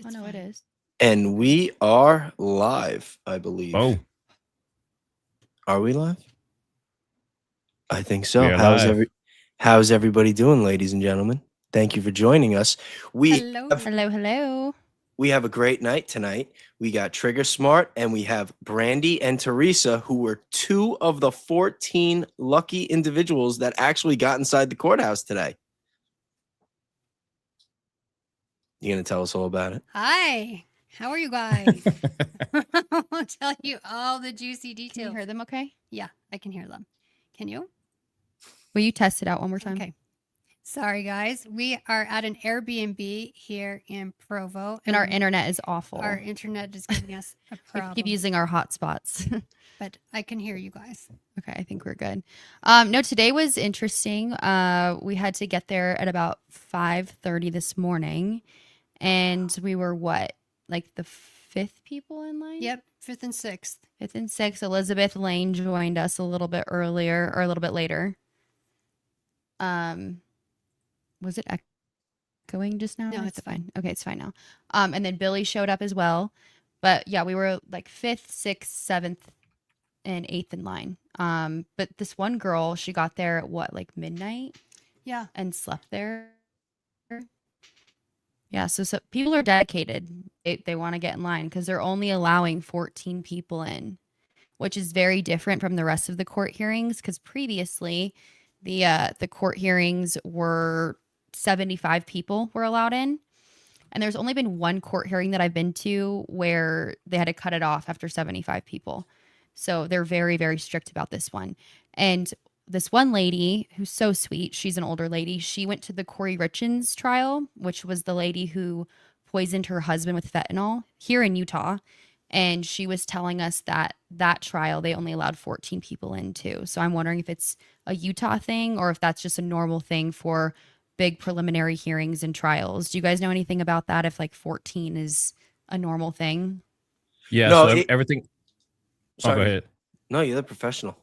Oh, no, it is. And we are live, I believe. Oh, Are we live? I think we so. are live. How's everybody doing, ladies and gentlemen? Thank you for joining us. Hello, hello. We have a great night tonight. We got Triggersmart and we have Brandi and Teresa, who were 2 of the 14 lucky individuals that actually got inside the courthouse today. You gonna tell us all about it? Hi, how are you guys? I'll tell you all the juicy Can you details. hear them okay? Yeah, I can hear them. Can you? Will you test it out one more time? Okay. Sorry, guys. We are at an Airbnb here in Provo. And our internet is awful. Our internet is giving us a We problem. keep using our hotspots. But I can hear you guys. Okay, I think we're good. No, today was interesting. We had to get there at about 5:30 this morning. And we were like the 5th people in line? Yep, 5th and 6th. 5th and 6th. Elizabeth Lane joined us a little bit earlier or a little bit later. Was it echoing just now? No, it's fine. Okay, it's fine now. And then Billy showed up as well. But yeah, we were like 5th, 6th, 7th, and 8th in line. But this one girl, she got there at like midnight? Yeah. And slept there. Yeah, so people are dedicated. They want to get in line because they're only allowing 14 people in, which is very different from the rest of the court hearings. Because previously, the court hearings were 75 people were allowed in, and there's only been one court hearing that I've been to where they had to cut it off after 75 people. So they're very, very strict about this one. And this one lady who's so sweet, she's an older lady. She went to the Corey Richins trial, which was the lady who poisoned her husband with fentanyl here in Utah. And she was telling us that trial, they only allowed 14 people in too. So I'm wondering if it's a Utah thing or if that's just a normal thing for big preliminary hearings and trials. Do you guys know anything about that? If like 14 is a normal thing? Yeah, No, so everything. Sorry. Oh, go ahead. No, you're the professional.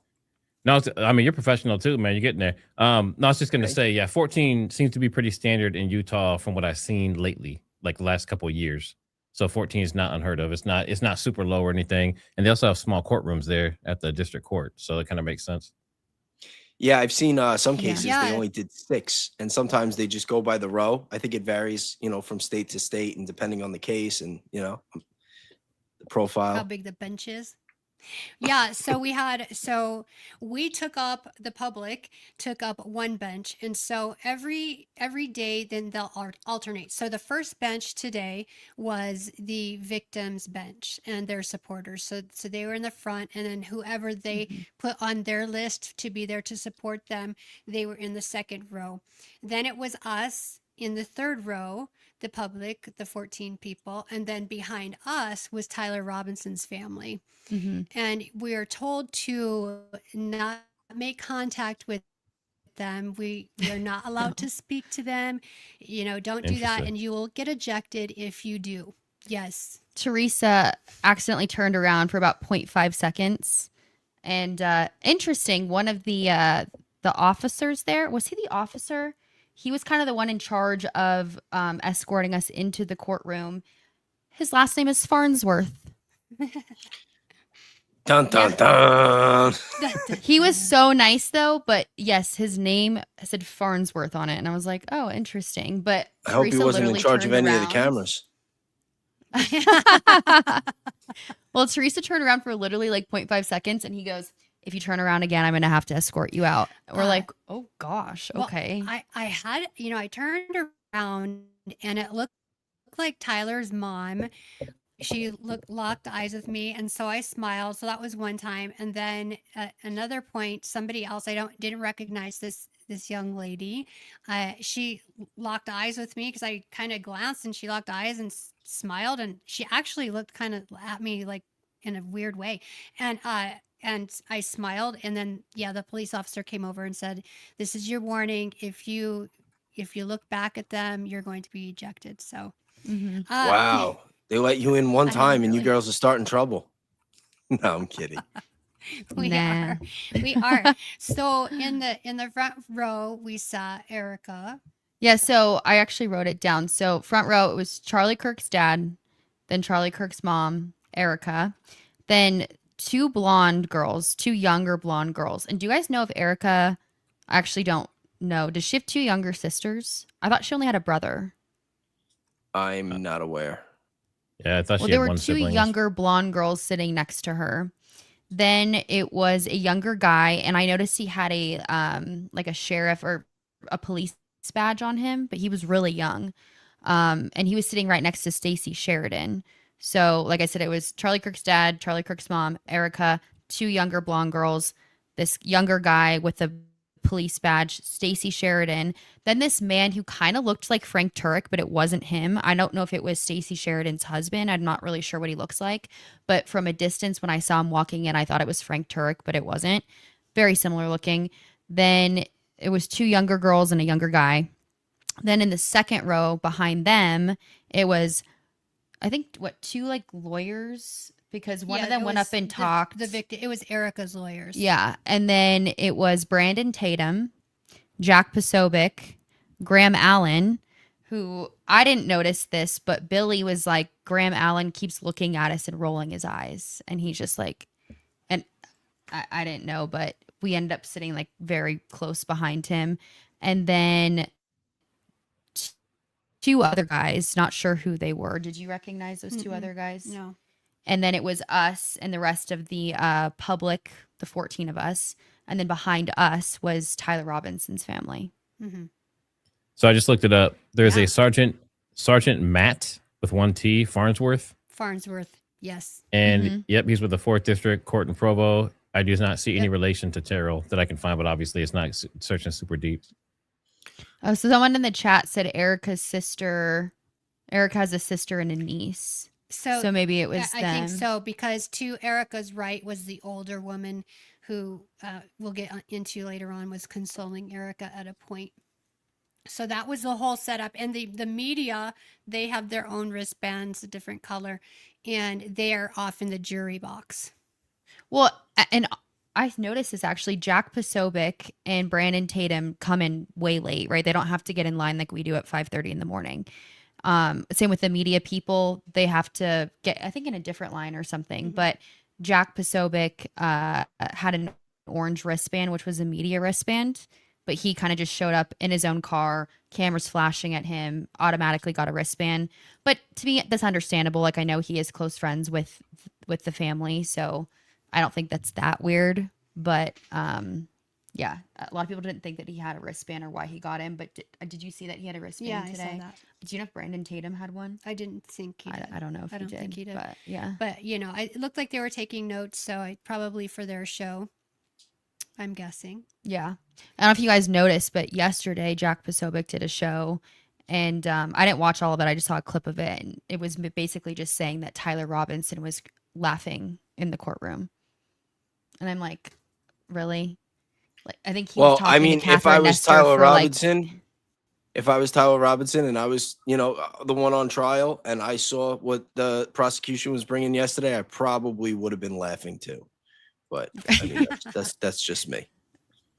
No, I mean, you're professional too, man. You're getting there. No, I was just going to say, yeah, 14 seems to be pretty standard in Utah from what I've seen lately, like the last couple of years. So 14 is not unheard of. It's not super low or anything. And they also have small courtrooms there at the district court. So it kind of makes sense. Yeah, I've seen some cases Yeah. they only did 6, and sometimes they just go by the row. I think it varies, from state to state and depending on the case and, the profile. How big the bench is. Yeah, so the public took up one bench, and so every day then they'll alternate. So the first bench today was the victims bench and their supporters. So they were in the front, and then whoever they put on their list to be there to support them, they were in the second row. Then it was us in the third row, the public, the 14 people, and then behind us was Tyler Robinson's family. Mm-hmm. And we are told to not make contact with them. We are not allowed to speak to them. Don't do that, and you will get ejected if you do. Yes. Teresa accidentally turned around for about 0.5 seconds. And interesting, one of the officers there, was he the officer? He was kind of the one in charge of escorting us into the courtroom. His last name is Farnsworth. Dun, dun, dun. He was so nice, though. But yes, his name said Farnsworth on it. And I was like, oh, interesting. But I hope he wasn't in charge of any of the cameras. Well, Teresa turned around for literally like 0.5 seconds. And he goes, if you turn around again, I'm going to have to escort you out. We're like, oh, gosh. Okay. Well, I turned around and it looked like Tyler's mom. She locked eyes with me, and so I smiled. So that was one time, and then at another point, somebody else I didn't recognize this young lady. She locked eyes with me because I kind of glanced, and she locked eyes and smiled, and she actually looked kind of at me like in a weird way, and I smiled, and then the police officer came over and said, "This is your warning. If you look back at them, you're going to be ejected." So, Wow. They let you in one time and you really. girls are starting trouble. No, I'm kidding. We Nah. are. So in the front row we saw Erica, Yeah, so I actually wrote it down. So front row, it was Charlie Kirk's dad, then Charlie Kirk's mom, Erica, then two blonde girls, two younger blonde girls. And do you guys know if Erica, I actually don't know, does she have two younger sisters? I thought she only had a brother. I'm not aware. Yeah, I thought Well, she there had were one two sibling. younger blonde girls sitting next to her. Then it was a younger guy, and I noticed he had a like a sheriff or a police badge on him, but he was really young. And he was sitting right next to Stacy Sheridan. So, like I said, it was Charlie Kirk's dad, Charlie Kirk's mom, Erica, two younger blonde girls, this younger guy with a police badge, Stacy Sheridan, then this man who kind of looked like Frank Turek, but it wasn't him. I don't know if it was Stacy Sheridan's husband. I'm not really sure what he looks like, but from a distance when I saw him walking in, I thought it was Frank Turek, but it wasn't. Very similar looking. Then it was two younger girls and a younger guy. Then in the second row behind them, it was, I think, what, two like lawyers, because one of them went up and talked. The victim. It was Erica's lawyers. Yeah. And then it was Brandon Tatum, Jack Posobiec, Graham Allen, who I didn't notice this, but Billy was like, Graham Allen keeps looking at us and rolling his eyes. And he's just like, and I didn't know, but we ended up sitting like very close behind him. And then two other guys, not sure who they were. Did you recognize those two other guys? No. And then it was us and the rest of the public, the 14 of us. And then behind us was Tyler Robinson's family. Mm-hmm. So I just looked it up. There's a Sergeant Matt with one T, Farnsworth. Farnsworth, yes. And yep, he's with the 4th District Court in Provo. I do not see any relation to Terrell that I can find, but obviously it's not searching super deep. Oh, so someone in the chat said Erica has a sister and a niece. So maybe it was them. I think so, because to Erica's right was the older woman who we'll get into later on, was consoling Erica at a point. So that was the whole setup. And the media, they have their own wristbands, a different color, and they are off in the jury box. Well, and I noticed this actually. Jack Posobiec and Brandon Tatum come in way late, right? They don't have to get in line like we do at 5:30 in the morning. Same with the media people. They have to get, I think, in a different line or something. But Jack Posobiec had an orange wristband, which was a media wristband. But he kind of just showed up in his own car, cameras flashing at him, automatically got a wristband. But to me, that's understandable. Like, I know he is close friends with the family, so I don't think that's that weird. But yeah, a lot of people didn't think that he had a wristband or why he got in. But did you see that he had a wristband today? I saw that. Did you know if Brandon Tatum had one? I didn't think he did. I don't know if I don't think he did. But yeah. But, you know, it looked like they were taking notes, so probably for their show, I'm guessing. Yeah. I don't know if you guys noticed, but yesterday Jack Posobiec did a show, and I didn't watch all of it. I just saw a clip of it, and it was basically just saying that Tyler Robinson was laughing in the courtroom. And I'm like, really? Like, I think he was talking to Catherine if I was Nestor Tyler for, Robinson, if I was Tyler Robinson and I was, the one on trial, and I saw what the prosecution was bringing yesterday, I probably would have been laughing too. But I mean, that's just me.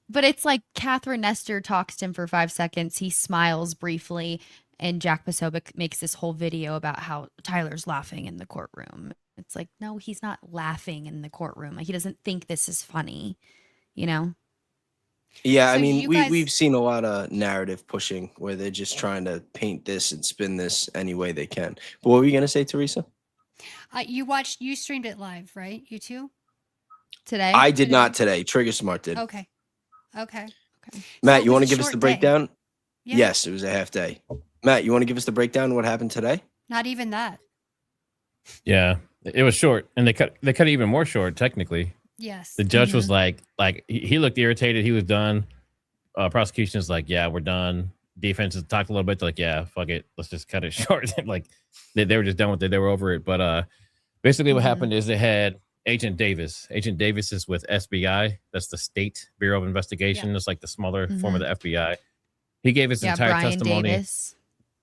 But it's like Catherine Nestor talks to him for 5 seconds. He smiles briefly, and Jack Posobiec makes this whole video about how Tyler's laughing in the courtroom. It's like, no, he's not laughing in the courtroom. Like, he doesn't think this is funny, you know? Yeah, So I mean, you guys- we've seen a lot of narrative pushing where they're just trying to paint this and spin this any way they can. But what were you going to say, Teresa? You streamed it live, right? You too? Today? I did not today. Triggersmart did. Okay. Matt, So you it want to was a give us the short day. breakdown? Yeah. Yes, it was a half day. Matt, you want to give us the breakdown of what happened today? Not even that. Yeah, it was short, and they cut it even more short. Technically, Yes. the judge was like he looked irritated. He was done. Prosecution is like, yeah, we're done. Defense has talked a little bit. They're like, yeah, fuck it, let's just cut it short. Like they were just done with it. They were over it. But basically, what happened is they had Agent Davis. Agent Davis is with SBI. That's the State Bureau of Investigation. It's like the smaller form of the FBI. He gave his entire Brian testimony. Davis.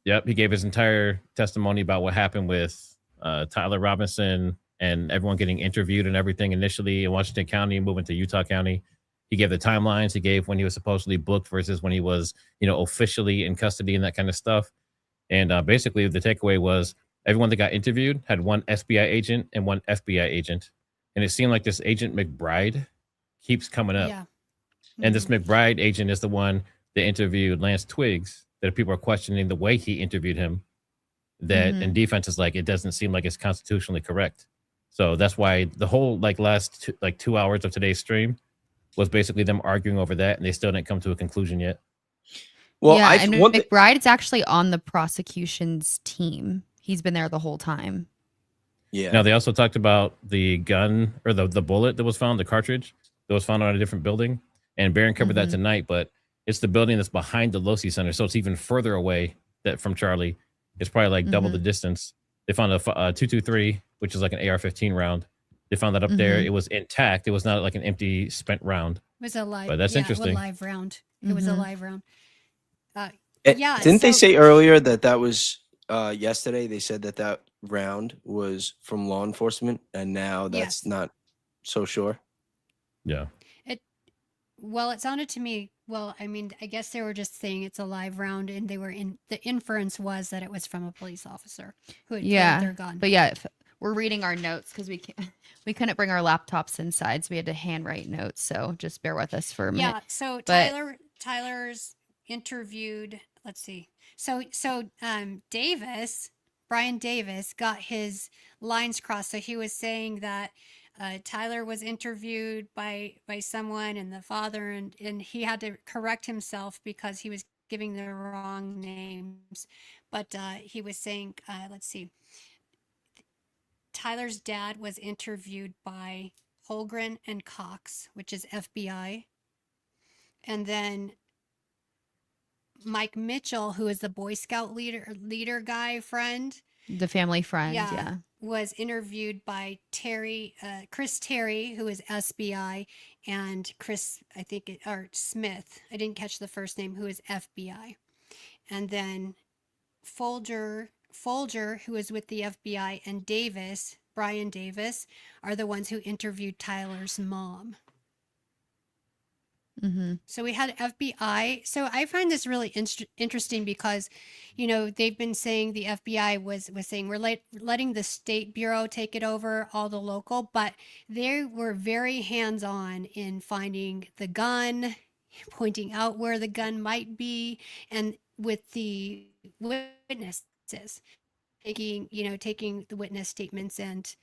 Yep, he gave his entire testimony about what happened with Tyler Robinson and everyone getting interviewed and everything initially in Washington County, moving to Utah County. He gave the timelines. He gave when he was supposedly booked versus when he was, officially in custody and that kind of stuff. And basically, the takeaway was everyone that got interviewed had one SBI agent and one FBI agent. And it seemed like this agent McBride keeps coming up. Yeah. And this Mhm. McBride agent is the one that interviewed Lance Twiggs, that people are questioning the way he interviewed him. That Mhm. in defense is like, it doesn't seem like it's constitutionally correct. So that's why the whole last 2 hours of today's stream was basically them arguing over that, and they still didn't come to a conclusion yet. Well, yeah, I and one thi- McBride's actually on the prosecution's team. He's been there the whole time. yeah. Now they also talked about the gun or the bullet that was found, the cartridge that was found on a different building, and Barron covered that Mhm. tonight. But it's the building that's behind the Losi Center, so it's even further away from Charlie. It's probably like double the distance. They found a 223, which is like an AR-15 round. They found that up there. It was intact. It was not like an empty spent round. It was a live. But that's yeah, interesting. A live round. It was a Mhm. live round. Eh, didn't they say earlier that was yesterday? They said that round was from law enforcement, and now that's Yes. not so sure. Yeah. Well, it sounded to me. Well, I mean, I guess they were just saying it's a live round, and they were in. The inference was that it was from a police officer who had Yeah, fired their gun. but yeah, we're reading our notes because we couldn't bring our laptops inside, so we had to handwrite notes. So just bear with us for a minute. Yeah. So But- Tyler's interviewed. Let's see. So Brian Davis got his lines crossed. So he was saying that Tyler was interviewed by someone and the father, and he had to correct himself because he was giving the wrong names. But he was saying, let's see. Tyler's dad was interviewed by Holgren and Cox, which is FBI. And then Mike Mitchell, who is the Boy Scout leader guy friend, The family friend, yeah. was interviewed by Chris Terry, who is SBI, and Chris, or Smith. I didn't catch the first name, who is FBI. And then Folger, who is with the FBI, and Brian Davis, are the ones who interviewed Tyler's mom. So we had FBI. So I find this really interesting because, they've been saying the FBI was saying we're letting the state bureau take it over, all the local, but they were very hands-on in finding the gun, pointing out where the gun might be, and with the witnesses, taking the witness statements and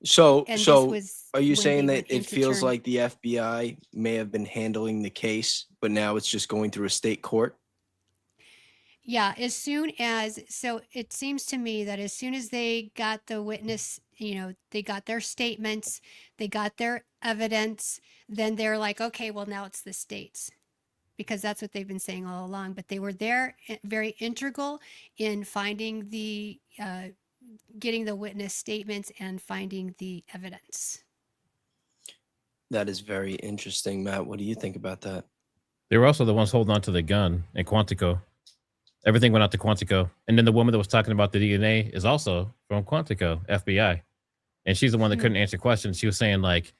So, this so was are you when saying they that went it feels into turn. like the FBI may have been handling the case, but now it's just going through a state court? Yeah, so it seems to me that as soon as they got the witness, they got their statements, they got their evidence, then they're like, okay, well, now it's the states, because that's what they've been saying all along. But they were there, very integral in finding getting the witness statements and finding the evidence. That is very interesting, Matt. What do you think about that? They were also the ones holding on to the gun in Quantico. Everything went out to Quantico. And then the woman that was talking about the DNA is also from Quantico, FBI. And she's the one that couldn't answer questions. She was saying, like,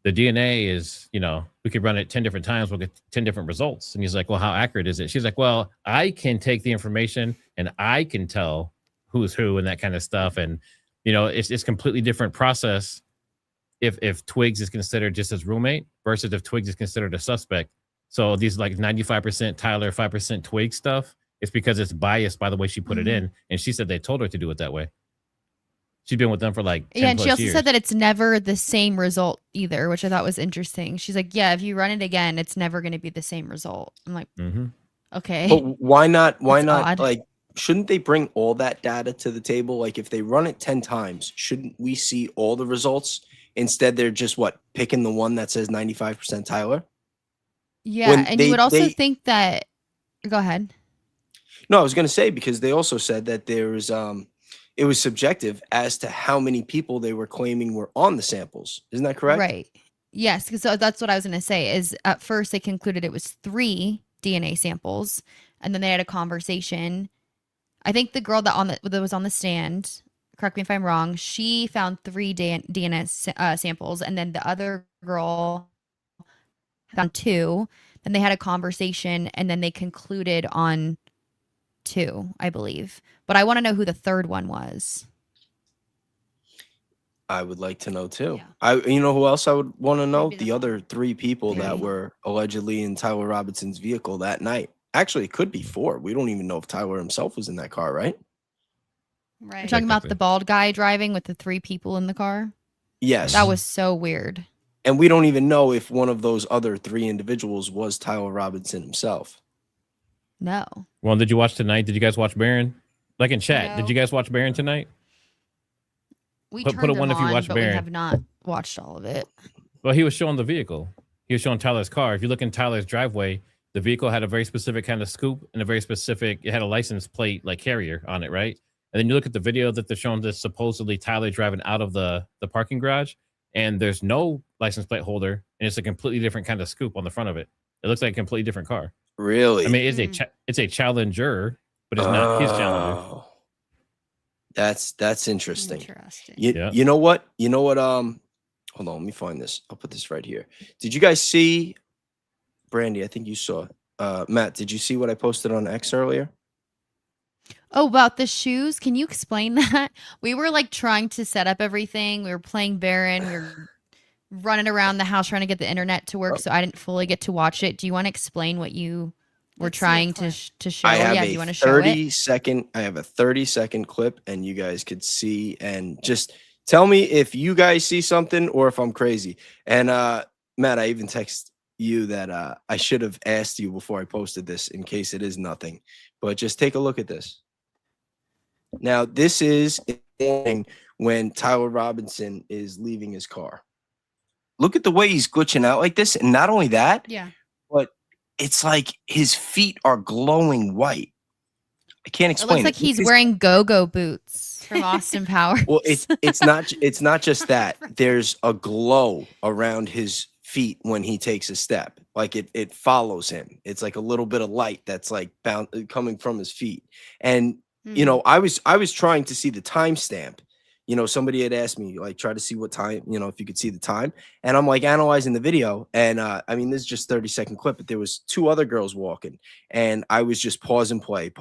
the DNA is, we could run it 10 different times. We'll get 10 different results. And he's like, well, how accurate is it? She's like, well, I can take the information and I can tell who's who and that kind of stuff. And, it's completely different process if Twigs is considered just his roommate versus if Twigs is considered a suspect. So these like 95% Tyler, 5% Twig stuff, it's because it's biased by the way she put it in. And she said they told her to do it that way. She's been with them for like 10 and plus she also years. said that it's never the same result either, which I thought was interesting. She's like, yeah, if you run it again, it's never going to be the same result. I'm like, okay. But why not? Why That's not? odd. Like, shouldn't they bring all that data to the table? Like, if they run it 10 times, shouldn't we see all the results? Instead, they're just picking the one that says 95% Tyler? Yeah, when and they- you would also they- think that. Go ahead. No, I was going to say, because they also said that there's it was subjective as to how many people they were claiming were on the samples. Isn't that correct? Right. Yes, because so that's what I was going to say. Is at first they concluded it was 3 DNA samples, and then they had a conversation. I think the girl that was on the stand, correct me if I'm wrong, she found 3 DNA samples, and then the other girl on 2. Then they had a conversation, and then they concluded on 2, I believe. But I want to know who the third one was. I would like to know too. Yeah. You know who else I would want to know? Maybe the The other 3 people that Maybe. were allegedly in Tyler Robinson's vehicle that night. Actually, it could be 4. We don't even know if Tyler himself was in that car, right? We're Right. talking about Technically. the bald guy driving with the 3 people in the car. Yes. That was so weird. And we don't even know if one of those other 3 individuals was Tyler Robinson himself. No. Well, did you watch tonight? Did you guys watch Baron? Like in chat, No. did you guys watch Baron tonight? We Put turned a them 1 if you on, watch but we Baron. have not watched all of it. Well, he was showing the vehicle. He was showing Tyler's car. If you look in Tyler's driveway, the vehicle had a very specific kind of scoop and a very specific, it had a license plate like carrier on it, right? And then you look at the video that they're showing this supposedly Tyler driving out of the parking garage, and there's no license plate holder, and it's a completely different kind of scoop on the front of it. It looks like a completely different car. Really? I mean, it's a Challenger, but it's not his Challenger. Oh. That's interesting. Interesting. Yeah. You know what? Hold on, let me find this. I'll put this right here. Did you guys see Brandi? I think you saw. Matt, did you see what I posted on X earlier? Oh, about the shoes. Can you explain that? We were like trying to set up everything. We were playing Baron. We were running around the house trying to get the internet to work, so I didn't fully get to watch it. Do you want to explain what you were Let's see a trying clip. to show? I have Yeah, a do you want to show it? 30-second. I have a 30-second clip, and you guys could see and just tell me if you guys see something or if I'm crazy. And Matt, I even text you that I should have asked you before I posted this in case it is nothing. But just take a look at this. Now, this is when Tyler Robinson is leaving his car. Look at the way he's glitching out like this. And not only that, Yeah. but it's like his feet are glowing white. I can't It explain looks like Look he's at his- wearing go-go boots from Austin Powers. Well, it's not just that. There's a glow around his feet when he takes a step. Like it follows him. It's like a little bit of light that's like coming from his feet. And you know, I was trying to see the timestamp. You know, somebody had asked me, like, try to see what time, you know, if you could see the time. And I'm like analyzing the video. And I mean, this is just 30-second clip, but there was 2 other girls walking. And I was just pause and play.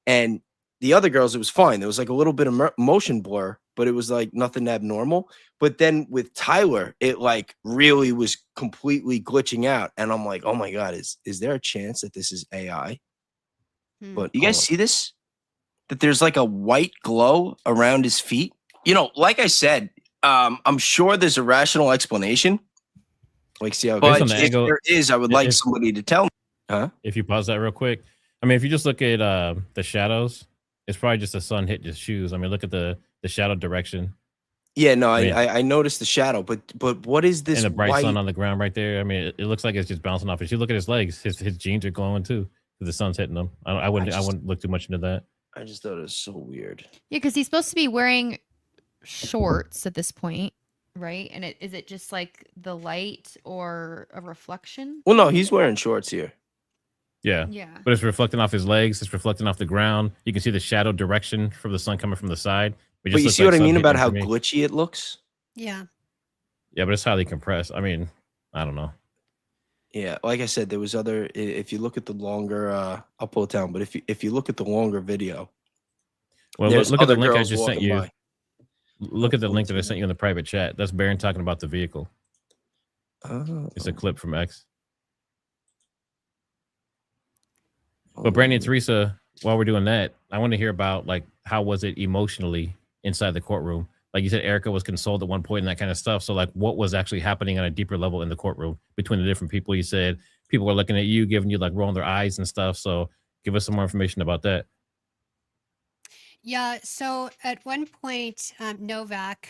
And the other girls, it was fine. There was like a little bit of motion blur, but it was like nothing abnormal. But then with Tyler, it like really was completely glitching out. And I'm like, oh my God, is there a chance that this is AI? But you guys see this? That there's like a white glow around his feet. You know, like I said, I'm sure there's a rational explanation. Like, see how But on the if angle, there is, I would like somebody to tell me. Huh? If you pause that real quick, I mean, if you just look at the shadows, it's probably just the sun hit his shoes. I mean, look at the shadow direction. Yeah, no, I mean, I noticed the shadow, but what is this? And the bright white... sun on the ground right there. I mean, it looks like it's just bouncing off. If you look at his legs, his jeans are glowing too. The sun's hitting them. I wouldn't look too much into that. I just thought it was so weird. Yeah, because he's supposed to be wearing shorts at this point, right? And is it just like the light or a reflection? Well, no, he's wearing shorts here. Yeah. Yeah. But it's reflecting off his legs. It's reflecting off the ground. You can see the shadow direction from the sun coming from the side. But you see what I mean about how glitchy it looks? Yeah. Yeah, but it's highly compressed. I mean, I don't know. Yeah, like I said, there was other. If you look at the longer, I'll pull it down. But if you look at the longer video, well, look at the link I just sent you. By. Look at the link that I sent you in the private chat. That's Baron talking about the vehicle. Oh. It's a clip from X. But Brandi and Teresa, while we're doing that, I want to hear about like how was it emotionally inside the courtroom? Like you said, Erica was consoled at one point and that kind of stuff. So like what was actually happening on a deeper level in the courtroom between the different people? You said people were looking at you, giving you like rolling their eyes and stuff. So give us some more information about that. Yeah. So at one point, Novak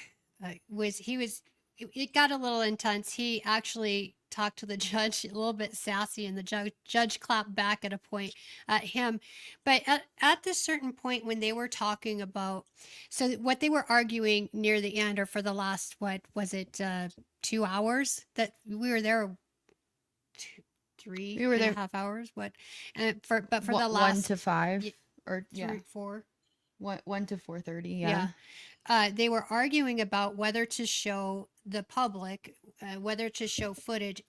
it got a little intense. He actually talked to the judge a little bit sassy, and the judge clapped back at a point at him. But at this certain point when they were talking about, so what they were arguing near the end, or for the last, what was it, 2 hours that we were there, We were there 3.5 hours. What? For the last 1 to 5 or 3, 4. 1 to 4:30. Yeah. Yeah. They were arguing about whether to show the public, whether to show footage,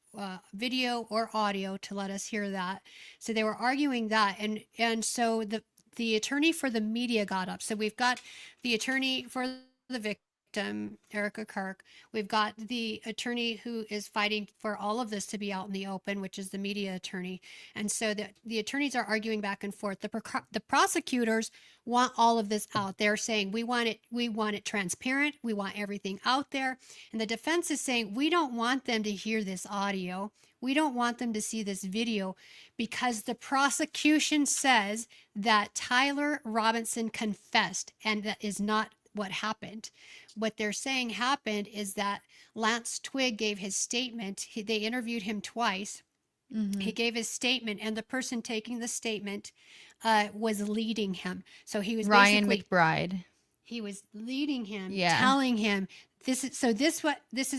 video or audio, to let us hear that. So they were arguing that, and so the attorney for the media got up. So we've got the attorney for the victim, Erica Kirk. We've got the attorney who is fighting for all of this to be out in the open, which is the media attorney. And so the attorneys are arguing back and forth. The prosecutors want all of this out. They're saying we want it transparent. We want everything out there. And the defense is saying we don't want them to hear this audio. We don't want them to see this video, because the prosecution says that Tyler Robinson confessed, and that is not what happened. What they're saying happened is that Lance Twigg gave his statement. They interviewed him twice. He gave his statement, and the person taking the statement was leading him. So he was Ryan basically McBride. he was leading him, Yeah. telling him this is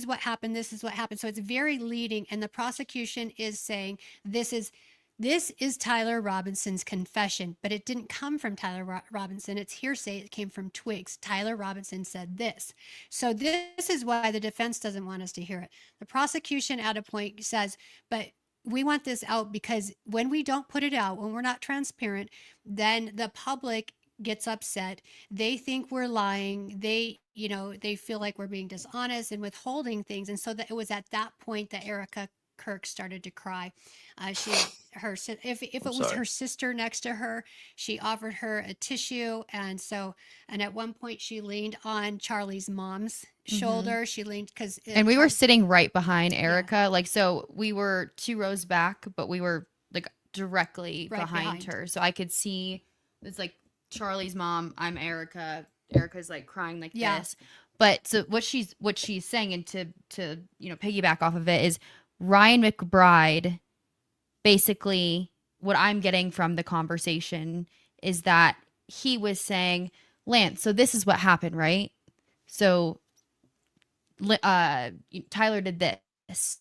what happened. This is what happened. So it's very leading, and the prosecution is saying this is Tyler Robinson's confession, but it didn't come from Tyler Robinson. It's hearsay. It came from Twigs. Tyler Robinson said this. So this is why the defense doesn't want us to hear it. The prosecution at a point says, but we want this out because when we don't put it out, when we're not transparent, then the public gets upset. They think we're lying. They feel like we're being dishonest and withholding things. And so that it was at that point that Erica Kirk started to cry. If it was her sister next to her, she offered her a tissue, and at one point she leaned on Charlie's mom's shoulder. She leaned And we were sitting right behind Erica. Like, so we were 2 rows back, but we were like directly Right behind behind. her. So I could see it's like Charlie's mom, I'm Erica. Erica's like crying like Yeah. this. But so what she's saying, and to piggyback off of it, is Ryan McBride, basically what I'm getting from the conversation is that he was saying, Lance, so this is what happened, right? So Tyler did this.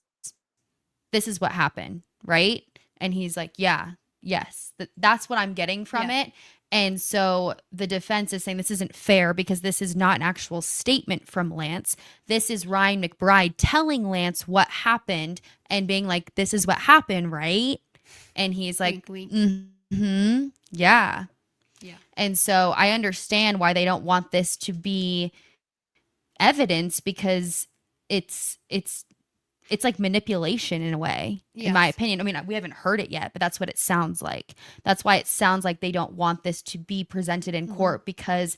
This is what happened, right? And he's like, yeah, yes. That's what I'm getting from it. And so the defense is saying this isn't fair because this is not an actual statement from Lance. This is Ryan McBride telling Lance what happened and being like, this is what happened, right? And he's like, wink, yeah. Yeah. And so I understand why they don't want this to be evidence, because it's like manipulation in a way, in my Yes. opinion. I mean, we haven't heard it yet, but that's what it sounds like. That's why it sounds like they don't want this to be presented in court, because,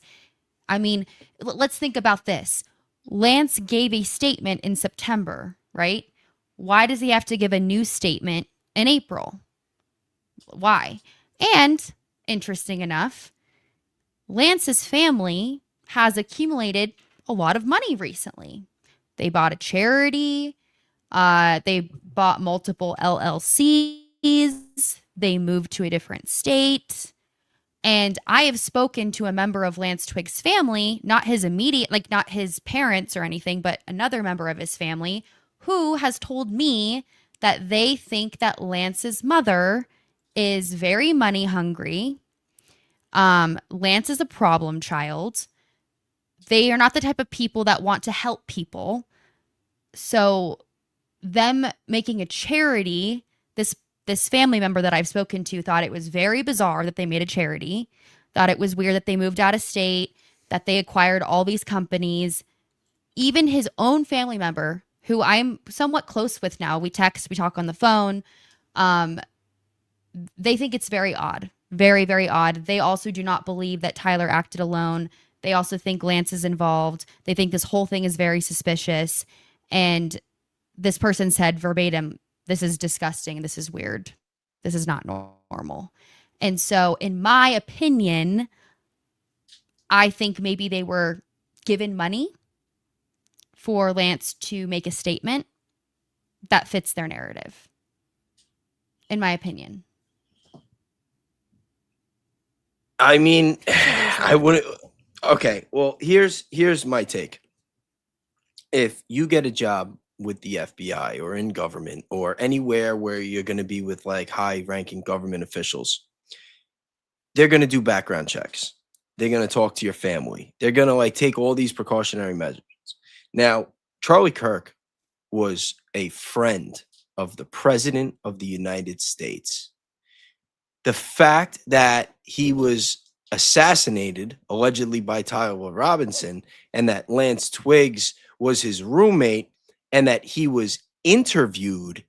I mean, let's think about this. Lance gave a statement in September, right? Why does he have to give a new statement in April? Why? And interesting enough, Lance's family has accumulated a lot of money recently. They bought a charity. They bought multiple LLCs. They moved to a different state. And I have spoken to a member of Lance Twigg's family, not his immediate, like not his parents or anything, but another member of his family who has told me that they think that Lance's mother is very money hungry. Lance is a problem child. They are not the type of people that want to help people. So them making a charity, this family member that I've spoken to thought it was very bizarre that they made a charity, thought it was weird that they moved out of state, that they acquired all these companies. Even his own family member, who I'm somewhat close with now, we text, we talk on the phone, they think it's very odd. Very, very odd. They also do not believe that Tyler acted alone. They also think Lance is involved. They think this whole thing is very suspicious. And this person said verbatim, this is disgusting. This is weird. This is not normal. And so in my opinion, I think maybe they were given money for Lance to make a statement that fits their narrative. In my opinion. I mean, I wouldn't. Okay, well, here's my take. If you get a job with the FBI or in government or anywhere where you're going to be with like high-ranking government officials, they're going to do background checks. they're going to talk to your family. They're going to like take all these precautionary measures. Now, Charlie Kirk was a friend of the President of the United States. The fact that he was assassinated allegedly by Tyler Robinson and that Lance Twiggs was his roommate and that he was interviewed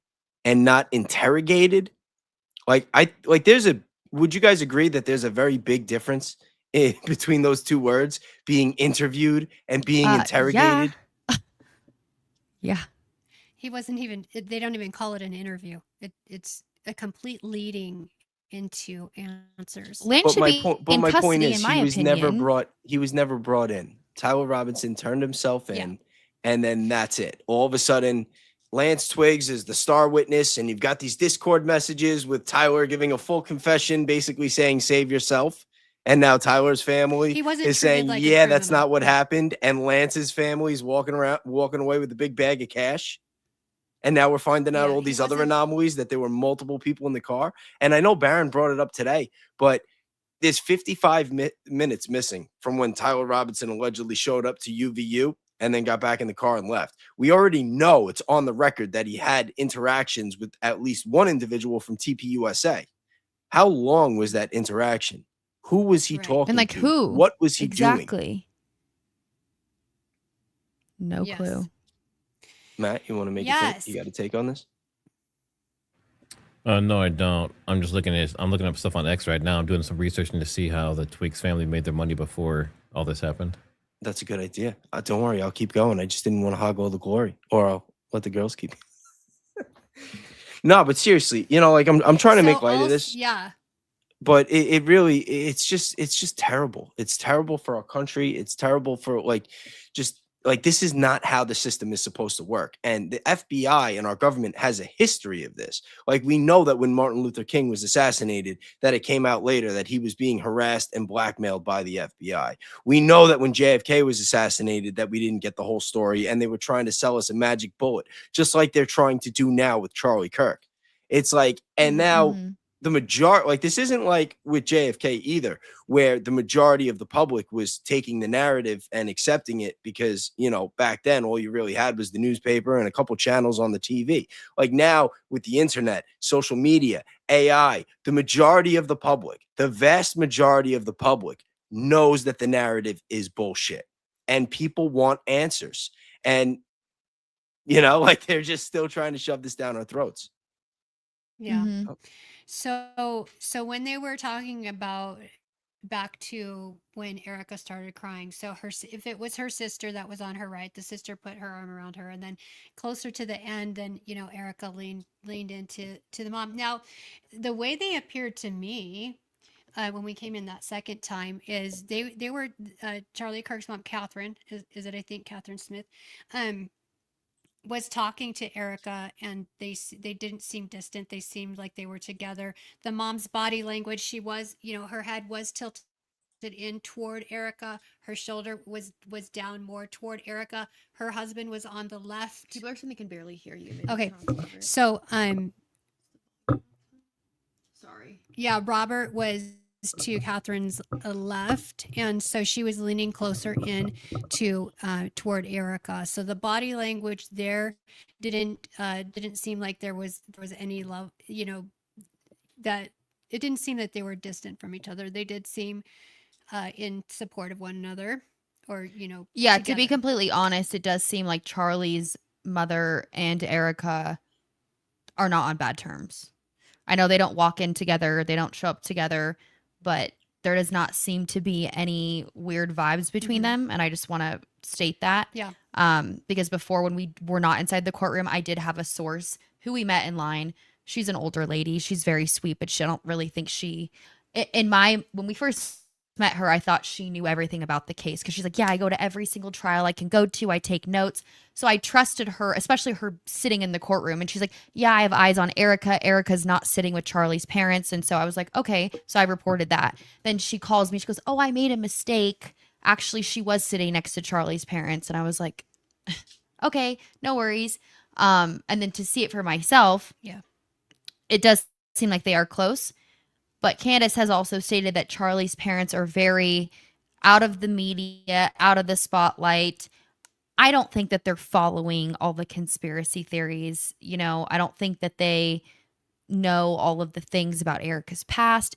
and not interrogated, would you guys agree that there's a very big difference between those two words, being interviewed and being interrogated? Yeah. He wasn't even. They don't even call it an interview. It's a complete leading into answers. Lynch should be in my point custody, is in my he was opinion. never brought in. Tyler Robinson turned himself in, Yeah. and then that's it. All of a sudden, Lance Twiggs is the star witness, and you've got these Discord messages with Tyler giving a full confession, basically saying save yourself. And now Tyler's family He wasn't is treated saying, like a yeah, that's criminal. not what happened. And Lance's family is walking away with a big bag of cash. And now we're finding out Yeah, all he these other wasn't- anomalies, that there were multiple people in the car. And I know Barron brought it up today, but there's 55 minutes missing from when Tyler Robinson allegedly showed up to UVU and then got back in the car and left. We already know, it's on the record, that he had interactions with at least one individual from TPUSA. How long was that interaction? Who was he Right. talking And like to? who? What was he doing? Exactly. No Yes. clue. Matt, you want to make Yes. you got a take on this? No, I don't. I'm just looking at. I'm looking up stuff on X right now. I'm doing some researching to see how the Twiggs family made their money before all this happened. That's a good idea. Don't worry, I'll keep going. I just didn't want to hog all the glory, or I'll let the girls keep. No, but seriously, like I'm trying to make light of this. Yeah. But it really, it's just terrible. It's terrible for our country. It's terrible for this is not how the system is supposed to work. And the FBI and our government has a history of this. Like, we know that when Martin Luther King was assassinated, that it came out later that he was being harassed and blackmailed by the FBI. We know that when JFK was assassinated, that we didn't get the whole story and they were trying to sell us a magic bullet, just like they're trying to do now with Charlie Kirk. It's like, and now Mhm. the majority, like, this isn't like with JFK either, where the majority of the public was taking the narrative and accepting it because, back then all you really had was the newspaper and a couple channels on the TV. Like, now with the internet, social media, AI, the majority of the public, the vast majority of the public knows that the narrative is bullshit and people want answers. And, like, they're just still trying to shove this down our throats. Yeah. Mhm. So when they were talking about back to when Erica started crying, so if it was her sister that was on her right, the sister put her arm around her, and then closer to the end, then Erica leaned into the mom. Now, the way they appeared to me when we came in that second time is they were Charlie Kirk's mom, Catherine, is it, I think, Catherine Smith, was talking to Erica, and they didn't seem distant. They seemed like they were together. The mom's body language, she was, her head was tilted in toward Erica. Her shoulder was down more toward Erica. Her husband was on the left. People are saying they can barely hear you. Okay. So, sorry. yeah, Robert was to Catherine's left, and so she was leaning closer in to toward Erica. So the body language there didn't seem like there was any love, that it didn't seem that they were distant from each other. They did seem in support of one another, or Yeah, to be together. completely honest, it does seem like Charlie's mother and Erica are not on bad terms. I know they don't walk in together, they don't show up together, but there does not seem to be any weird vibes between them, and I just want to state that. Yeah. Because before, when we were not inside the courtroom, I did have a source who we met in line. She's an older lady. She's very sweet, but I don't really think when we first met her, I thought she knew everything about the case, because she's like, yeah, I go to every single trial I can go to. I take notes. So I trusted her, especially her sitting in the courtroom. And she's like, yeah, I have eyes on Erica. Erica's not sitting with Charlie's parents. And so I was like, okay. So I reported that. Then she calls me. She goes, oh, I made a mistake. Actually, she was sitting next to Charlie's parents. And I was like, okay, no worries. And then to see it for myself, Yeah. it does seem like they are close. But Candace has also stated that Charlie's parents are very out of the media, out of the spotlight. I don't think that they're following all the conspiracy theories. You know, I don't think that they know all of the things about Erica's past.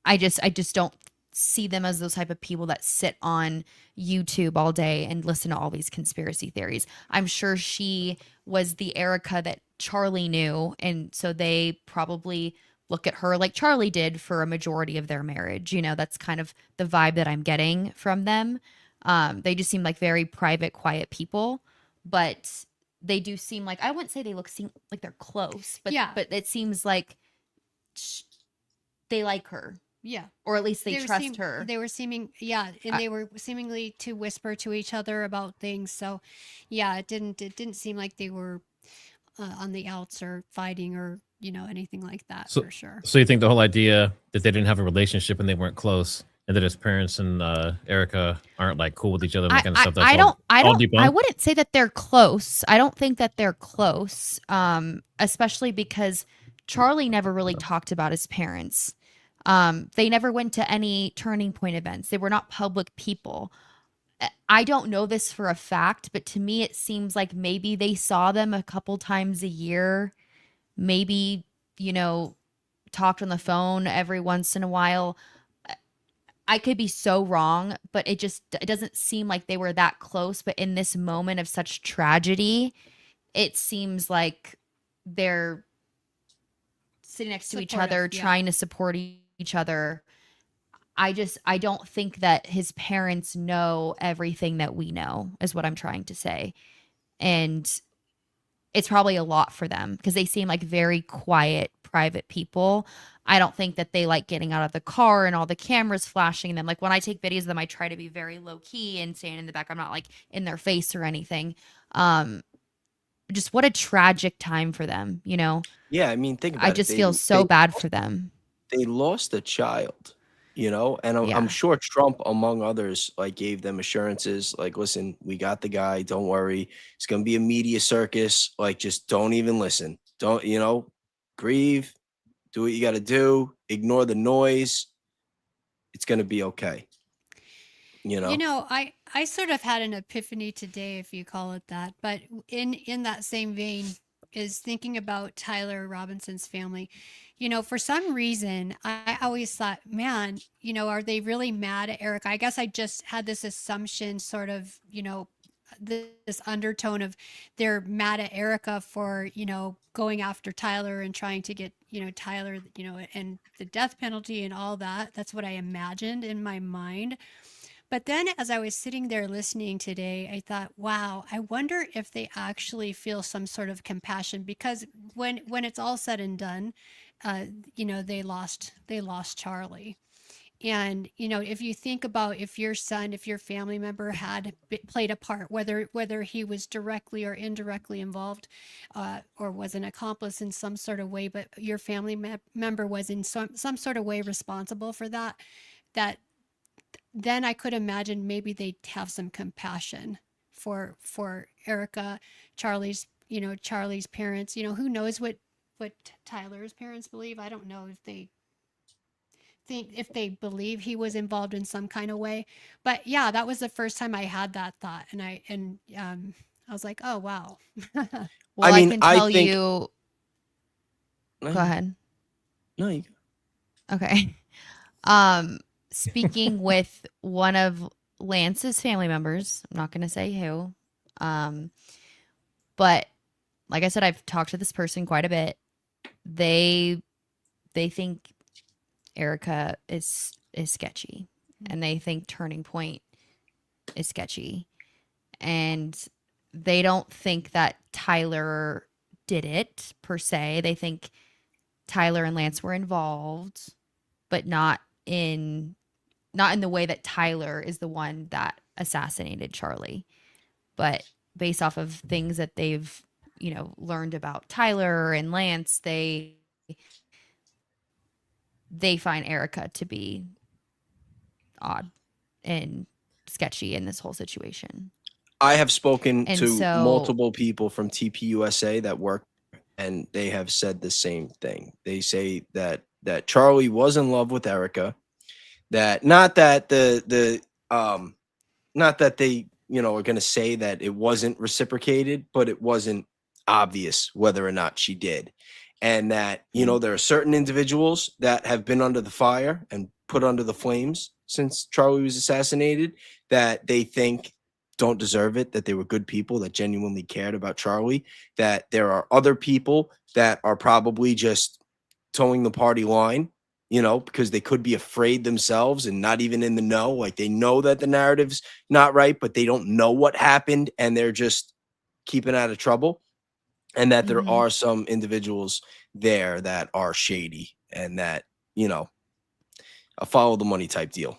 I just don't see them as those type of people that sit on YouTube all day and listen to all these conspiracy theories. I'm sure she was the Erica that Charlie knew, and so they probably look at her like Charlie did for a majority of their marriage. You know, that's kind of the vibe that I'm getting from them. They just seem like very private, quiet people, but they do seem like, I wouldn't say they seem like they're close, but Yeah. but it seems like they like her, Yeah. or at least they were trust her. They were seeming, and they were seemingly to whisper to each other about things. So, yeah, it didn't seem like they were on the outs or fighting or anything like that for sure. So you think the whole idea that they didn't have a relationship and they weren't close, and that his parents and Erica aren't like cool with each other and that kind of stuff? That's I wouldn't say that they're close. I don't think that they're close, especially because Charlie never really talked about his parents. They never went to any turning point events. They were not public people. I don't know this for a fact, but to me, it seems like maybe they saw them a couple times a year, maybe, talked on the phone every once in a while. I could be so wrong, but it doesn't seem like they were that close. But in this moment of such tragedy, it seems like they're sitting next to each other, trying to support each other. I don't think that his parents know everything that we know, is what I'm trying to say. And it's probably a lot for them because they seem like very quiet, private people. I don't think that they like getting out of the car and all the cameras flashing them. Like when I take videos of them, I try to be very low key and stand in the back. I'm not like in their face or anything. Just what a tragic time for them, Yeah, I mean, think about it. I just feel so bad for them. They lost a child, and I'm sure Trump, among others, like gave them assurances, like, listen, we got the guy, don't worry. It's gonna be a media circus. Like, just don't even listen. Don't, grieve, do what you gotta do, ignore the noise. It's gonna be okay. I sort of had an epiphany today, if you call it that, but in that same vein is thinking about Tyler Robinson's family. For some reason, I always thought, man, are they really mad at Erica? I guess I just had this assumption, sort of, this undertone of they're mad at Erica for, going after Tyler and trying to get, Tyler, and the death penalty and all that. That's what I imagined in my mind. But then as I was sitting there listening today, I thought, wow, I wonder if they actually feel some sort of compassion, because when it's all said and done, they lost Charlie. And, if you think about if your son, if your family member had played a part, whether he was directly or indirectly involved, or was an accomplice in some sort of way, but your family member was in some sort of way responsible for that, then I could imagine maybe they'd have some compassion for Erica, Charlie's parents. Who knows what Tyler's parents believe. I don't know if they believe he was involved in some kind of way. But yeah, that was the first time I had that thought, and I was like, oh wow. Well, I can tell you. Go ahead. No, you go. Okay. Speaking with one of Lance's family members, I'm not going to say who, but like I said, I've talked to this person quite a bit. They think Erica is sketchy, and they think Turning Point is sketchy, and they don't think that Tyler did it per se. They think Tyler and Lance were involved, but not in the way that Tyler is the one that assassinated Charlie. But based off of things that they've, learned about Tyler and Lance, they find Erica to be odd and sketchy in this whole situation. I have spoken to multiple people from TPUSA that work, and they have said the same thing. They say that Charlie was in love with Erica, That not that not that they, are going to say that it wasn't reciprocated, but it wasn't obvious whether or not she did. And that, there are certain individuals that have been under the fire and put under the flames since Charlie was assassinated that they think don't deserve it, that they were good people that genuinely cared about Charlie, that there are other people that are probably just towing the party line, because they could be afraid themselves and not even in the know. Like they know that the narrative's not right, but they don't know what happened and they're just keeping out of trouble. And that there are some individuals there that are shady and that, a follow the money type deal,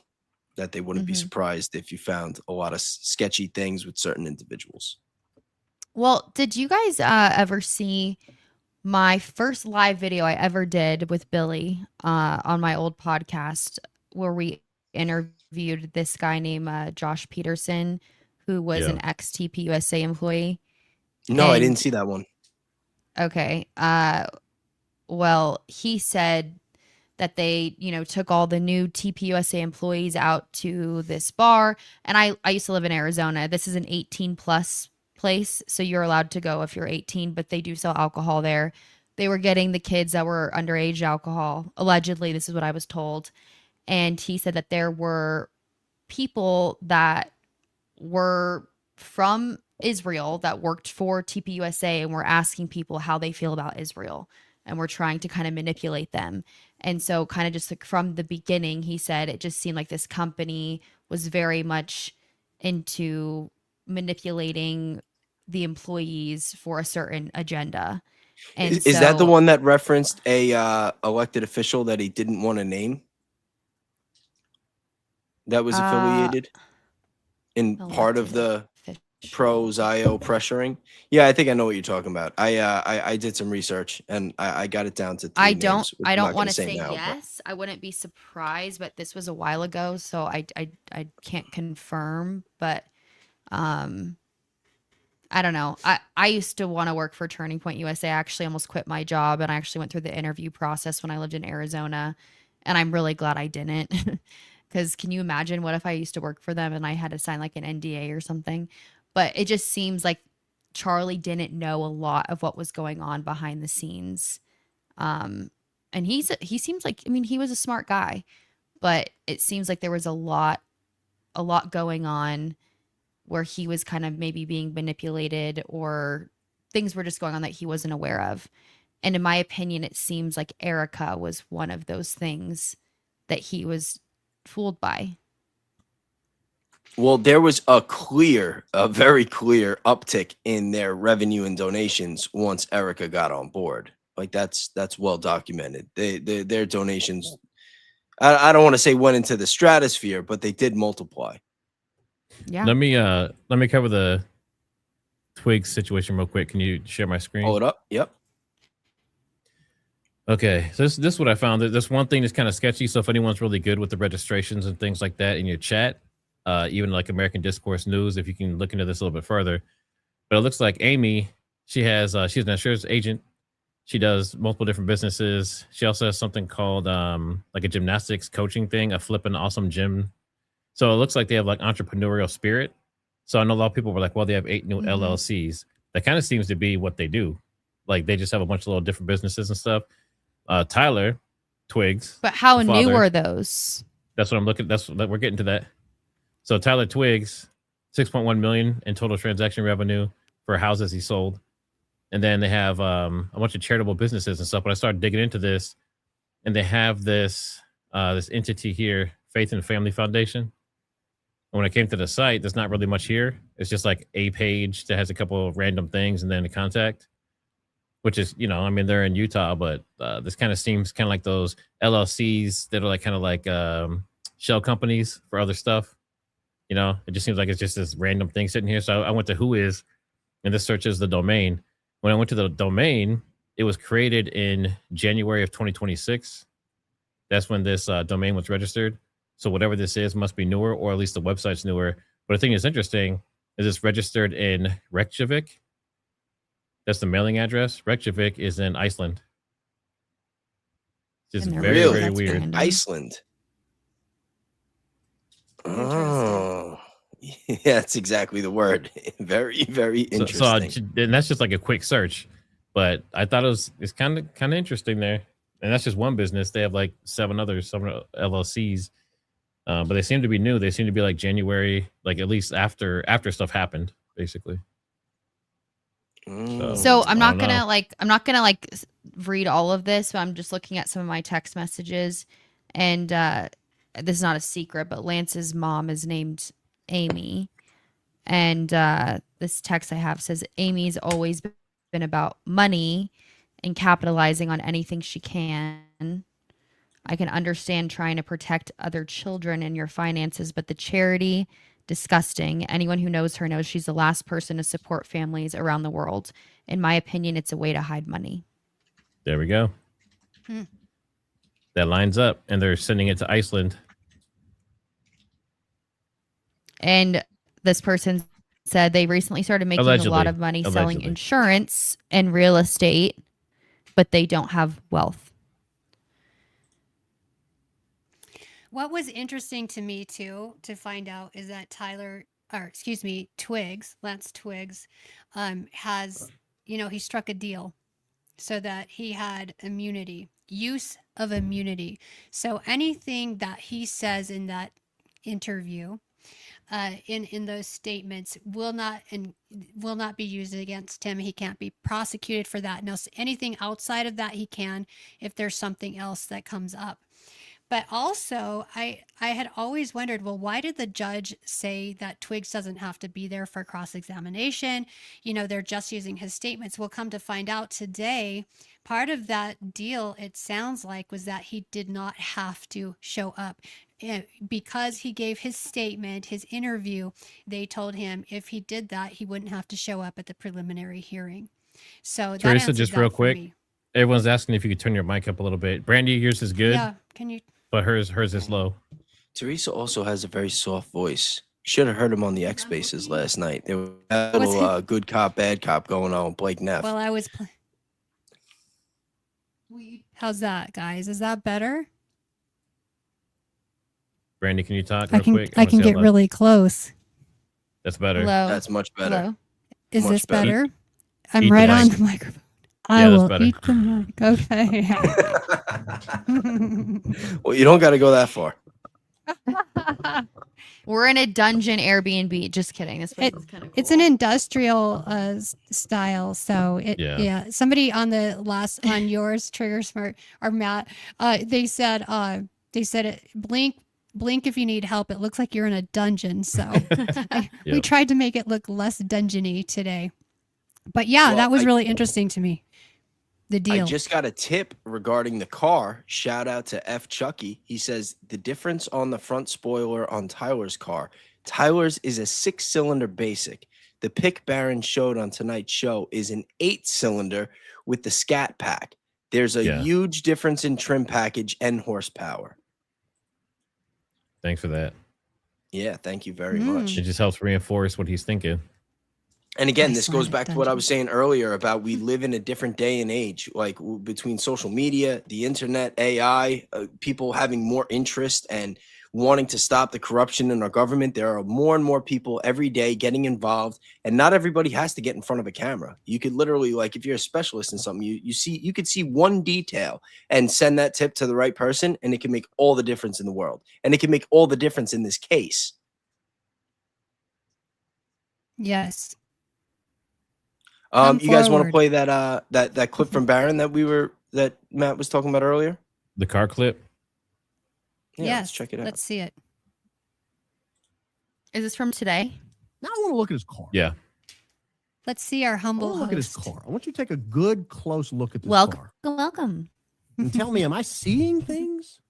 that they wouldn't be surprised if you found a lot of sketchy things with certain individuals. Well, did you guys ever see my first live video I ever did with Billy on my old podcast, where we interviewed this guy named Josh Peterson, who was an ex-TPUSA employee? No, I didn't see that one. Okay. Well, he said that they, took all the new TPUSA employees out to this bar. And I used to live in Arizona. This is an 18 plus place, so you're allowed to go if you're 18, but they do sell alcohol there. They were getting the kids that were underage alcohol. Allegedly, this is what I was told. And he said that there were people that were from Israel that worked for TPUSA and were asking people how they feel about Israel, and were trying to kind of manipulate them. And so kind of just like from the beginning, he said it just seemed like this company was very much into manipulating the employees for a certain agenda. And is that the one that referenced a elected official that he didn't want to name? That was affiliated in part of the pro-Zio pressuring? Yeah, I think I know what you're talking about. I did some research and I got it down to 3 I names, don't want to say now, yes. I wouldn't be surprised, but this was a while ago, so I can't confirm. But I don't know. I used to want to work for Turning Point USA. I actually almost quit my job, and I actually went through the interview process when I lived in Arizona, and I'm really glad I didn't. Because can you imagine what if I used to work for them and I had to sign like an NDA or something? But it just seems like Charlie didn't know a lot of what was going on behind the scenes. And he seems like, I mean, he was a smart guy, but it seems like there was a lot going on where he was kind of maybe being manipulated, or things were just going on that he wasn't aware of. And in my opinion, it seems like Erica was one of those things that he was fooled by. Well, there was a very clear uptick in their revenue and donations once Erica got on board. Like that's well documented. Their donations, I don't want to say went into the stratosphere, but they did multiply. Yeah. Let me cover the Twigs situation real quick. Can you share my screen? Hold up. Yep. Okay, so this is what I found. There's one thing that's kind of sketchy. So if anyone's really good with the registrations and things like that in your chat, even like American Discourse News, if you can look into this a little bit further. But it looks like Amy, she's an insurance agent. She does multiple different businesses. She also has something called like a gymnastics coaching thing, a flipping awesome gym. So it looks like they have like entrepreneurial spirit. So I know a lot of people were like, well, they have 8 new LLCs. That kind of seems to be what they do. Like they just have a bunch of little different businesses and stuff. Tyler Twigs. But how new are those? That's what I'm looking. We're getting to that. So Tyler Twigs, 6.1 million in total transaction revenue for houses he sold. And then they have a bunch of charitable businesses and stuff. But I started digging into this, and they have this entity here, Faith and Family Foundation. And when I came to the site, there's not really much here. It's just like a page that has a couple of random things and then a contact, which is, I mean, they're in Utah, but this kind of seems kind of like those LLCs that are like kind of like shell companies for other stuff. It just seems like it's just this random thing sitting here. So I went to Whois, and this searches the domain. When I went to the domain, it was created in January of 2026. That's when this domain was registered. So whatever this is must be newer, or at least the website's newer. But the thing that's interesting is it's registered in Reykjavik. That's the mailing address. Reykjavik is in Iceland. It's very, very weird. Iceland. Interesting. Oh, yeah, that's exactly the word. Very, very interesting. And that's just like a quick search, but I thought it's kind of interesting there. And that's just one business. They have like seven LLCs, but they seem to be new. They seem to be like January, like at least after stuff happened, basically. So I'm not I don't know. gonna read all of this, but I'm just looking at some of my text messages, and this is not a secret, but Lance's mom is named Amy, and this text I have says Amy's always been about money and capitalizing on anything she can. I can understand trying to protect other children and your finances, but the charity, disgusting. Anyone who knows her knows she's the last person to support families around the world. In my opinion, it's a way to hide money. There we go. That lines up, and they're sending it to Iceland. And this person said they recently started making a lot of money selling insurance and real estate, but they don't have wealth. What was interesting to me too to find out is that Lance Twiggs, has, he struck a deal so that he had use of immunity. So anything that he says in that interview, in those statements will not be used against him. He can't be prosecuted for that. Now, anything outside of that, he can if there's something else that comes up. But also, I had always wondered, well, why did the judge say that Twiggs doesn't have to be there for cross-examination? They're just using his statements. We'll come to find out today, part of that deal, it sounds like, was that he did not have to show up. Because he gave his statement, his interview, they told him if he did that, he wouldn't have to show up at the preliminary hearing. So Teresa, just real quick, everyone's asking if you could turn your mic up a little bit. Brandi, yours is good. Yeah, can you? But hers is low. Teresa also has a very soft voice. You should have heard him on the X Spaces last night. There was a little good cop, bad cop going on with Blake Neff. Well, I was. How's that, guys? Is that better? Brandi, can you talk real quick? I can get really close. That's better. Hello. That's much better. Hello. Is this better? I'm right on the microphone. I will eat the mic. Okay. Well, you don't got to go that far. We're in a dungeon Airbnb. Just kidding. This place is kind of cool. It's an industrial style. So somebody on yours, Triggersmart or Matt, they said blink if you need help. It looks like you're in a dungeon. So we tried to make it look less dungeony today. But that was really interesting to me. The deal. I just got a tip regarding the car. Shout out to F. Chucky. He says the difference on the front spoiler on Tyler's car. Tyler's is a 6-cylinder basic. The pick Baron showed on tonight's show is an 8-cylinder with the Scat Pack. There's a huge difference in trim package and horsepower. Thanks for that. Yeah, thank you very much. It just helps reinforce what he's thinking. And again, this goes back to what I was saying earlier about we live in a different day and age, like between social media, the internet, AI, people having more interest and wanting to stop the corruption in our government. There are more and more people every day getting involved, and not everybody has to get in front of a camera. You could literally, like, if you're a specialist in something, you could see one detail and send that tip to the right person, and it can make all the difference in the world. And it can make all the difference in this case. Yes. You guys want to play that clip from Baron that Matt was talking about earlier? The car clip? Yeah, yes. Let's check it out. Let's see it. Is this from today? Now I want to look at his car. Yeah. Let's see our humble look at his car. I want you to take a good, close look at this car. Welcome. And tell me, am I seeing things?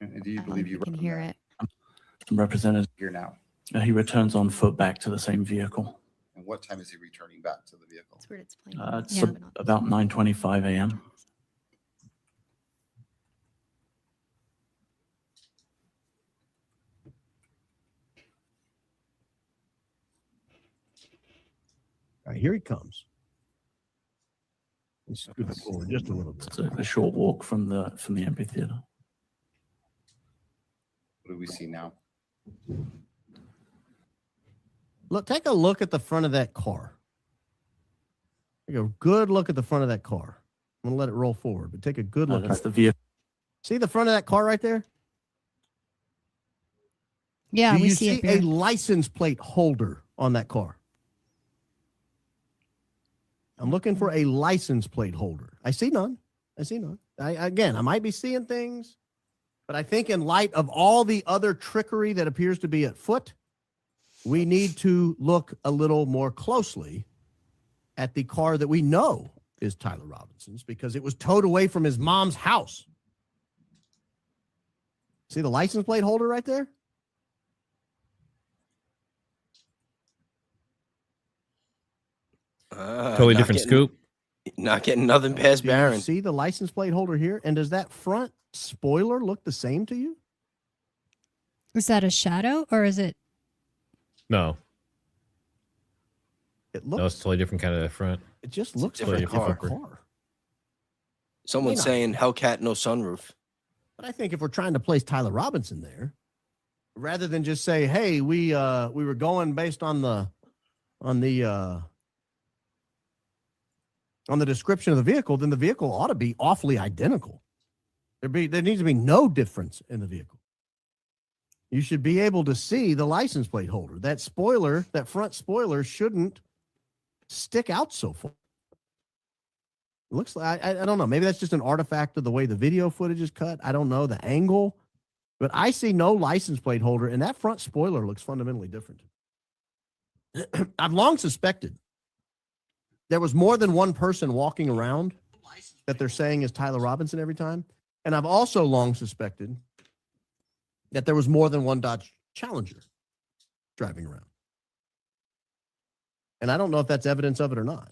And do you believe you can hear it? I'm represented here now? He returns on foot back to the same vehicle. And what time is he returning back to the vehicle? That's weird. It's playing. It's about 9:25 a.m. All right, here he comes. Let's scoot forward just a little bit. It's a short walk from the amphitheater. What do we see now? Look, take a look at the front of that car. Take a good look at the front of that car. I'm gonna let it roll forward, but take a good look. That's At the it. vehicle. See the front of that car right there? Yeah, Do we you see it a here. license plate holder on that car? I'm looking for a license plate holder. I see none. I see none. I might be seeing things, but I think in light of all the other trickery that appears to be at foot, we need to look a little more closely at the car that we know is Tyler Robinson's because it was towed away from his mom's house. See the license plate holder right there? Totally not different getting- scoop. Not getting nothing past Do you Baron. see the license plate holder here? And does that front spoiler look the same to you? Is that a shadow or is it? No, It no, it's looks. totally different kind of front. It just It's a looks like a different different car. car. Someone's not. saying Hellcat, no sunroof. But I think if we're trying to place Tyler Robinson there, rather than just say, "Hey, we were going based on the description of the vehicle," then the vehicle ought to be awfully identical. There needs to be no difference in the vehicle. You should be able to see the license plate holder. That spoiler, that front spoiler, shouldn't stick out so far. It looks like I don't know. Maybe that's just an artifact of the way the video footage is cut. I don't know the angle, but I see no license plate holder, and that front spoiler looks fundamentally different. I've long suspected there was more than one person walking around that they're saying is Tyler Robinson every time, and I've also long suspected that there was more than one Dodge Challenger driving around. And I don't know if that's evidence of it or not.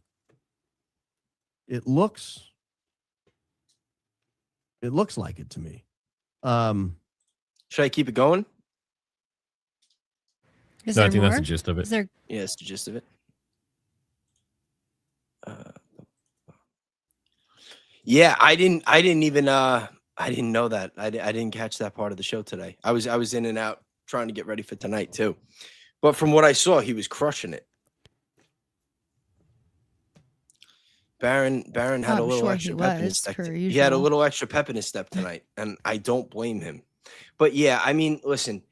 It looks like it to me. Should I keep it going? Is No, I there think more? that's the gist of it. Is there? Yeah, that's the gist of it. Yeah, I didn't even I didn't know that. I didn't catch that part of the show today. I was in and out trying to get ready for tonight too. But from what I saw, he was crushing it. Baron had a I'm little sure extra he pep in his was, step. per He had a usual. little extra pep in his step tonight, and I don't blame him. But yeah, I mean, listen,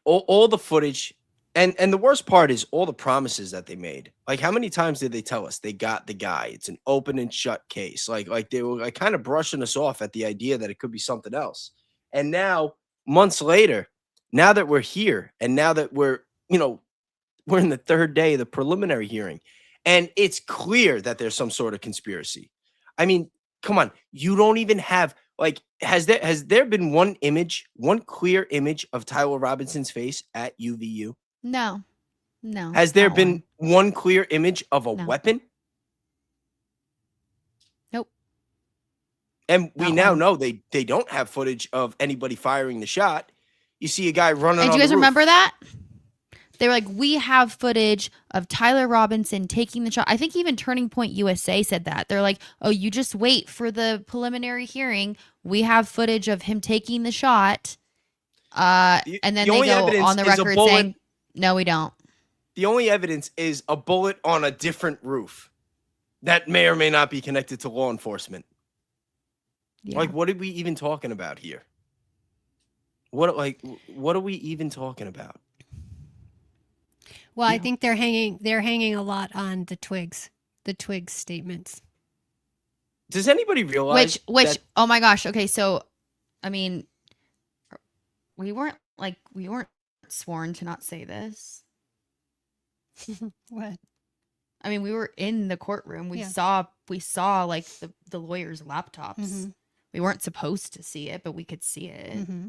all the footage, and the worst part is all the promises that they made. Like, how many times did they tell us they got the guy? It's an open and shut case. Like they were like kind of brushing us off at the idea that it could be something else. And now, months later, now that we're here, and now that we're in the third day of the preliminary hearing, and it's clear that there's some sort of conspiracy. I mean, come on, you don't even have like has there been one clear image of Tyler Robinson's face at UVU? No. Has there not been one clear image of a No. weapon? Nope. And we Not now one. know they don't have footage of anybody firing the shot. You see a guy running And on do you guys the roof. remember that? They were like, we have footage of Tyler Robinson taking the shot. I think even Turning Point USA said that. They're like, oh, you just wait for the preliminary hearing. We have footage of him taking the shot. And then the they only go evidence on the is a record bullet. saying, no, we don't. The only evidence is a bullet on a different roof that may or may not be connected to law enforcement. Yeah. Like, what are we even talking about here? What are we even talking about? Well, I Yeah. think they're hanging a lot on the Twigs statements. Does anybody realize Which that- oh my gosh. Okay, so I mean, we weren't sworn to not say this. What? I mean, we were in the courtroom. We Yeah. saw like the lawyers' laptops. Mhm. We weren't supposed to see it, but we could see it. Mm-hmm.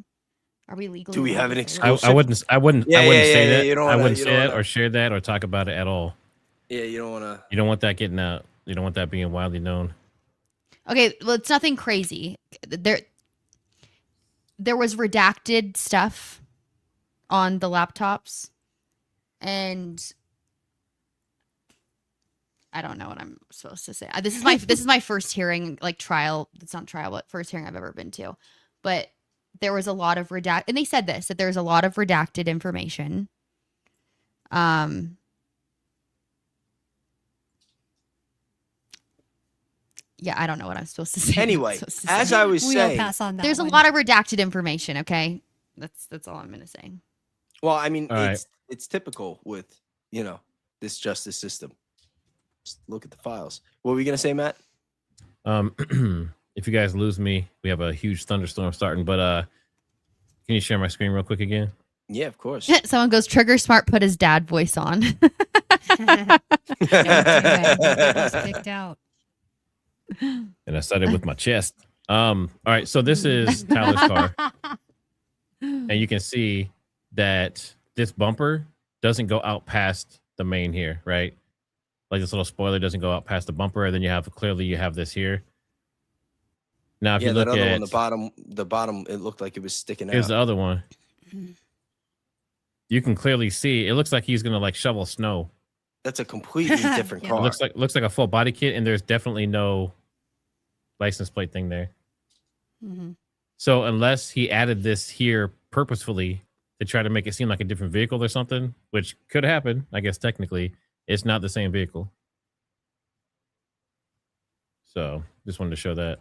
Are we legally? Do we allowed have to an say exclusive? that? I wouldn't Yeah, say yeah, that. you don't I wanna- wouldn't you say don't it wanna- or share that or talk about it at all. Yeah, you don't want to. You don't want that getting out. You don't want that being widely known. Okay, well, it's nothing crazy. There was redacted stuff on the laptops, and I don't know what I'm supposed to say. This is my first hearing, like trial. It's not trial, but first hearing I've ever been to. But there was a lot of and they said this, that there's a lot of redacted information. Yeah, I don't know what I'm supposed to say. Anyway, as I was We'll saying, pass on that There's a one. lot of redacted information, okay? That's all I'm gonna say. well, I mean, All right. it's typical with, you know, this justice system. Just look at the files. What were we gonna say, Matt? If you guys lose me, we have a huge thunderstorm starting. But can you share my screen real quick again? Yeah, of course. Someone goes, Triggersmart put his dad voice on. Don't do that. You'll get us kicked out. And I started with my chest. All right, so this is Tyler's car, and you can see that this bumper doesn't go out past the main here, right? Like this little spoiler doesn't go out past the bumper, and then you have this here. Now, if Yeah, you that look other at one, the bottom, it looked like it was sticking here's out. the other one. You can clearly see it looks like he's gonna like shovel snow. That's a completely different Yeah. car. It looks like a full body kit, and there's definitely no license plate thing there. Mhm. So unless he added this here purposefully to try to make it seem like a different vehicle or something, which could happen, I guess technically, it's not the same vehicle. So just wanted to show that.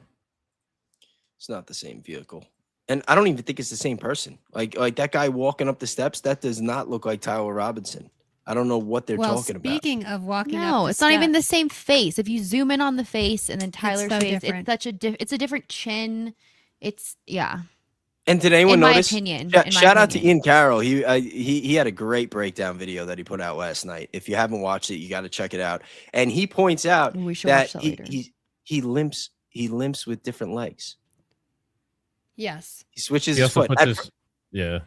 It's not the same vehicle. And I don't even think it's the same person. Like that guy walking up the steps, that does not look like Tyler Robinson. I don't know what they're Well, talking about. speaking of walking up No, the it's not even the steps, same face. If you zoom in on the face and then Tyler's so face, different. it's such a it's a different chin. It's yeah. And did anyone In my notice? opinion, Shout out to Ian Carroll. He had a great breakdown video that he put out last night. If you haven't watched it, you got to check it out. And he points out We should that watch that later. he limps with different legs. Yes. He switches He his also foot. puts his, yeah.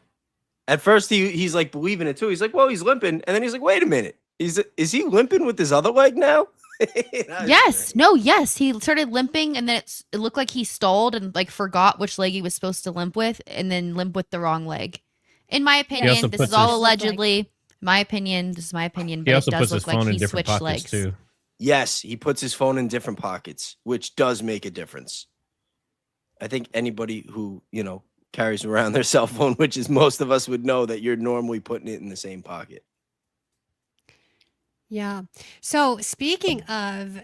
At first, he's like believing it too. He's like, well, he's limping, and then he's like, wait a minute, is he limping with his other leg now? Yes. No, yes. He started limping and then it looked like he stalled and like forgot which leg he was supposed to limp with and then limp with the wrong leg. In my opinion, also this puts is all his- allegedly my opinion. This is my opinion, He but it also does puts his look like phone in he different switched pockets legs. too. Yes, he puts his phone in different pockets, which does make a difference. I think anybody who carries around their cell phone, which is most of us, would know that you're normally putting it in the same pocket. Yeah. So speaking of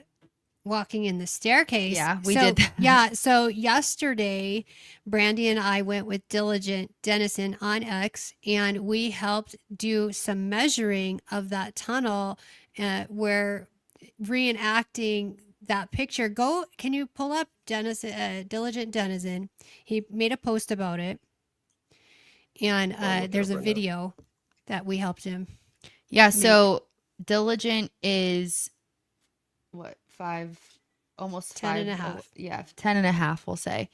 walking in the staircase. Yeah, we so, did that. Yeah. So yesterday, Brandi and I went with Diligent Dennison on X, and we helped do some measuring of that tunnel where reenacting that picture. Can you pull up Diligent Dennison? He made a post about it. And there's a video that we helped him. Yeah, so Diligent is what, 10 and a half. Yeah, 10 and a half, we'll say.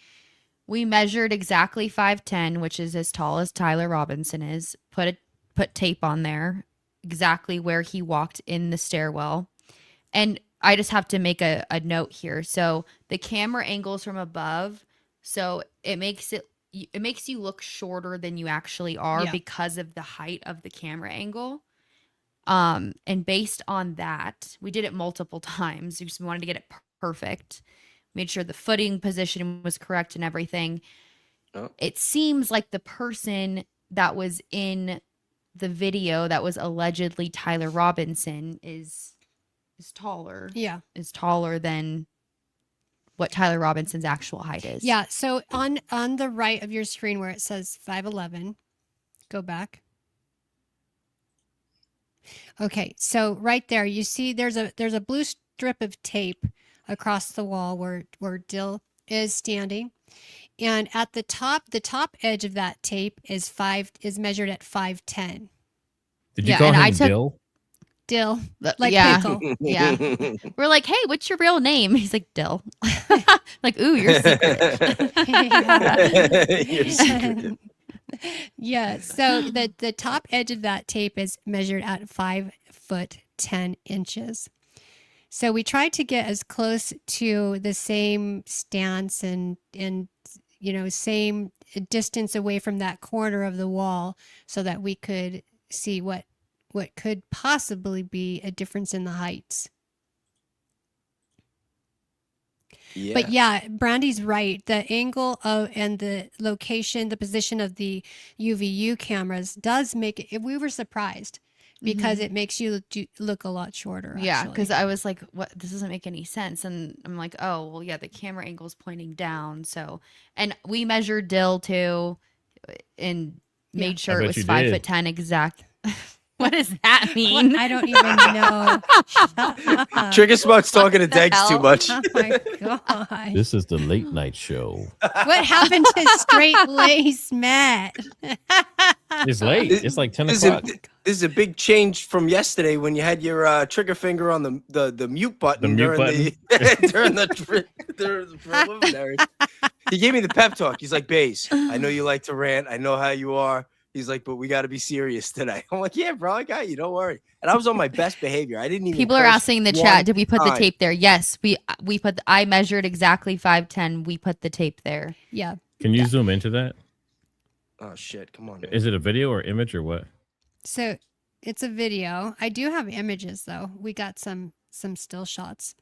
We measured exactly 5'10", which is as tall as Tyler Robinson is. Put tape on there, exactly where he walked in the stairwell. And I just have to make a note here. So the camera angles from above, so it makes you look shorter than you actually are because of the height of the camera angle. And based on that, we did it multiple times. We just wanted to get it perfect. Made sure the footing position was correct and everything. Oh. It seems like the person that was in the video that was allegedly Tyler Robinson is taller. Yeah. Is taller than what Tyler Robinson's actual height is. Yeah. So on the right of your screen where it says 5'11", go back. Okay. So right there, you see there's a blue strip of tape across the wall where Dill is standing. And at the top edge of that tape is measured at 5'10". Did you Yeah, call and him I took- Dill? Dill, like yeah. pickle. Yeah. We're like, hey, what's your real name? He's like, Dill. Like, ooh, you're secret. You're secretive. Yeah. So the top edge of that tape is measured at 5 foot 10 inches. So we tried to get as close to the same stance and same distance away from that corner of the wall so that we could see what could possibly be a difference in the heights. Yeah. But yeah, Brandy's right. The angle of and the location, the position of the UVU cameras does make it. We were surprised because it makes you look a lot shorter. Yeah, Actually. because I was like, "What? This doesn't make any sense." And I'm like, "Oh, well, yeah, the camera angle's pointing down." So, and we measured Dill too, and Yeah. made sure I it bet was you 5'10" exact. What does that mean? What? I don't even know. Shut up. Triggersmart's talking to the Dex too hell? much. Oh my gosh. This is the late night show. What happened to straight lace Matt? It's late. It's like 10 This o'clock. is a big change from yesterday when you had your trigger finger on the mute button mute during the preliminary. He gave me the pep talk. He's like, Bays, I know you like to rant. I know how you are. He's like, but we got to be serious today. I'm like, yeah, bro, I got you. Don't worry. And I was on my best behavior. I didn't even. People are curse asking in the one chat, did we put the time. tape there? Yes, we put. I measured exactly 5'10". We put the tape there. Yeah. Can you zoom into that? Oh shit! Come on. Man. Is it a video or image or what? So it's a video. I do have images though. We got some still shots.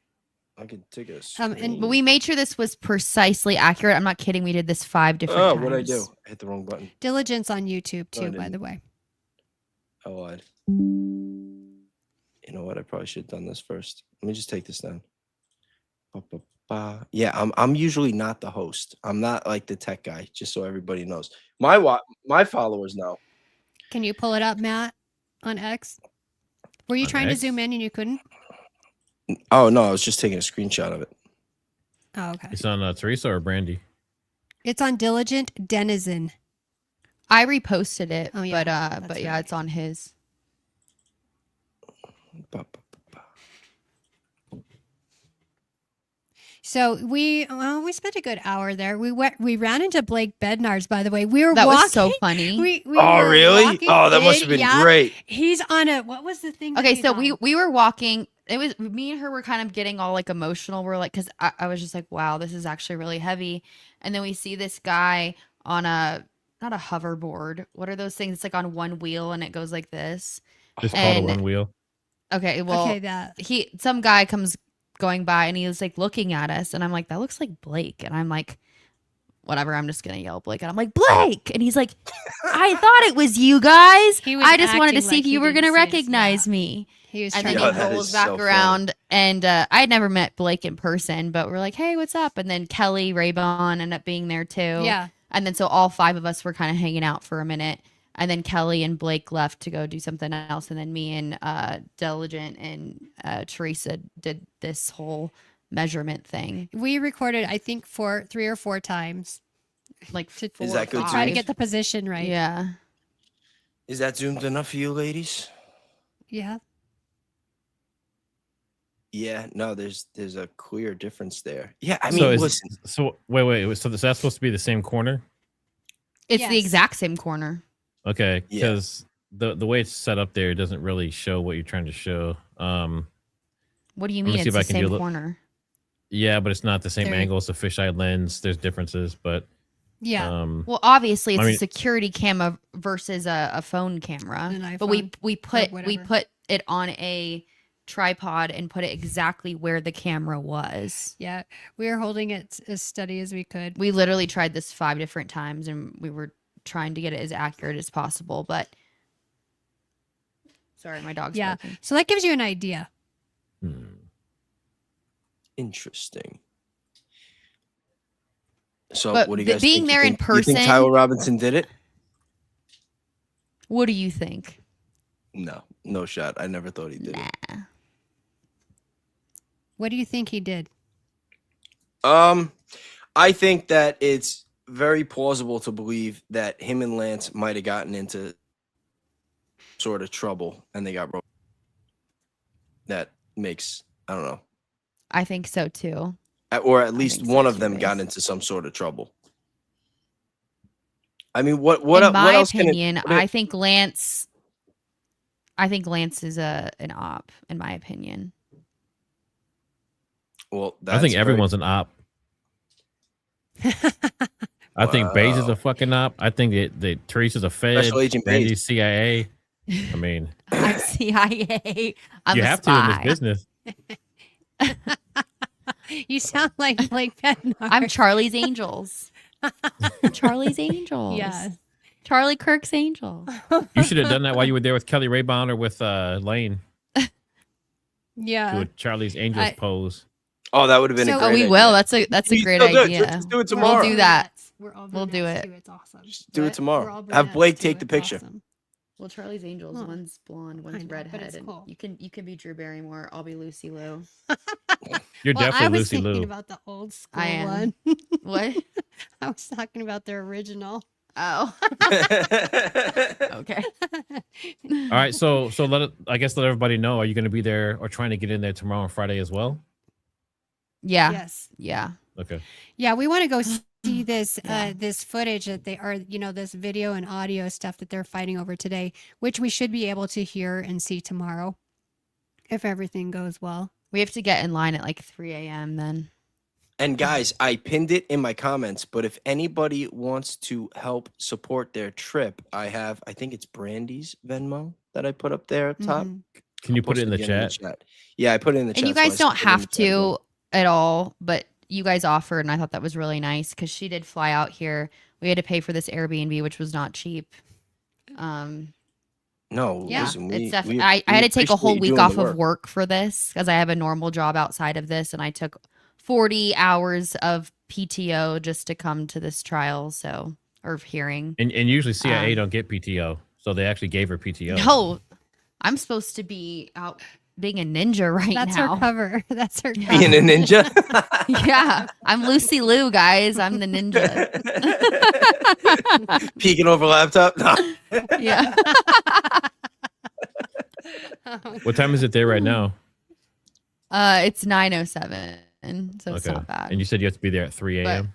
I could take a. But we made sure this was precisely accurate. I'm not kidding. We did this 5 different times. what'd I do? I hit the wrong button. Diligence on YouTube No, I too, by didn't. the way. I lied. You know what? I probably should have done this first. Let me just take this down. Yeah, I'm usually not the host. I'm not like the tech guy. Just so everybody knows. My followers know. Can you pull it up, Matt, on X? Were you On trying to X? zoom in and you couldn't? Oh no, I was just taking a screenshot of it. Oh, okay. It's on Teresa or Brandy? It's on Diligent Denizen. I reposted it, Oh, yeah, but that's yeah, right. it's on his. So we spent a good hour there. We ran into Blake Bednar's, by the way. We were That walking. was so funny. We Oh were really? walking Oh, that must in, have been yeah. great. He's on a what was the thing? that Okay, he's so on? we were walking. It was me and her were kind of getting all like emotional. We're like, because I was just like, wow, this is actually really heavy. And then we see this guy on not a hoverboard. What are those things? It's like on one wheel and it goes like this. Just called a And- one wheel. Okay, well, okay, that some guy comes going by and he was like looking at us, and I'm like, that looks like Blake, and I'm like, whatever, I'm just gonna yell Blake, and I'm like, Blake, and he's like, I thought it was you guys. He was I just wanted to acting see like if he you were didn't gonna see us, recognize yeah. me. he was And trying then Yeah, he that to. rolls is back so funny. around, and I had never met Blake in person, but we're like, hey, what's up? And then Kelly Raybon ended up being there too. Yeah, And then so all 5 of us were kind of hanging out for a minute. And then Kelly and Blake left to go do something else. And then me and Diligent and Teresa did this whole measurement thing. we recorded I think 3 or 4 times Like to 4 Is that good or try to 5. get the position right. Yeah. Is that zoomed enough for you, ladies? Yeah. Yeah. No, there's a clear difference there. Yeah. I mean, so listen. So wait. So that's supposed to be the same corner? It's the Yes. exact same corner. Okay, Yeah. because the way it's set up there doesn't really show what you're trying to show. What do you Let me mean see it's if I the can do same a little- corner? Yeah, but it's not the same There- angle. It's a fisheye lens. There's differences, but Yeah. Well, obviously it's I mean- a security camera versus a phone camera. An But we iPhone put or we whatever. put it on a tripod and put it exactly where the camera was. Yeah. We were holding it as steady as we could. We literally tried this 5 different times, and we were trying to get it as accurate as possible. But sorry, my dog's Yeah. barking. So that gives you an idea. Interesting. So, But what do you the- guys being think? there in You person- think Tyler Robinson did it? What do you think? No, no shot. I never thought he did it. Nah. What do you think he did? I think that it's very plausible to believe that him and Lance might have gotten into sort of trouble and they got broke. That makes, I don't know, I think so too. or at least think so one of too, them got Baze. into some sort of trouble. I mean, what In what my else opinion, can it, I think Lance is an op, in my opinion. well, I think that's everyone's an op. I think Baze is Wow. a fucking op. I think that Teresa's a Fed. Special Agent Brandy's Baze. CIA. I mean, I'm CIA. I'm you a have spy. to in this business. You sound like Blake Bednar. I'm Charlie's Angels. Charlie's Angels. Yeah. Charlie Kirk's Angels. You should have done that while you were there with Kelly Raybon or with Lane. Do Yeah. a Charlie's Angels pose. Oh, that would have been So- a Oh, great we idea. will. That's a You great still do it. idea. Just do it We're all tomorrow. We'll do that. brunettes. We're all We'll do brunettes, it. Too. It's awesome. Just do it What? tomorrow. We're all Have brunettes, Blake too. take the It's picture. awesome. Well, Charlie's Angels. Oh. One's blonde, I one's know, but it's redheaded. cool. You can be Drew Barrymore. I'll be Lucy Liu. You're Well, I definitely was Lucy thinking Liu. about the old school I am. one. What? I was talking about the original. Oh. Okay. All right, so let everybody know. Are you going to be there or trying to get in there tomorrow and Friday as well? Yeah. Yes. Yeah. Okay. Yeah, we want to go see this Yeah. this footage that they are, this video and audio stuff that they're fighting over today, which we should be able to hear and see tomorrow if everything goes well. We have to get in line at like 3 a.m. then. And guys, I pinned it in my comments, but if anybody wants to help support their trip, I think it's Brandy's Venmo that I put up there at top. Mhm. Can you put it in the Posted again chat? Yeah, I put it in the chat. And you so I guys don't stuck it in the have chat again. to at all, but you guys offered, and I thought that was really nice because she did fly out here. We had to pay for this Airbnb, which was not cheap. No, Yeah, listen, it's we, definitely. we- I we had to take a whole appreciate you week doing off the of work for this because I have a normal job outside of this, and I took 40 hours of PTO just to come to this trial. Or hearing. And usually CIA Um, don't get PTO, so they actually gave her PTO. No, I'm supposed to be out being a ninja right That's now. her cover. That's her cover. Being a ninja. Yeah, I'm Lucy Liu, guys. I'm the ninja. Peeking over laptop. No. Yeah. What time is it there right now? It's 9:07, so it's not bad. And you said you have to be there at 3 a.m.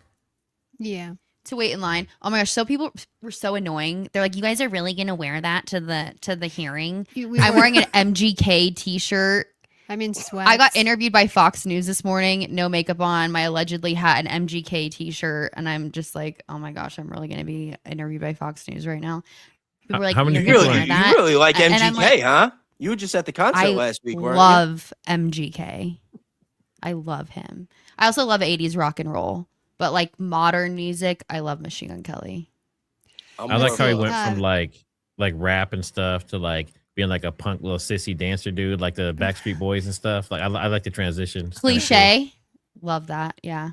Yeah. To wait in line. Oh my gosh, so people were so annoying. They're like, "You guys are really gonna wear that to the hearing?" I'm wearing an MGK t-shirt. I'm in sweats. I got interviewed by Fox News this morning, no makeup on. My allegedly had an MGK t-shirt, and I'm just like, "Oh my gosh, I'm really gonna be interviewed by Fox News right now." People were like, How many "You're people gonna are- wear You that?" really like And MGK, I'm like, huh? You were just at the concert I last week, weren't love MGK. I love him. I also love 80s rock and roll, but like modern music, I love Machine Gun Kelly. you? I'm I like more how he of a- went from like rap and stuff to like being like a punk little sissy dancer dude, like the Backstreet Boys and stuff. Like I like the transition. It's kinda cool. Cliche. Love that. Yeah.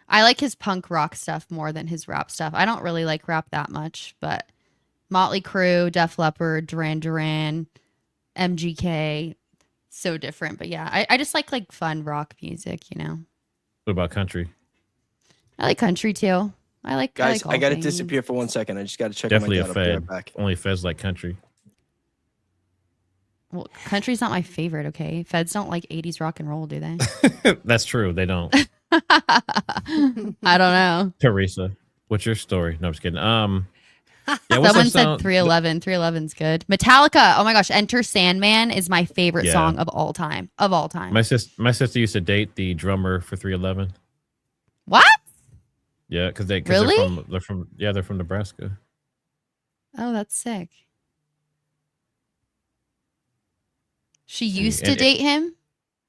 I like his punk rock stuff more than his rap stuff. I don't really like rap that much, but Motley Crue, Def Leppard, Duran Duran, MGK, so different. But yeah, I just like fun rock music, What about country? I like country too. Guys, I like I got to all things. disappear for 1 second. I just got to check Definitely on a my dad. I'll be Fed. right back. Only Feds like country. Well, country's not my favorite, okay? Feds don't like 80s rock and roll, do they? That's true. They don't. I don't know. Teresa, what's your story? No, I'm just kidding. Yeah, what's Someone that said song? 311. 311's good. Metallica. Oh my gosh. Enter Sandman is my favorite Yeah. song of all time. Of all time. My sister used to date the drummer for 311. What? Yeah, because Really? they're from Nebraska. Oh, that's sick. She See, used to and- date him?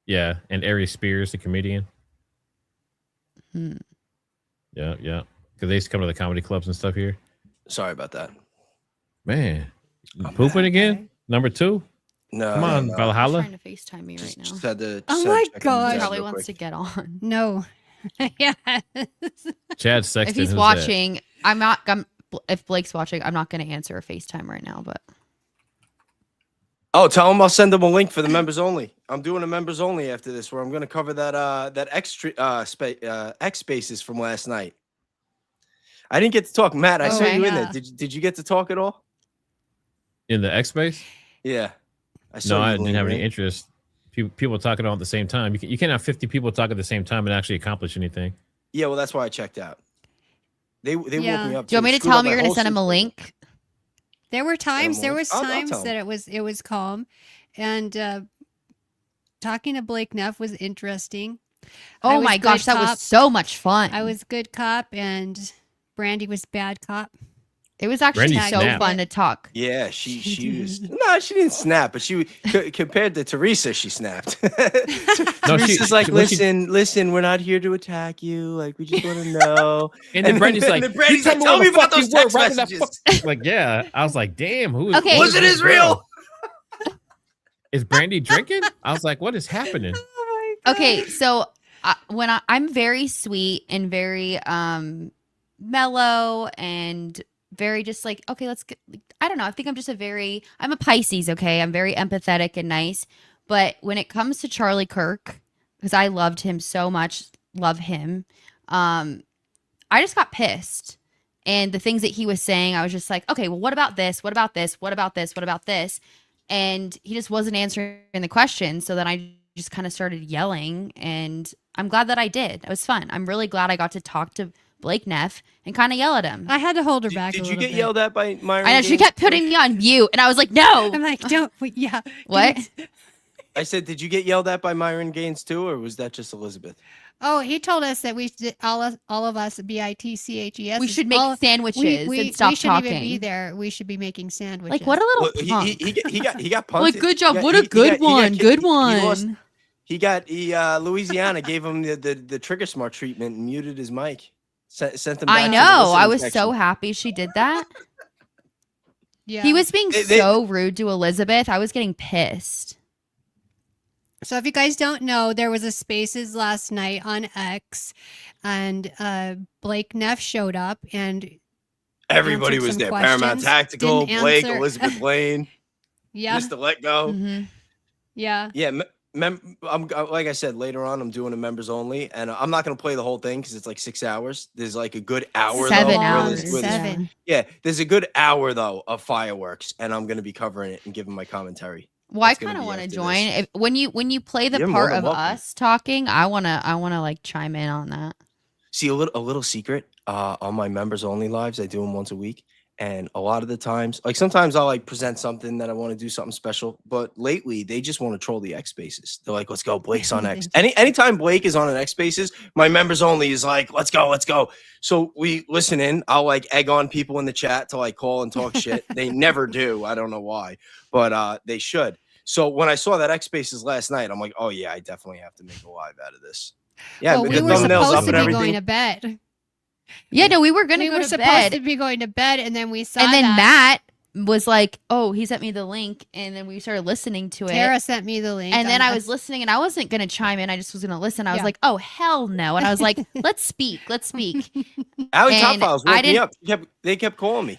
Yeah, and Ari Spears, the comedian. Hmm. Yeah. Because they used to come to the comedy clubs and stuff here. Sorry about that. Man, I'm pooping back. again? Number 2? No. Come on, no. He's Valhalla. trying to FaceTime me right now. Just had to. Oh just had to my check on God. my He dad probably real wants quick. to get on. No. Yeah. Chad Sexton. If he's who's that? watching, if Blake's watching, I'm not going to answer a FaceTime right now, but Oh, tell him I'll send him a link for the members only. I'm doing a members only after this, where I'm going to cover that X spaces from last night. I didn't get to talk, Matt. I saw Okay. you in there. Yeah. Did you get to talk at all? In the X space? Yeah, I saw. No, you I didn't have any lingering. interest. People talking all at the same time. You can't have 50 people talk at the same time and actually accomplish anything. Yeah, well, that's why I checked out. They woke Yeah. me up. do you want me to screwed tell up him you're my going to whole send him a system. link? There were times I'll tell that it was calm, and talking to Blake Neff was interesting. I Oh was my good gosh, that cop. was so much fun. I was good cop, and Brandi was bad cop. It was actually Brandi so snapped. fun to talk. Yeah, she She was did. no, she didn't snap, but compared to Teresa, she snapped. No, Teresa's like, when she- listen, we're not here to attack you. Like, we just want to know. And then Brandy's like, Brandy's "You like, tell tell me where the about fuck those you were text right when that messages. Like, yeah. I was like, damn, who is Okay. who Was is it this Israel? girl? Is Brandi drinking? I was like, what is happening? Oh my God. Okay, so when I'm very sweet and very mellow and very just like, okay, let's get, I don't know. I think I'm a Pisces, okay? I'm very empathetic and nice. But when it comes to Charlie Kirk, because I loved him so much, love him, I just got pissed. And the things that he was saying, I was just like, okay, well, what about this? What about this? What about this? What about this? And he just wasn't answering the question. So then I just kind of started yelling, and I'm glad that I did. It was fun. I'm really glad I got to talk to Blake Neff and kind of yell at him. I had to hold her back. Did a you little get bit. yelled at by Myron? I know she Gaines? kept putting me on mute, and I was like, no. I'm like, don't. Yeah. What? I said, did you get yelled at by Myron Gaines too, or was that just Elizabeth? Oh, he told us that we should all of us BITCHES. We should make sandwiches we and stop shouldn't talking. even be there. We should be making sandwiches. Like, what a little Well, punk. he got punted. Like, good job. He got- What he- a good he got- one. he Good lost- one. Louisiana gave him the Triggersmart treatment and muted his mic. Sent him. I back to the know. I listening was section. so happy she did that. Yeah. He was being They- so rude to Elizabeth. I was getting pissed. So if you guys don't know, there was a Spaces last night on X, and Blake Neff showed up, and Everybody answered was some there. Paramount questions, Tactical, didn't Blake, answer- Elizabeth Lane, yeah, Mr. Let Go. Mhm. yeah. Yeah, I'm like I said, later on I'm doing a members only, and I'm not gonna play the whole thing because it's like 6 hours. There's like a good hour. 7 though, hours. with- Seven. Yeah, there's a good hour though of fireworks, and I'm gonna be covering it and giving my commentary. Well, I It's gonna kind of be want to after join. this. When you play the You're more part than of welcome. us talking, I wanna like chime in on that. See, a little secret on my members only lives. I do them once a week, and a lot of the times, like sometimes I'll like present something that I want to do something special. But lately, they just want to troll the X Spaces. They're like, "Let's go, Blake's on X." Anytime Blake is on an X Spaces, my members only is like, "Let's go, let's go." So we listen in. I'll like egg on people in the chat to like call and talk shit. They never do. I don't know why, but they should. So when I saw that X Spaces last night, I'm like, "Oh yeah, I definitely have to make a live out of this." Yeah, Well, but we the were thumbnails supposed up to and be everything. going to bed. Yeah, no, we were gonna We go were to supposed bed, to be going to bed, and then we saw and then that. Matt was like, "Oh, he sent me the link," and then we started listening to it. Tara sent me the link, And then on I was listening, and I wasn't gonna chime in. I just was gonna listen. I was Yeah. like, "Oh hell no!" And I was like, "Let's speak. Let's speak." Allie Top And Files I woke me didn't- up. They kept calling me.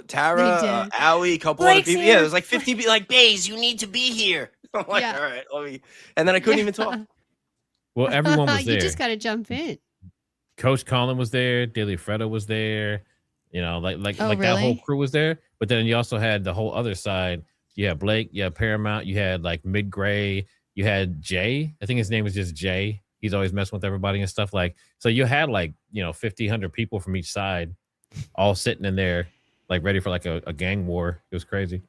Tara, did. Allie, a couple Blake's other people. here. Yeah, it was like 50 people like, Bays, you need to be here. I'm like, Yeah. all right, let me. And then I couldn't even talk. Well, everyone was there. You just got to jump in. Coach Colin was there. Daily Fredo was there. You know, like Oh, that whole really? crew was there. But then you also had the whole other side. You had Blake. You had Paramount. You had like Mid Gray. You had Jay. I think his name was just Jay. He's always messing with everybody and stuff like. So you had like 50, 100 people from each side, all sitting in there, like ready for like a gang war. It was crazy.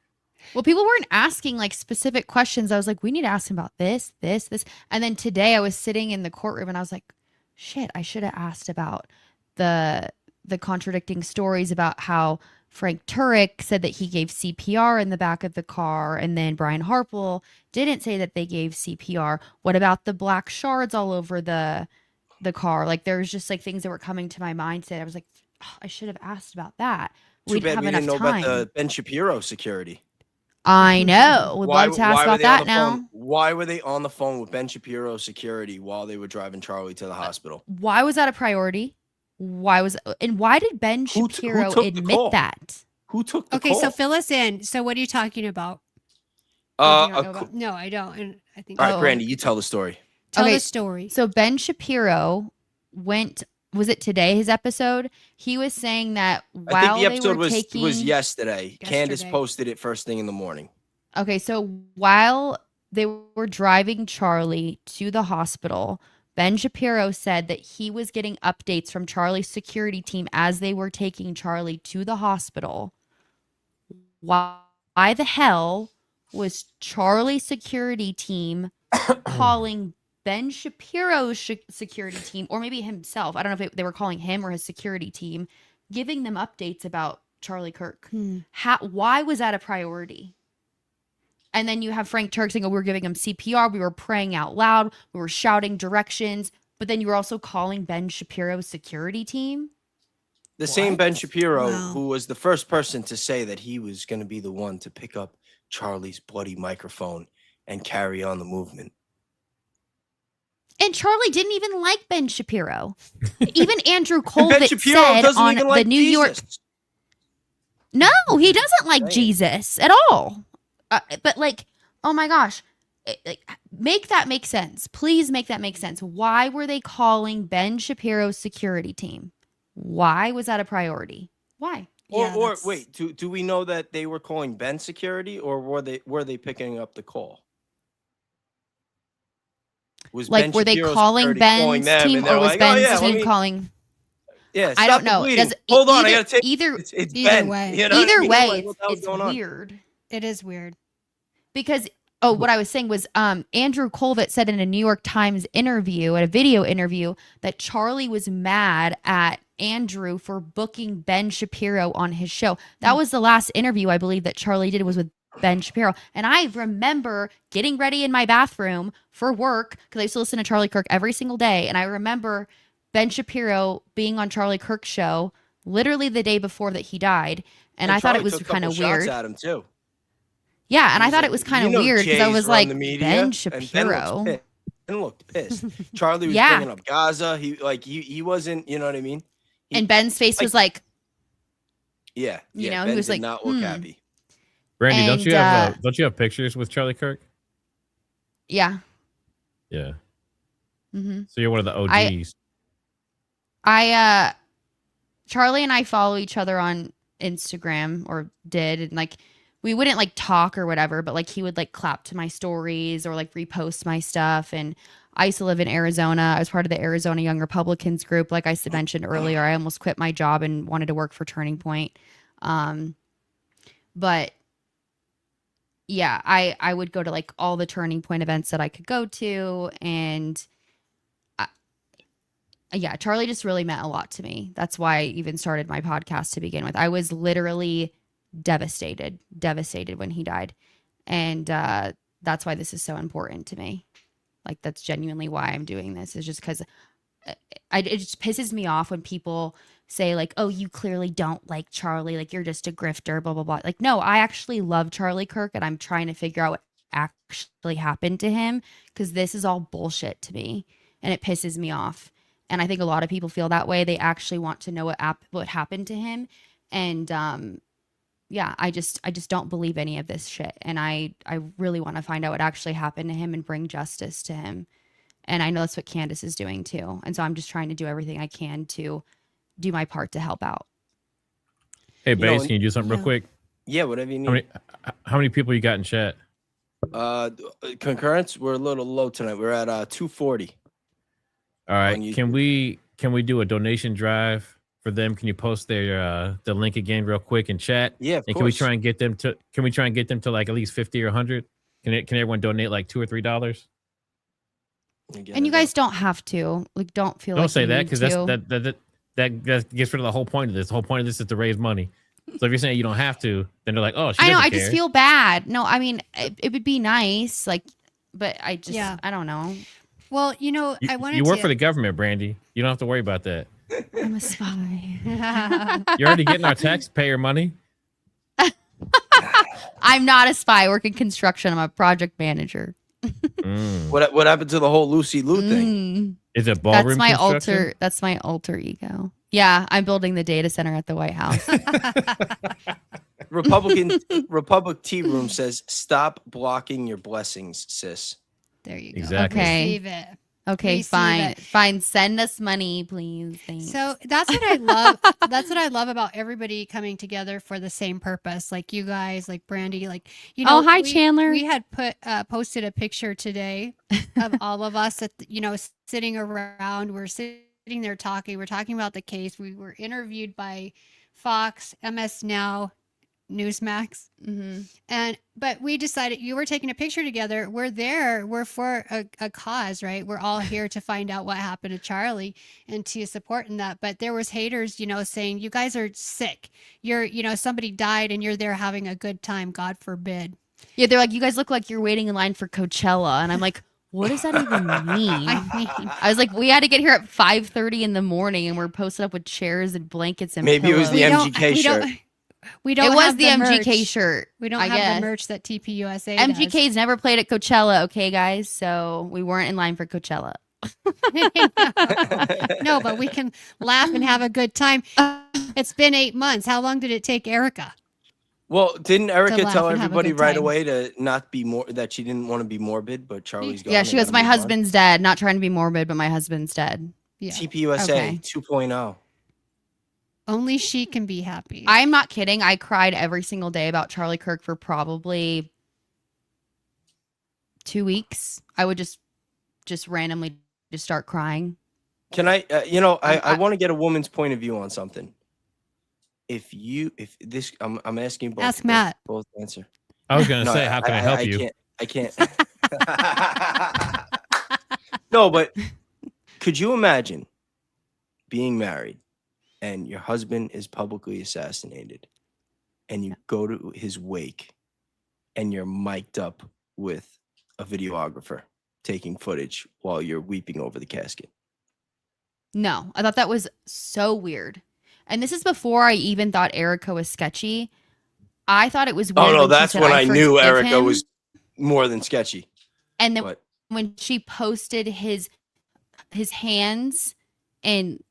Well, people weren't asking like specific questions. I was like, we need to ask him about this. And then today I was sitting in the courtroom and I was like, shit, I should have asked about the contradicting stories about how Frank Turek said that he gave CPR in the back of the car, and then Brian Harple didn't say that they gave CPR. What about the black shards all over the car? Like there was just like things that were coming to my mindset. I was like, oh, I should have asked about that. Too We'd bad have we didn't enough know time. about the Ben Shapiro security. I know. Would love to ask were about they on that the now. phone? Why were they on the phone with Ben Shapiro security while they were driving Charlie to the hospital? Why was that a priority? Why did Ben Who Shapiro took the admit call? that? Who took the Okay, call? so fill us in. So what are you talking about? Or do you not know a about- co- No, I don't. And I think all right, Oh. Brandy, you tell the story. tell Okay, the story. So Ben Shapiro was it today, his episode? He was saying that I while think the episode they were taking was yesterday. Candace Yesterday. posted it first thing in the morning. Okay, so while they were driving Charlie to the hospital, Ben Shapiro said that he was getting updates from Charlie's security team as they were taking Charlie to the hospital. Why the hell was Charlie's security team calling Ben Shapiro's security team, or maybe himself? I don't know if they were calling him or his security team, giving them updates about Charlie Kirk. Hmm. Why was that a priority? And then you have Frank Turk saying, oh, we were giving him CPR. We were praying out loud. We were shouting directions. But then you were also calling Ben Shapiro's security team. The same Ben What? Shapiro, Wow. who was the first person to say that he was going to be the one to pick up Charlie's bloody microphone and carry on the movement. And Charlie didn't even like Ben Shapiro. Even Andrew And Colvett Ben Shapiro said doesn't on even the like New York. Jesus. No, he doesn't like Right. Jesus at all. But like, oh my gosh, make that make sense. Please make that make sense. Why were they calling Ben Shapiro's security team? Why was that a priority? Why? Or, Yeah, or that's- wait, do we know that they were calling Ben security, or were they picking up the call? Was Like, Ben were they Shapiro's calling security Ben's them, team, and they're or was like, Ben's oh, yeah, let team me- calling? Yeah, I stop don't the know. bleeding. Does Hold on, I either- gotta take either it's either Ben. way. You know what I Either mean? way, Like, what the hell's it's going on? weird. It is weird. Because what I was saying was Andrew Colvett said in a New York Times interview, at a video interview, that Charlie was mad at Andrew for booking Ben Shapiro on his show. That was the last interview I believe that Charlie did, was with Ben Shapiro. And I remember getting ready in my bathroom for work, because I used to listen to Charlie Kirk every single day. And I remember Ben Shapiro being on Charlie Kirk's show literally the day before that he died. And I thought Charlie it was took a kind couple of shots weird. at him too. Yeah, and He I thought like, it was kind of you know weird because I Jays was run like, the media, Ben and Shapiro. Ben looked pissed. Charlie was Yeah. bringing up Gaza. He wasn't, you know what I mean? He- And Ben's face was like, yeah, you yeah, know, he Ben was did like, not look hmm. happy. Brandi, And, don't you have pictures with Charlie Kirk? yeah. Yeah. hmm So you're one of the OGs. Charlie and I follow each other on Instagram, or did, and like we wouldn't like talk or whatever, but like he would like clap to my stories or like repost my stuff. And I used to live in Arizona. I was part of the Arizona Young Republicans group. Like I mentioned earlier, I almost quit my job and wanted to work for Turning Point. But yeah, I would go to like all the Turning Point events that I could go to, and yeah, Charlie just really meant a lot to me. That's why I even started my podcast to begin with. I was literally devastated when he died. And that's why this is so important to me. Like, that's genuinely why I'm doing this, is just because it just pisses me off when people say like, oh, you clearly don't like Charlie. Like, you're just a grifter, blah, blah, blah. Like, no, I actually love Charlie Kirk, and I'm trying to figure out what actually happened to him, because this is all bullshit to me and it pisses me off. And I think a lot of people feel that way. They actually want to know what happened to him. And yeah, I just don't believe any of this shit. And I really want to find out what actually happened to him and bring justice to him. And I know that's what Candace is doing too. And so I'm just trying to do everything I can to do my part to help out. Hey, You know, Bass, can you do something real yeah. quick? Yeah, whatever you need. How many people you got in chat? Concurrence, we're a little low tonight. We're at 240. All right. On YouTube. Can we do a donation drive for them? Can you post their the link again real quick in chat? Yeah, of And course. can we try and get them to like at least 50 or 100? Can everyone donate like $2 or $3? And you guys don't have to. Like, don't feel Don't like say you that, need because to. that gets rid of the whole point of this. The whole point of this is to raise money. So if you're saying you don't have to, then they're like, oh, she I know. doesn't I just care. feel bad. No, I mean, it would be nice. Like, but I just, Yeah. I don't know. Well, you know, I wanted You work to. for the government, Brandi. You don't have to worry about that. I'm a spy. You're already getting our taxpayer money. I'm not a spy. I work in construction. I'm a project manager. Mm. What happened to the whole Lucy Lou thing? Mm. Is it ballroom That's my construction? That's my alter ego. Yeah, I'm building the data center at the White House. Republic Tea Room says, "Stop blocking your blessings, sis." There you go. Exactly. Okay. Receive it. Okay, Receive fine. it. Fine. Send us money, please. Thanks. So that's what I love. That's what I love about everybody coming together for the same purpose. Like you guys, like Brandi, like, you know. Oh, hi, Chandler. We had posted a picture today of all of us at sitting around. We're sitting there talking. We're talking about the case. We were interviewed by Fox, MS Now, Newsmax. Mm-hmm. But we decided you were taking a picture together. We're there. We're for a cause, right? We're all here to find out what happened to Charlie and to support in that. But there was haters, saying you guys are sick. You're, somebody died and you're there having a good time. God forbid. Yeah, they're like, you guys look like you're waiting in line for Coachella, and I'm like, what does that even mean? I was like, we had to get here at 5:30 in the morning, and we're posted up with chairs and blankets and Maybe it was pillows. the MGK shirt. We don't. It was have the MGK merch. shirt. We don't I have guess. the merch that TPUSA MGK's never played at Coachella, okay, guys? So we weren't in line for Coachella. does. No, but we can laugh and have a good time. It's been 8 months. How long did it take Erica? Well, didn't Erica laugh tell and have a everybody good right time. away to not be more, that she didn't want to be morbid, but Charlie's gone? Yeah, and she goes, gotta my move on?" husband's dead. Not trying to be morbid, but my husband's dead. Yeah. TPUSA Okay. 2.0. Only she can be happy. I'm not kidding. I cried every single day about Charlie Kirk for probably 2 weeks. I would just randomly just start crying. Can I, I I- want to get a woman's point of view on something. I'm asking both. Ask Matt. Both answer. I was gonna No, say, how can I help you? I can't. No, but could you imagine being married and your husband is publicly assassinated and you go to his wake and you're mic'd up with a videographer taking footage while you're weeping over the casket? No, I thought that was so weird. And this is before I even thought Erica was sketchy. I thought it was weird. Oh no, when she that's said, when I knew forgive Erica him. was more than sketchy. And then But when she posted his hands and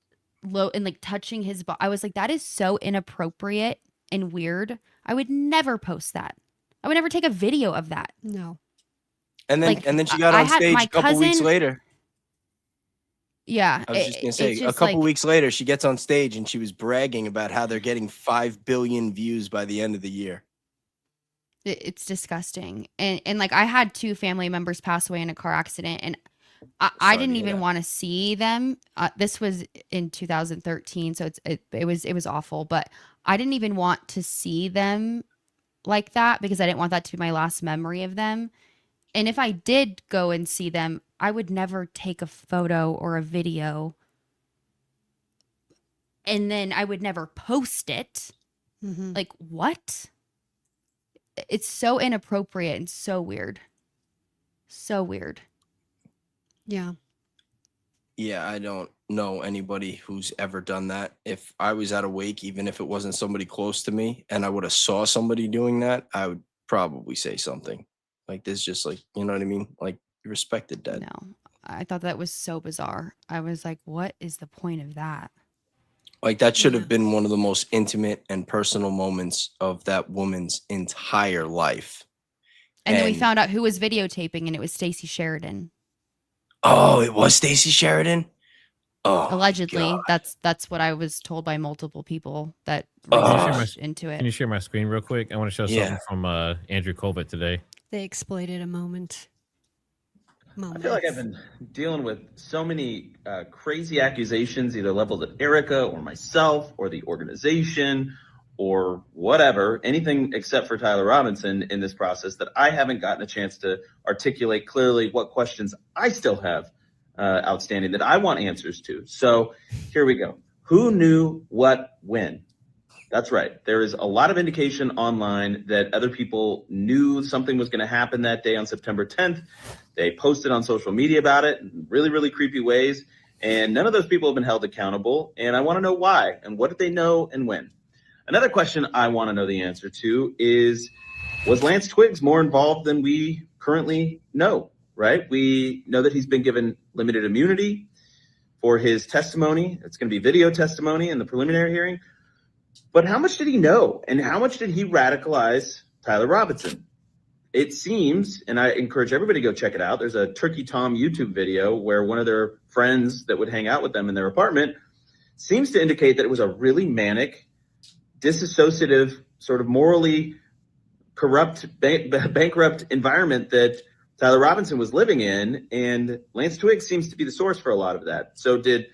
like touching his body, I was like, that is so inappropriate and weird. I would never post that. I would never take a video of that. No. and then like, she got I on had stage my a couple weeks cousin- later. Yeah, I was just gonna say, it's a just couple like- weeks later, she gets on stage and she was bragging about how they're getting 5 billion views by the end of the year. It's disgusting. And like I had 2 family members pass away in a car accident, and I didn't to hear even that. want to see them. This was in 2013, so it was awful. But I didn't even want to see them like that because I didn't want that to be my last memory of them. And if I did go and see them, I would never take a photo or a video, and then I would never post it. Mhm. Like, what? It's so inappropriate and so weird. So weird. Yeah. Yeah, I don't know anybody who's ever done that. If I was at a wake, even if it wasn't somebody close to me, and I would have saw somebody doing that, I would probably say something. Like, there's just like, you know what I mean? Like, you respect the dead. No, I thought that was so bizarre. I was like, what is the point of that? Like, that should have Yeah. been one of the most intimate and personal moments of that woman's entire life. And then we And- found out who was videotaping, and it was Stacey Sheridan. Oh, it was Stacey Sheridan? Oh, Allegedly, God. that's what I was told by multiple people that Oh. researched into Can you it. share my screen real quick? I want to show Yeah. something from Andrew Colbert today. They exploited a moment. I feel like I've been dealing with so many crazy accusations, either leveled at Erica or myself or the organization or whatever, anything except for Tyler Robinson in this process, that I haven't gotten a chance to articulate clearly what questions I still have outstanding that I want answers to. So here we go. Who knew what when? That's right. There is a lot of indication online that other people knew something was going to happen that day on September 10th. They posted on social media about it in really, really creepy ways. And none of those people have been held accountable. And I want to know why and what did they know and when? Another question I want to know the answer to is, was Lance Twiggs more involved than we currently know, right? We know that he's been given limited immunity for his testimony. It's going to be video testimony in the preliminary hearing. But how much did he know? And how much did he radicalize Tyler Robinson? It seems, and I encourage everybody to go check it out, there's a Turkey Tom YouTube video where one of their friends that would hang out with them in their apartment seems to indicate that it was a really manic, disassociative, sort of morally corrupt, bankrupt environment that Tyler Robinson was living in. And Lance Twiggs seems to be the source for a lot of that. So did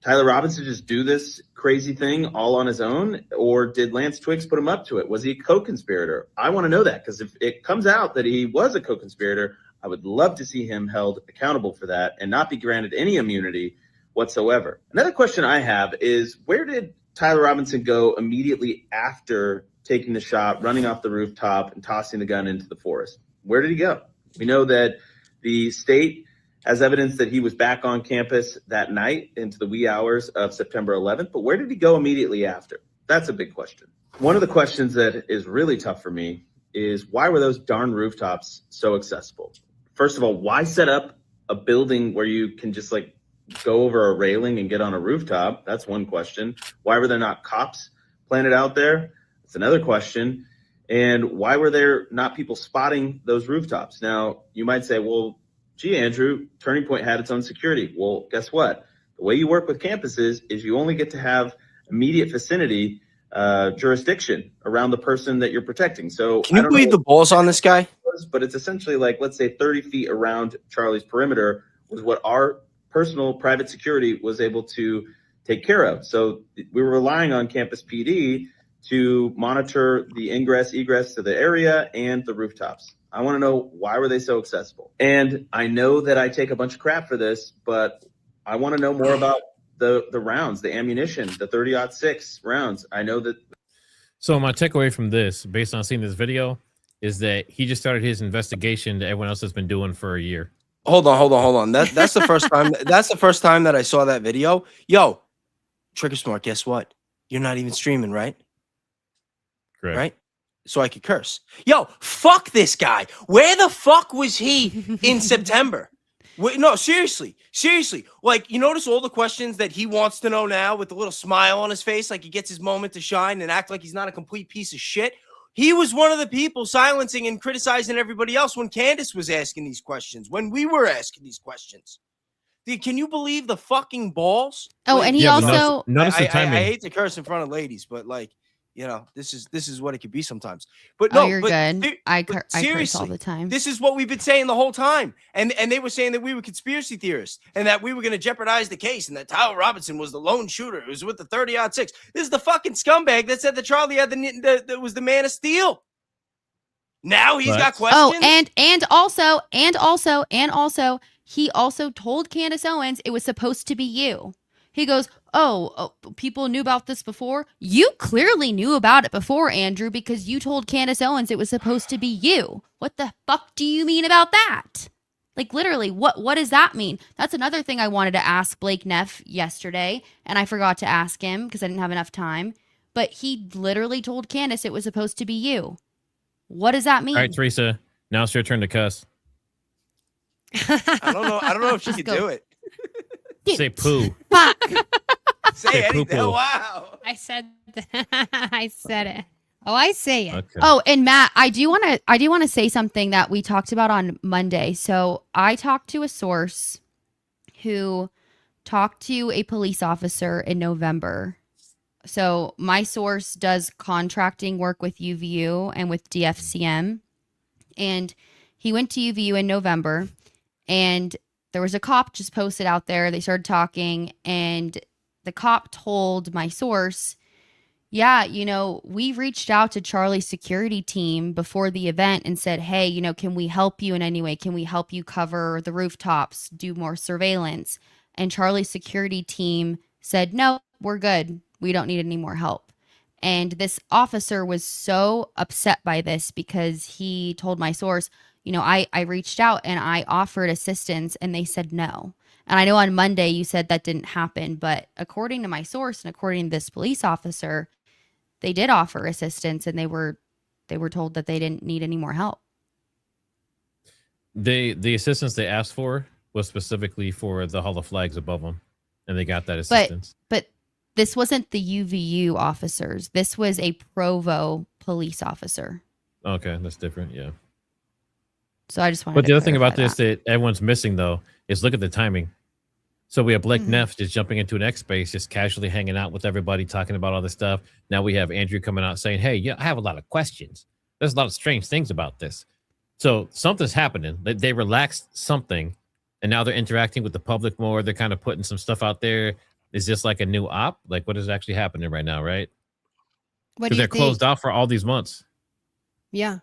Tyler Robinson just do this crazy thing all on his own, or did Lance Twiggs put him up to it? Was he a co-conspirator? I want to know that, because if it comes out that he was a co-conspirator, I would love to see him held accountable for that and not be granted any immunity whatsoever. Another question I have is, where did Tyler Robinson go immediately after taking the shot, running off the rooftop, and tossing the gun into the forest? Where did he go? We know that the state has evidence that he was back on campus that night into the wee hours of September 11th, but where did he go immediately after? That's a big question. One of the questions that is really tough for me is, why were those darn rooftops so accessible? First of all, why set up a building where you can just like go over a railing and get on a rooftop? That's one question. Why were there not cops planted out there? That's another question. And why were there not people spotting those rooftops? Now, you might say, well, gee, Andrew, Turning Point had its own security. Well, guess what? The way you work with campuses is you only get to have immediate vicinity jurisdiction around the person that you're protecting. So Can you believe the balls on this guy? But it's essentially like, let's say 30 feet around Charlie's perimeter was what our personal private security was able to take care of. So we were relying on campus PD to monitor the ingress, egress to the area and the rooftops. I want to know, why were they so accessible? And I know that I take a bunch of crap for this, but I want to know more about the rounds, the ammunition, the 30-06 rounds. I know that. So my takeaway from this, based on seeing this video, is that he just started his investigation that everyone else has been doing for a year. Hold on. That's the first time. That's the first time that I saw that video. Yo, Triggersmart, guess what? You're not even streaming, right? Correct. Right? So I could curse. Yo, fuck this guy. Where the fuck was he in September? Wait, no, seriously. Like, you notice all the questions that he wants to know now with the little smile on his face, like he gets his moment to shine and act like he's not a complete piece of shit. He was one of the people silencing and criticizing everybody else when Candace was asking these questions, when we were asking these questions. Dude, can you believe the fucking balls? Oh, Like, and he Yeah, but also notice the I timing. hate to curse in front of ladies, but like, you know, this is what it could be sometimes. But no, oh, you're but good. I curse all seriously, the time. this is what we've been saying the whole time. And they were saying that we were conspiracy theorists and that we were going to jeopardize the case and that Tyler Robinson was the lone shooter who was with the 30-06. This is the fucking scumbag that said that Charlie had that was the man of steel. Now he's got questions. Oh, and also, he also told Candace Owens it was supposed to be you. He goes, oh, people knew about this before. You clearly knew about it before, Andrew, because you told Candace Owens it was supposed to be you. What the fuck do you mean about that? Like, literally, what does that mean? That's another thing I wanted to ask Blake Neff yesterday, and I forgot to ask him because I didn't have enough time. But he literally told Candace it was supposed to be you. What does that mean? All right, Teresa, now it's your turn to cuss. I don't know if she Just could go. do it. Say poo. Fuck. Say Say anything. poo-poo. Wow. I said I said it. Oh, I say it. Okay. Oh, and Matt, I do want to say something that we talked about on Monday. So I talked to a source who talked to a police officer in November. So my source does contracting work with UVU and with DFCM, and he went to UVU in November, and there was a cop just posted out there. They started talking, and the cop told my source, yeah, you know, we reached out to Charlie's security team before the event and said, hey, you know, can we help you in any way? Can we help you cover the rooftops, do more surveillance? And Charlie's security team said, no, we're good. We don't need any more help. And this officer was so upset by this because he told my source, you know, I reached out and I offered assistance and they said no. And I know on Monday you said that didn't happen, but according to my source and according to this police officer, they did offer assistance and they were told that they didn't need any more help. The assistance they asked for was specifically for the Hall of Flags above them, and they got that assistance. But this wasn't the UVU officers. This was a Provo police officer. Okay, that's different. Yeah. So I just wanted But to the other thing about clarify this that everyone's missing, though, is look at the timing. So we have Blake Mhm. Neff just jumping into an X space, just casually hanging out with everybody, talking about all this stuff. Now we have Andrew coming out saying, hey, yeah, I have a lot of questions. There's a lot of strange things about this. So something's happening. They relaxed something, and now they're interacting with the public more. They're kind of putting some stuff out there. Is this like a new op? Like, what is actually happening right now, right? What Because do you they're closed think? off for all these months. Yeah.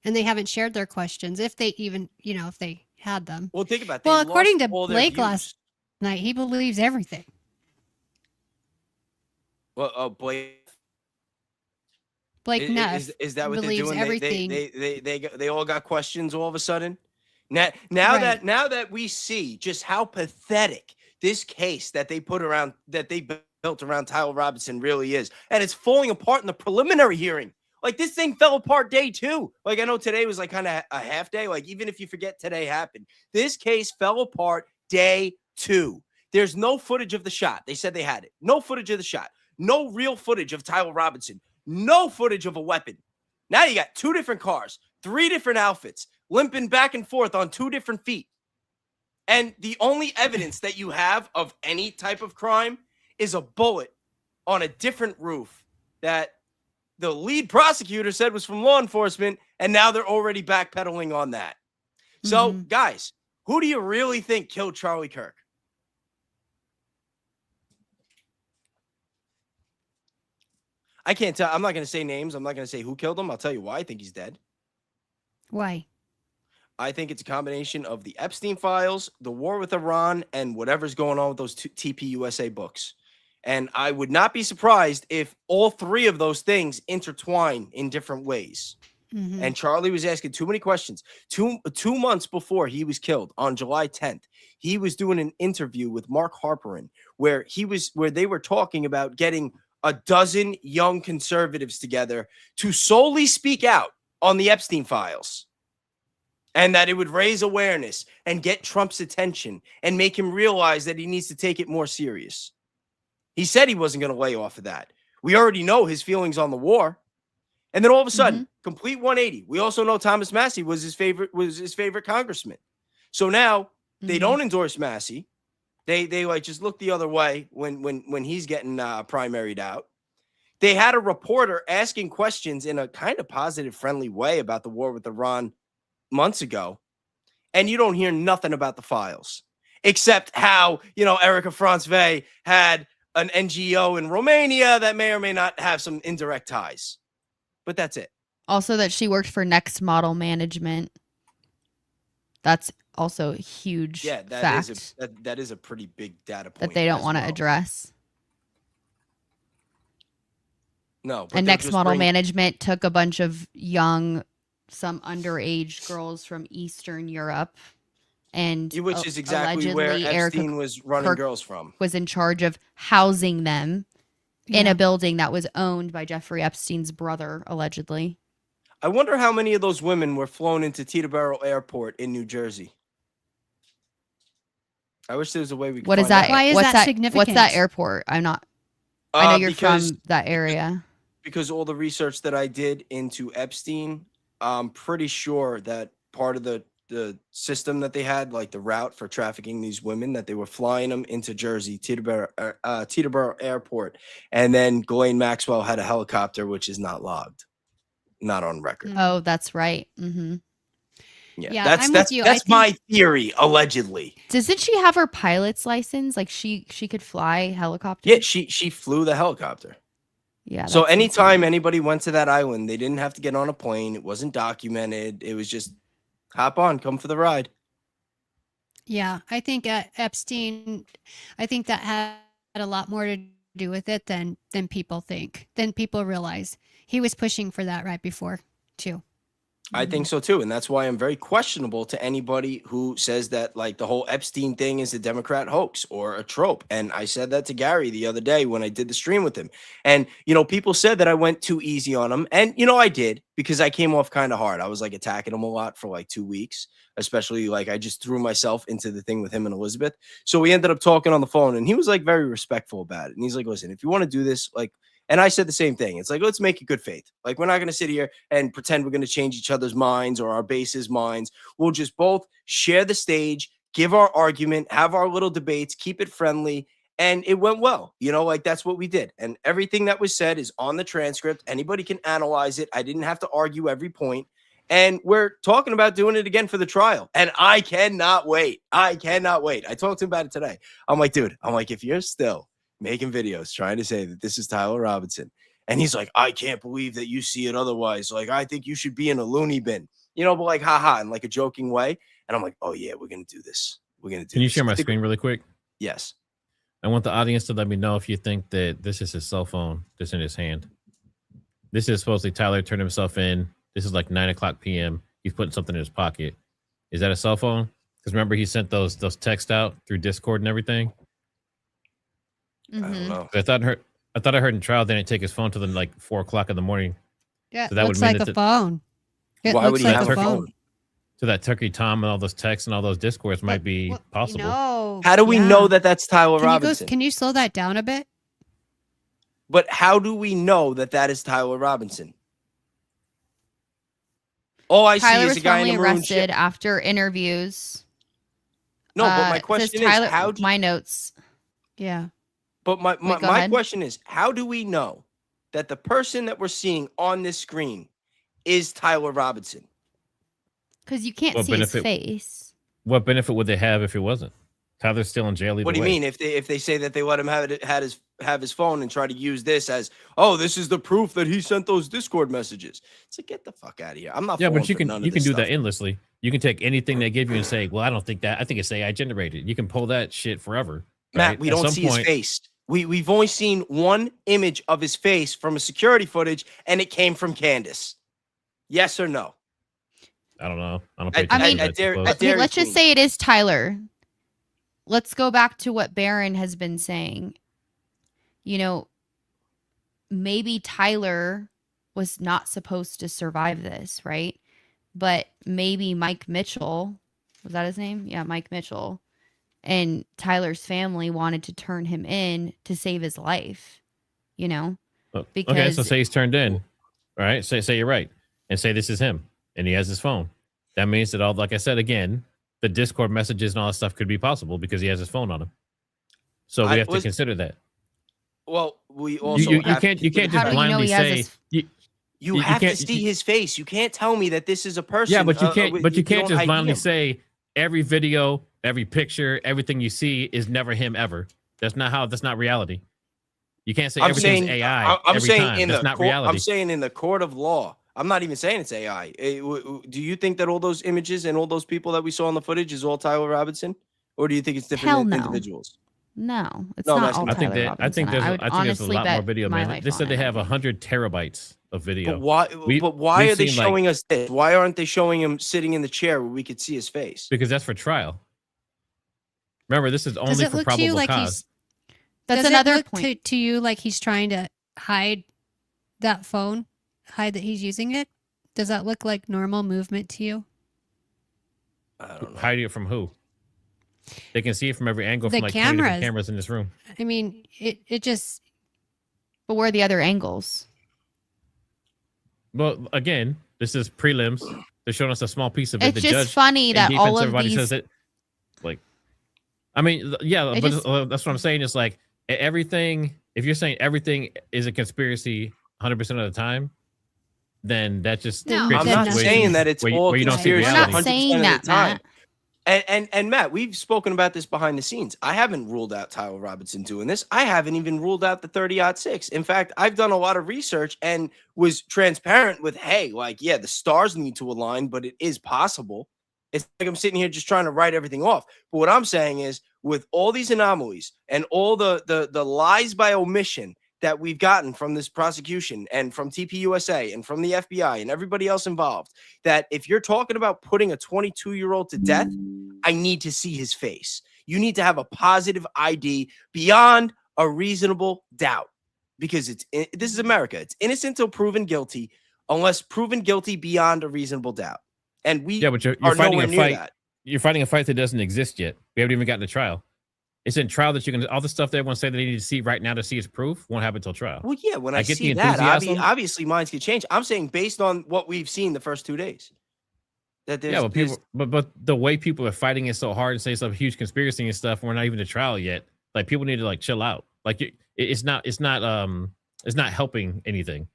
And they haven't shared their questions, if they even, if they had them. Well, think about it. Well, They according lost to all their Blake views. last night, he believes everything. Well, Blake. Blake Neff Is that what they're believes doing? everything. They all got questions all of a sudden. Now Right. that we see just how pathetic this case that they put around that they built around Tyler Robinson really is, and it's falling apart in the preliminary hearing. Like, this thing fell apart day 2. Like, I know today was like kind of a half day. Like, even if you forget today happened, this case fell apart day 2. There's no footage of the shot. They said they had it. No footage of the shot. No real footage of Tyler Robinson. No footage of a weapon. Now you got 2 different cars, 3 different outfits, limping back and forth on 2 different feet. And the only evidence that you have of any type of crime is a bullet on a different roof that the lead prosecutor said was from law enforcement, and now they're already backpedaling on that. So, guys, who do you really think killed Charlie Kirk? I can't tell. I'm not going to say names. I'm not going to say who killed him. I'll tell you why I think he's dead. Why? I think it's a combination of the Epstein files, the war with Iran, and whatever's going on with those TPUSA books. And I would not be surprised if all 3 of those things intertwine in different ways. And Charlie was asking too many questions. Two months before he was killed on July 10th, he was doing an interview with Mark Harperin where they were talking about getting a dozen young conservatives together to solely speak out on the Epstein files, and that it would raise awareness and get Trump's attention and make him realize that he needs to take it more serious. He said he wasn't going to lay off of that. We already know his feelings on the war. And then all of a sudden, complete 180. We also know Thomas Massey was his favorite congressman. So now they don't endorse Massey. They like just look the other way when he's getting primaried out. They had a reporter asking questions in a kind of positive, friendly way about the war with Iran months ago, and you don't hear nothing about the files, except how, Erica Franzvey had an NGO in Romania that may or may not have some indirect ties. But that's it. Also that she worked for Next Model Management. That's also a huge fact that is a pretty big data point that they don't want to address. No. And Next Model Management took a bunch of some underage girls from Eastern Europe, and which is exactly where Epstein was running girls from. Was in charge of housing them in a building that was owned by Jeffrey Epstein's brother, allegedly. I wonder how many of those women were flown into Teterboro Airport in New Jersey. I wish there was a way we could. What is that? Why is that significant? What's that airport? I know you're from that area. Because all the research that I did into Epstein, I'm pretty sure that part of the system that they had, like the route for trafficking these women, that they were flying them into Jersey, Teterboro Airport, and then Ghislaine Maxwell had a helicopter, which is not logged, not on record. Oh, that's right. Yeah, that's my theory, allegedly. Doesn't she have her pilot's license? Like she could fly helicopters? Yeah, she flew the helicopter. Yeah. So anytime anybody went to that island, they didn't have to get on a plane. It wasn't documented. It was just hop on, come for the ride. Yeah, I think Epstein, I think that had a lot more to do with it than people think, than people realize. He was pushing for that right before, too. I think so too, and that's why I'm very questionable to anybody who says that like the whole Epstein thing is a Democrat hoax or a trope. And I said that to Gary the other day when I did the stream with him. And people said that I went too easy on him, and I did, because I came off kind of hard. I was like attacking him a lot for like 2 weeks, especially like I just threw myself into the thing with him and Elizabeth. So we ended up talking on the phone, and he was like very respectful about it. And he's like, listen, if you want to do this, like. And I said the same thing. It's like, let's make it good faith. Like, we're not going to sit here and pretend we're going to change each other's minds or our base's minds. We'll just both share the stage, give our argument, have our little debates, keep it friendly. And it went well. Like that's what we did. And everything that was said is on the transcript. Anybody can analyze it. I didn't have to argue every point. And we're talking about doing it again for the trial. And I cannot wait. I cannot wait. I talked to him about it today. I'm like, dude, if you're still making videos trying to say that this is Tyler Robinson, and he's like, I can't believe that you see it otherwise. Like, I think you should be in a loony bin, but like, haha, in like a joking way. And I'm like, oh yeah, we're going to do this. We're going to do Can you this. share my screen really quick? Yes. I want the audience to let me know if you think that this is his cell phone that's in his hand. This is supposedly Tyler turned himself in. This is like 9:00 p.m. He's putting something in his pocket. Is that a cell phone? Because remember, he sent those texts out through Discord and everything. I don't know. I thought I heard in trial they didn't take his phone till like 4:00 in the morning. Yeah, So that would looks mean like that a phone. It Why looks would he like have a a phone? So that Turkey Tom and all those texts and all those Discords might be possible. No. How do we know that that's Tyler Robinson? Can you slow that down a bit? But how do we know that that is Tyler Robinson? All I Tyler see is was a guy in finally a maroon arrested shirt. after interviews. No, but my It says question Tyler, is how do my notes. Yeah. But my Wait, go my ahead. question is, how do we know that the person that we're seeing on this screen is Tyler Robinson? Because you can't What see his benefit- face. What benefit would they have if it wasn't? Tyler's still in jail either What do you way. mean if they say that they let him have his phone and try to use this as, oh, this is the proof that he sent those Discord messages? It's like, get the fuck out of here. I'm not. Yeah, falling but you for can none of do this that stuff. endlessly. You can take anything they give you and say, well, I don't think that. I think it's AI generated. You can pull that shit forever. Matt, right? we At don't some see point- his face. We've only seen one image of his face from a security footage, and it came from Candace. Yes or no? I don't know. I don't pay I attention mean, to that too close. I dare- Let's just Queen. say it is Tyler. Let's go back to what Barron has been saying. Maybe Tyler was not supposed to survive this, right? But maybe Mike Mitchell, was that his name? Yeah, Mike Mitchell, and Tyler's family wanted to turn him in to save his life, Okay, so because say he's turned in, right? Say you're right, and say this is him, and he has his phone. That means that like I said again, the Discord messages and all that stuff could be possible because he has his phone on him. So we have to consider that. Well, we also You have can't to just How do you know blindly he has say. his- You you have to can't- see his face. You can't tell me that this is a person. Yeah, but you can't. But you can't don't just ID blindly him. say every video, every picture, everything you see is never him ever. That's not reality. You can't say I'm everything's saying, AI. I'm every saying time. in That's the not court, reality. I'm saying in the court of law. I'm not even saying it's AI. Do you think that all those images and all those people that we saw on the footage is all Tyler Robinson, or do you think it's different Hell no. individuals? no, it's No, I'm not asking all you. I think Tyler that Robinson. I think there's would I think there's a honestly lot more bet video, my man. life They on said they it. have 100 terabytes of video. But why? We- but why we've are they seen, like- showing us this? Why aren't they showing him sitting in the chair where we could see his face? Because that's for trial. Remember, this is Does only it for look to probable you like cause. That's does another it look point. to you like he's trying to hide that phone, hide that he's using it? Does that look like normal movement to you? I don't know. Hiding it from who? They can see it from every angle The from like 20 different cameras. cameras in this room. I mean, it just But where are the other angles? Well, again, this is prelims. They're showing us a small piece of it. It's The just judge funny in that defense, all of everybody these. says it. Like, I mean, yeah, It but just- that's what I'm saying. It's like everything. If you're saying everything is a conspiracy 100% of the time, then that just No, creates I'm a then not situation saying that it's where you, all where you don't see We're conspiracy not reality. 100% saying of the that, time. Matt. And Matt, we've spoken about this behind the scenes. I haven't ruled out Tyler Robinson doing this. I haven't even ruled out the 30-06. In fact, I've done a lot of research and was transparent with, hey, like, yeah, the stars need to align, but it is possible. It's like I'm sitting here just trying to write everything off. But what I'm saying is, with all these anomalies and all the lies by omission that we've gotten from this prosecution and from TPUSA and from the FBI and everybody else involved, that if you're talking about putting a 22-year-old to death, I need to see his face. You need to have a positive ID beyond a reasonable doubt, because this is America. It's innocent till proven guilty, unless proven guilty beyond a reasonable doubt. And we Yeah, but you're are fighting nowhere a near fight. that. You're fighting a fight that doesn't exist yet. We haven't even gotten to trial. It's in trial that you can all the stuff that everyone say they need to see right now to see its proof won't happen till trial. Well, yeah, when I I get see the that, enthusiasm. obviously minds could change. I'm saying based on what we've seen the first 2 days, that there's, Yeah, but there's- people, but the way people are fighting it so hard and say some huge conspiracy and stuff, we're not even to trial yet. Like people need to like chill out. Like it's not helping anything.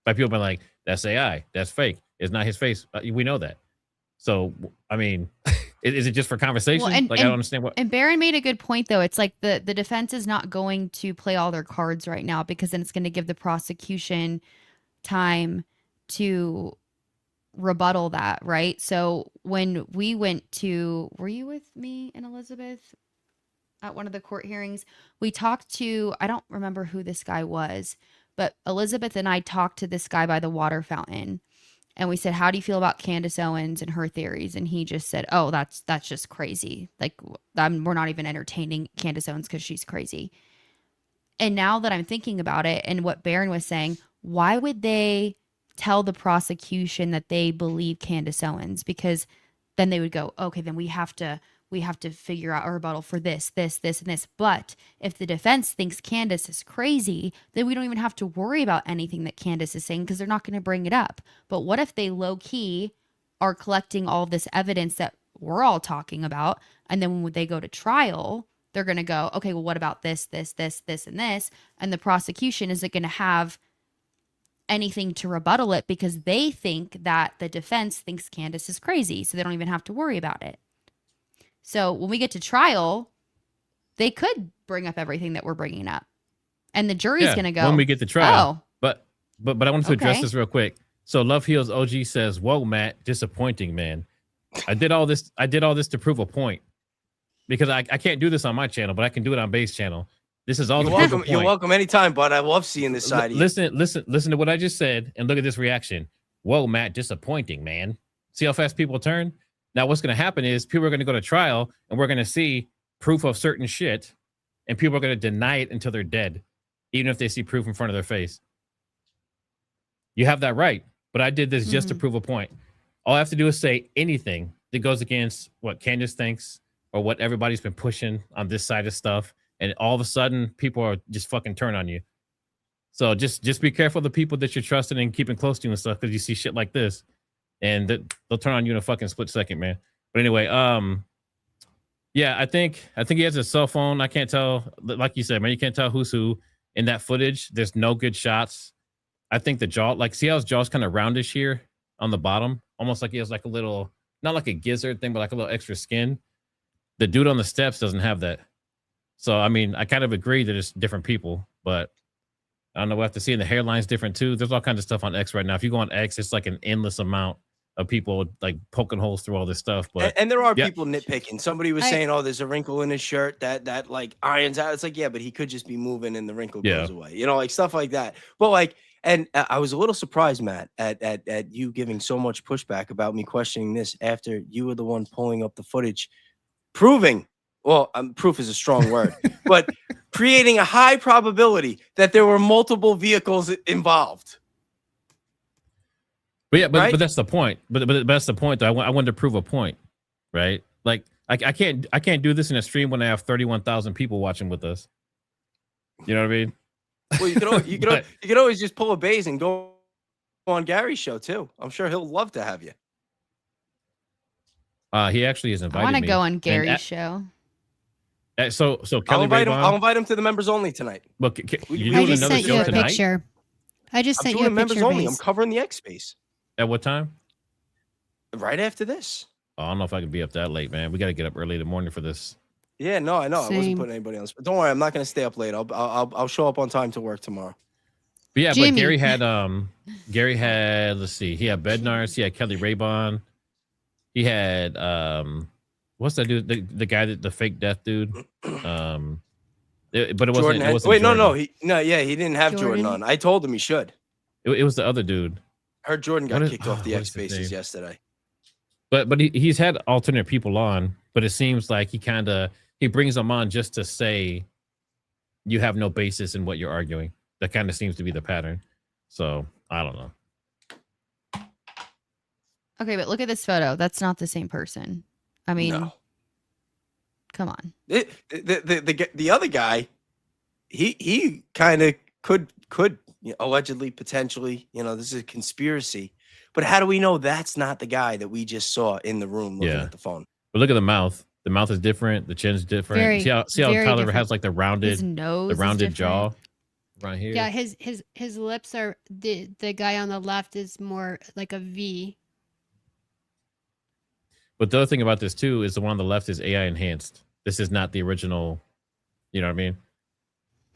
By people being like, That's AI. That's fake. It's not his face. We know that. So, I mean, is it just for conversation? Well, I don't understand what. And Barron made a good point, though. It's like the defense is not going to play all their cards right now because then it's going to give the prosecution time to rebuttal that, right? So when we went to, were you with me and Elizabeth at one of the court hearings? We talked to, I don't remember who this guy was, but Elizabeth and I talked to this guy by the water fountain. And we said, how do you feel about Candace Owens and her theories? And he just said, oh, that's just crazy. Like, we're not even entertaining Candace Owens because she's crazy. And now that I'm thinking about it and what Barron was saying, why would they tell the prosecution that they believe Candace Owens? Because then they would go, okay, then we have to figure out a rebuttal for this, and this. But if the defense thinks Candace is crazy, then we don't even have to worry about anything that Candace is saying because they're not going to bring it up. But what if they low key are collecting all this evidence that we're all talking about, and then when they go to trial, they're going to go, okay, well, what about this, and this? And the prosecution isn't going to have anything to rebuttal it because they think that the defense thinks Candace is crazy, so they don't even have to worry about it. So when we get to trial, they could bring up everything that we're bringing up, and the jury's going to go when we get to trial. Oh, but I wanted to address okay. this real quick. So Love Heals OG says, "Whoa, Matt, disappointing, man. I did all this to prove a point because I can't do this on my channel, but I can do it on Bayes' channel. This is all to prove a point. You're welcome anytime, bud. I love seeing this side of you. Listen to what I just said, and look at this reaction. Whoa, Matt, disappointing, man. See how fast people turn." Now, what's going to happen is people are going to go to trial and we're going to see proof of certain shit and people are going to deny it until they're dead, even if they see proof in front of their face. You have that right, but I did this just to prove a point. All I have to do is say anything that goes against what Candace thinks or what everybody's been pushing on this side of stuff, and all of a sudden people are just fucking turn on you. So just be careful of the people that you're trusting and keeping close to and stuff because you see shit like this. And they'll turn on you in a fucking split second, man. But anyway, yeah, I think he has a cell phone. I can't tell, like you said, man, you can't tell who's who in that footage. There's no good shots. I think the jaw, like, see how his jaw's kind of roundish here on the bottom, almost like he has like a little, not like a gizzard thing, but like a little extra skin. The dude on the steps doesn't have that. So I mean, I kind of agree that it's different people, but I don't know. We'll have to see. And the hairline's different too. There's all kinds of stuff on X right now. If you go on X, it's like an endless amount of people like poking holes through all this stuff. But and there are people nitpicking. Somebody was saying, "Oh, there's a wrinkle in his shirt that like irons out." It's like, yeah, but he could just be moving and the wrinkle goes away. You know, like stuff like that. But like, and I was a little surprised, Matt, at you giving so much pushback about me questioning this after you were the one pulling up the footage, proving. Well, proof is a strong word, but creating a high probability that there were multiple vehicles involved. But yeah, but that's the point. But that's the point. Though. I wanted to prove a point, right? Like I can't do this in a stream when I have 31,000 people watching with us. You know what I mean? Well, you could always just pull a Bayes and go on Gary's show too. I'm sure he'll love to have you. He actually has invited me. I want to go on Gary's show. So Kelly I'll invite him to the members only tonight. Look, I just sent you a picture. I just sent you a picture. Members only. I'm covering the X space. At what time? Right after this. Oh, I don't know if I could be up that late, man. We got to get up early in the morning for this. Yeah, no, I know. Same. I wasn't putting anybody else. But don't worry, I'm not going to stay up late. I'll show up on time to work tomorrow. But yeah, Jimmy. But Gary had let's see, he had Bednarz, he had Kelly Raybon, he had what's that dude? The guy that the fake death dude. But it wasn't. It wasn't wait, Jordan. He didn't have Jordan on. I told him he should. It was the other dude. Heard Jordan got kicked off the X Spaces yesterday. But he's had alternate people on, but it seems like he brings them on just to say you have no basis in what you're arguing. That kind of seems to be the pattern. So I don't know. Okay, but look at this photo. That's not the same person. I mean, come on. The other guy, he kind of could allegedly, potentially, this is a conspiracy. But how do we know that's not the guy that we just saw in the room looking at the phone? But look at the mouth. The mouth is different. The chin's different. See how Tyler has like the rounded jaw. right here. Yeah, his lips are the guy on the left is more like a V. But the other thing about this too is the one on the left is AI enhanced. This is not the original. You know what I mean?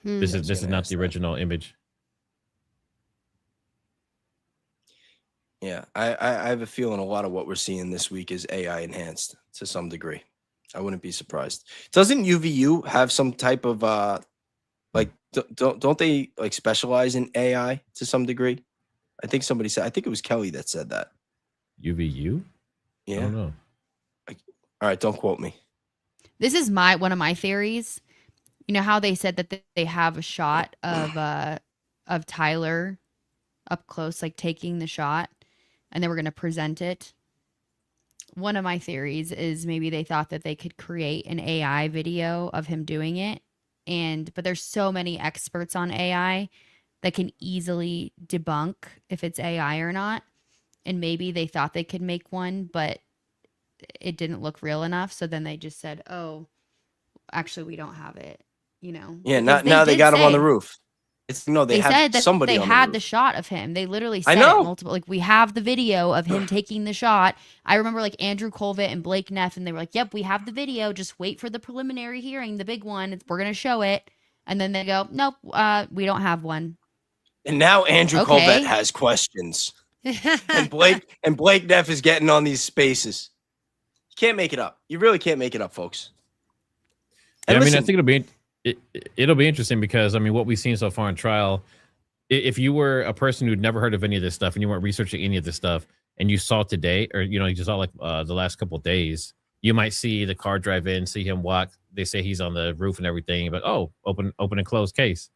Hmm. This I is was this is gonna not ask the that. original image. Yeah, I have a feeling a lot of what we're seeing this week is AI enhanced to some degree. I wouldn't be surprised. Doesn't UVU have some type of like don't they like specialize in AI to some degree? I think somebody said. I think it was Kelly that said that. UVU? I Yeah. don't know. All right, don't quote me. This is one of my theories. You know how they said that they have a shot of Tyler up close, like taking the shot, and they were going to present it. One of my theories is maybe they thought that they could create an AI video of him doing it, but there's so many experts on AI that can easily debunk if it's AI or not. And maybe they thought they could make one, but it didn't look real enough. So then they just said, "Oh, actually, we don't have it." You know? Yeah, Because now they did got him on the say- roof. It's no, they They have said that somebody they on had the the roof. shot of him. They literally I said know. it multiple. Like, we have the video of him taking the shot. I remember like Andrew Colvett and Blake Neff, and they were like, "Yep, we have the video. Just wait for the preliminary hearing, the big one. We're gonna show it." And then they go, "Nope, we don't have one." And now Andrew Okay. Colvett has questions. And Blake Neff is getting on these spaces. You can't make it up. You really can't make it up, folks. Yeah, And I mean, I listen, think it'll be interesting because I mean, what we've seen so far in trial, if you were a person who'd never heard of any of this stuff and you weren't researching any of this stuff, and you saw today, or you just saw like the last couple of days, you might see the car drive in, see him walk. They say he's on the roof and everything, but open and close case.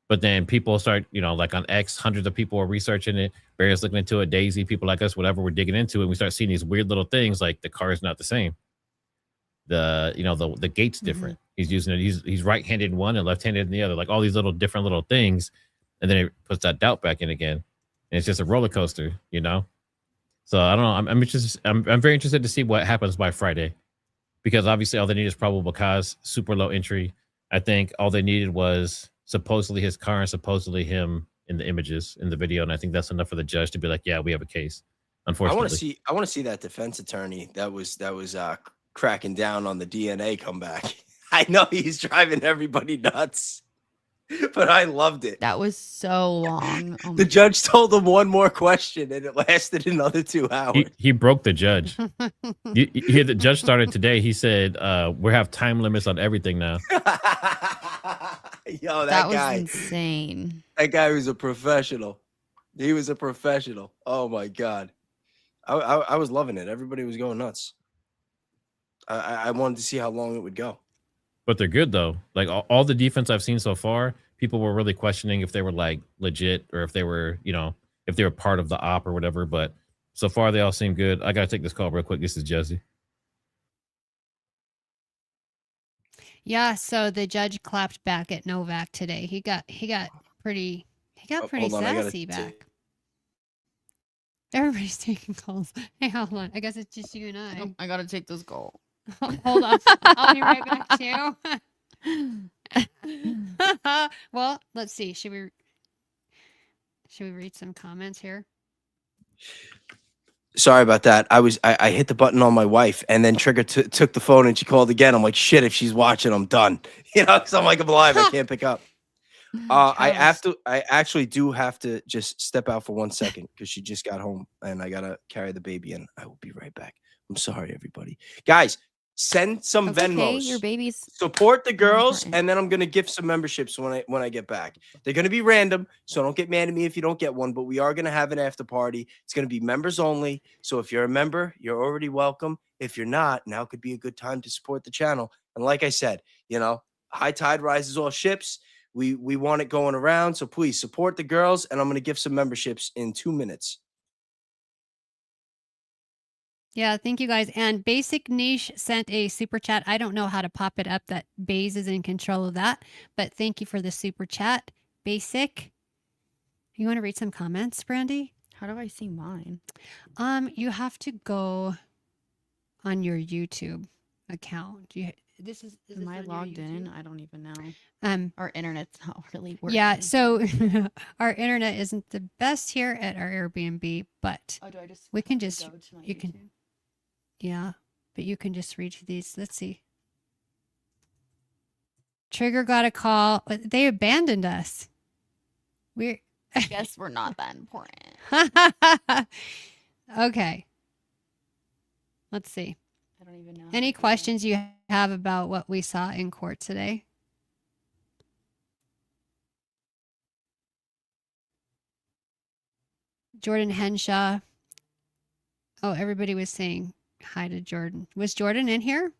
But then people start, like on X, hundreds of people are researching it. Barry's looking into it. Daisy, people like us, whatever, we're digging into it. And we start seeing these weird little things like the car is not the same. The gate's different. He's using it. He's right-handed in one and left-handed in the other. Like all these different little things, and then it puts that doubt back in again, and it's just a roller coaster, So I don't know. I'm very interested to see what happens by Friday, because obviously all they need is probable cause, super low entry. I think all they needed was supposedly his car and supposedly him in the images in the video, and I think that's enough for the judge to be like, yeah, we have a case. Unfortunately, I want to see that defense attorney that was cracking down on the DNA comeback. I know he's driving everybody nuts, but I loved it. That was so long. Oh The my judge told him one more question, and it lasted another 2 hours. he broke the judge. You hear the judge started today. He said, we have time limits on everything now. Yo, that was guy, insane. that guy was a professional. He was a professional. Oh my God. I was loving it. Everybody was going nuts. I wanted to see how long it would go. But they're good though. Like all the defense I've seen so far, people were really questioning if they were like legit or if they were, if they were part of the op or whatever. But so far they all seem good. I gotta take this call real quick. This is Jesse. Yeah, so the judge clapped back at Novak today. He got pretty Hold on, I gotta sassy back. take- Everybody's taking calls. Hey, hold on. I guess it's just you and I. I gotta take this call. Hold on. I'll be right back too. Well, let's see. Should we read some comments here? Sorry about that. I hit the button on my wife, and then Trigger took the phone and she called again. I'm like, shit, if she's watching, I'm done. Because I'm like, I'm alive. I can't pick up. I actually do have to just step out for 1 second because she just got home and I gotta carry the baby in. I will be right back. I'm sorry, everybody. Guys, send some That's okay, Venmos. your baby's Support the girls, important. and then I'm gonna gift some memberships when I get back. They're gonna be random, so don't get mad at me if you don't get one. But we are gonna have an after party. It's gonna be members only. So if you're a member, you're already welcome. If you're not, now could be a good time to support the channel. And like I said, high tide rises all ships. We want it going around, so please support the girls, and I'm gonna give some memberships in 2 minutes. Yeah, thank you guys. And Basic Niche sent a super chat. I don't know how to pop it up. That Baze is in control of that. But thank you for the super chat. Basic. You want to read some comments, Brandi? How do I see mine? You have to go on your YouTube account. this is Am this I on your logged in? YouTube? I don't even know. Um, Our internet's not really working. yeah. So our internet isn't the best here at our Airbnb, but Oh, do I just we can have to just- go to my you can- YouTube? yeah, but you can just reach these. Let's see. Trigger got a call. But they abandoned us. We're I guess we're not that important. okay. Let's see. I don't even know. how Any to do it. questions you have about what we saw in court today? Jordan Henshaw. Oh, everybody was saying hi to Jordan. Was Jordan in here?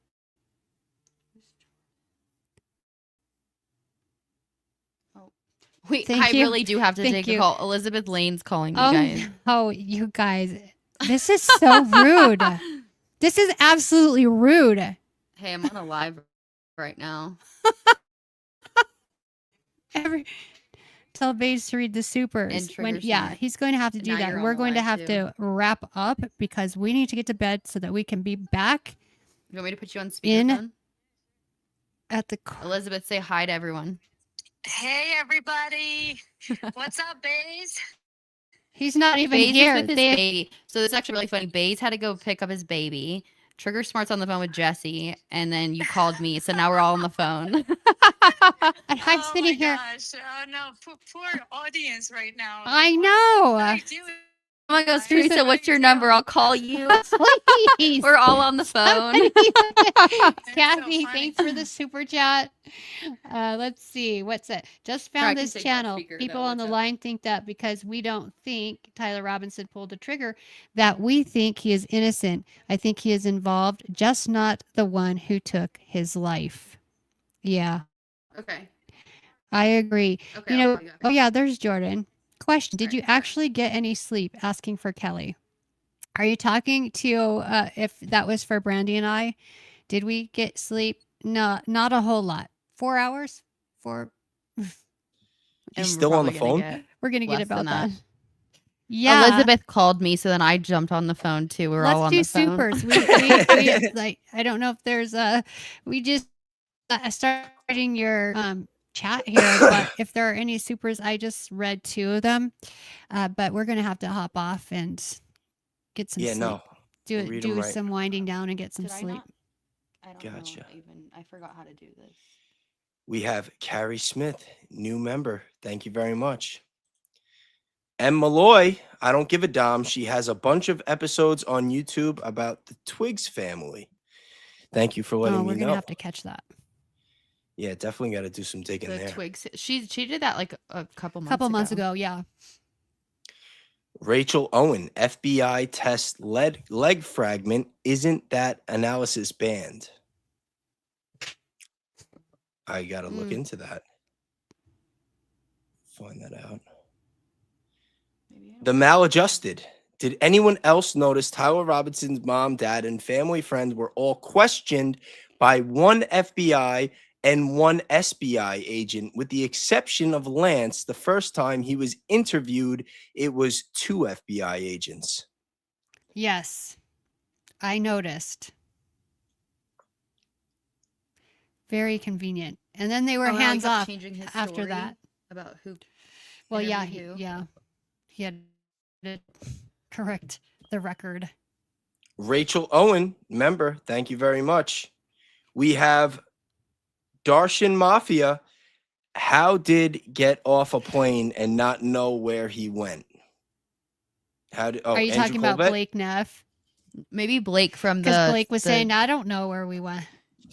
Wait, Thank I you. really do have to Thank take you. a call. Elizabeth Lane's calling me, Oh, guys. oh, you guys. This is so rude. This is absolutely rude. Hey, I'm on a live right now. Tell Bays to read the supers. And Yeah, Triggersmart. he's going to have to do Now that. you're on We're the going to live, have too. to wrap up because we need to get to bed so that we can be back You want me to put you on In- speakerphone? at the. Elizabeth, say hi to everyone. Hey everybody, what's up, Bays? He's not even Bays here. is with his They- baby. So it's actually really funny. Bays had to go pick up his baby. Triggersmart's on the phone with Jesse, and then you called me. So now we're all on the phone. and I'm Oh sitting my here. gosh, oh no, poor audience right now. I What know. are you doing? Oh my gosh, Teresa, Teresa, what's your number? I'll call you. Please. We're all on the phone. Somebody- so Kathy, funny. thanks for the super chat. Let's see. What's it? Just I found can this take that channel. speaker, People though. on the What's up? line think that because we don't think Tyler Robinson pulled the trigger, that we think he is innocent. I think he is involved, just not the one who took his life. Yeah, Okay. I agree. Okay. You I'll know, call you back. oh yeah, there's Jordan. Question: Did you Alright, bye. actually get any sleep? Asking for Kelly. Are you talking to if that was for Brandi and I? Did we get sleep? No, not a whole lot. 4 hours. And He's we're still on the probably gonna phone? get- We're gonna get Less about than that. that. Yeah, Elizabeth called me, so then I jumped on the phone too. We're all let's on do the phone. supers. We like. I don't know if there's we just starting your chat here, but if there are any supers, I just read 2 of them, but we're gonna have to hop off and get some Yeah, sleep. no. Do read 'em right. some winding down and get some Did I sleep. not? I don't Gotcha. know even. I forgot how to do this. We have Carrie Smith, new member. Thank you very much. And Malloy, I don't give a damn. She has a bunch of episodes on YouTube about the Twigs family. Thank you for letting Oh, me we're know. gonna have to catch that. Yeah, definitely got to do some digging The there. Twigs. She did that like a couple months. Couple months ago, yeah. Rachel Owen, FBI test leg fragment. Isn't that analysis banned? I got to look into that. Find that out. Maybe I The maladjusted. Did anyone else notice Tyler Robinson's mom, dad, and family friends were all questioned by one FBI and one SBI agent, with the exception of Lance? The first time he was interviewed, it was 2 FBI agents. Yes, I noticed. Very convenient. And then they were Oh, how he hands kept off changing his after story that. about who. Well, yeah, interviewed who. he had to correct the record. Rachel Owen, member, thank you very much. We have Darshan Mafia. How did get off a plane and not know where he went? How did? Oh, Are you Andrew talking about Colbert? Blake Neff? Maybe Blake from the. Because Blake was the- saying, I don't know where we went.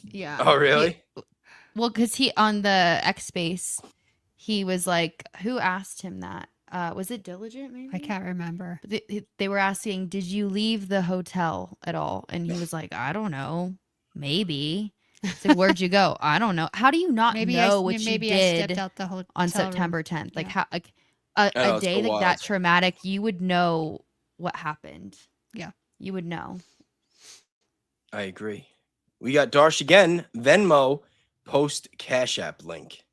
Yeah. Oh, really? Well, because he on the X Space, he was like, who asked him that? Was it Diligent? Maybe I can't remember. They were asking, did you leave the hotel at all? And he was like, I don't know, maybe. So where'd you go? I don't know. How do you not Maybe know I, what maybe you I did stepped out the hotel on room. September 10th? Like Yeah. how like I know, a it's day so like that wild. traumatic, you would know what happened. Yeah. You would know. I agree. We got Darsh again. Venmo post Cash App link.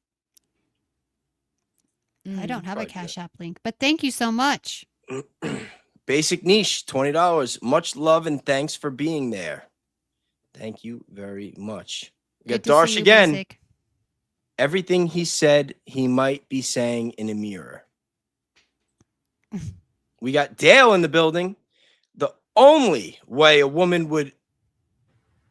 I don't have a Right, yeah. Cash App link, but thank you so much. Basic niche, $20. Much love and thanks for being there. Thank you very much. We got Good to see Darsh you, again. Basic. Everything he said, he might be saying in a mirror. We got Dale in the building. The only way a woman would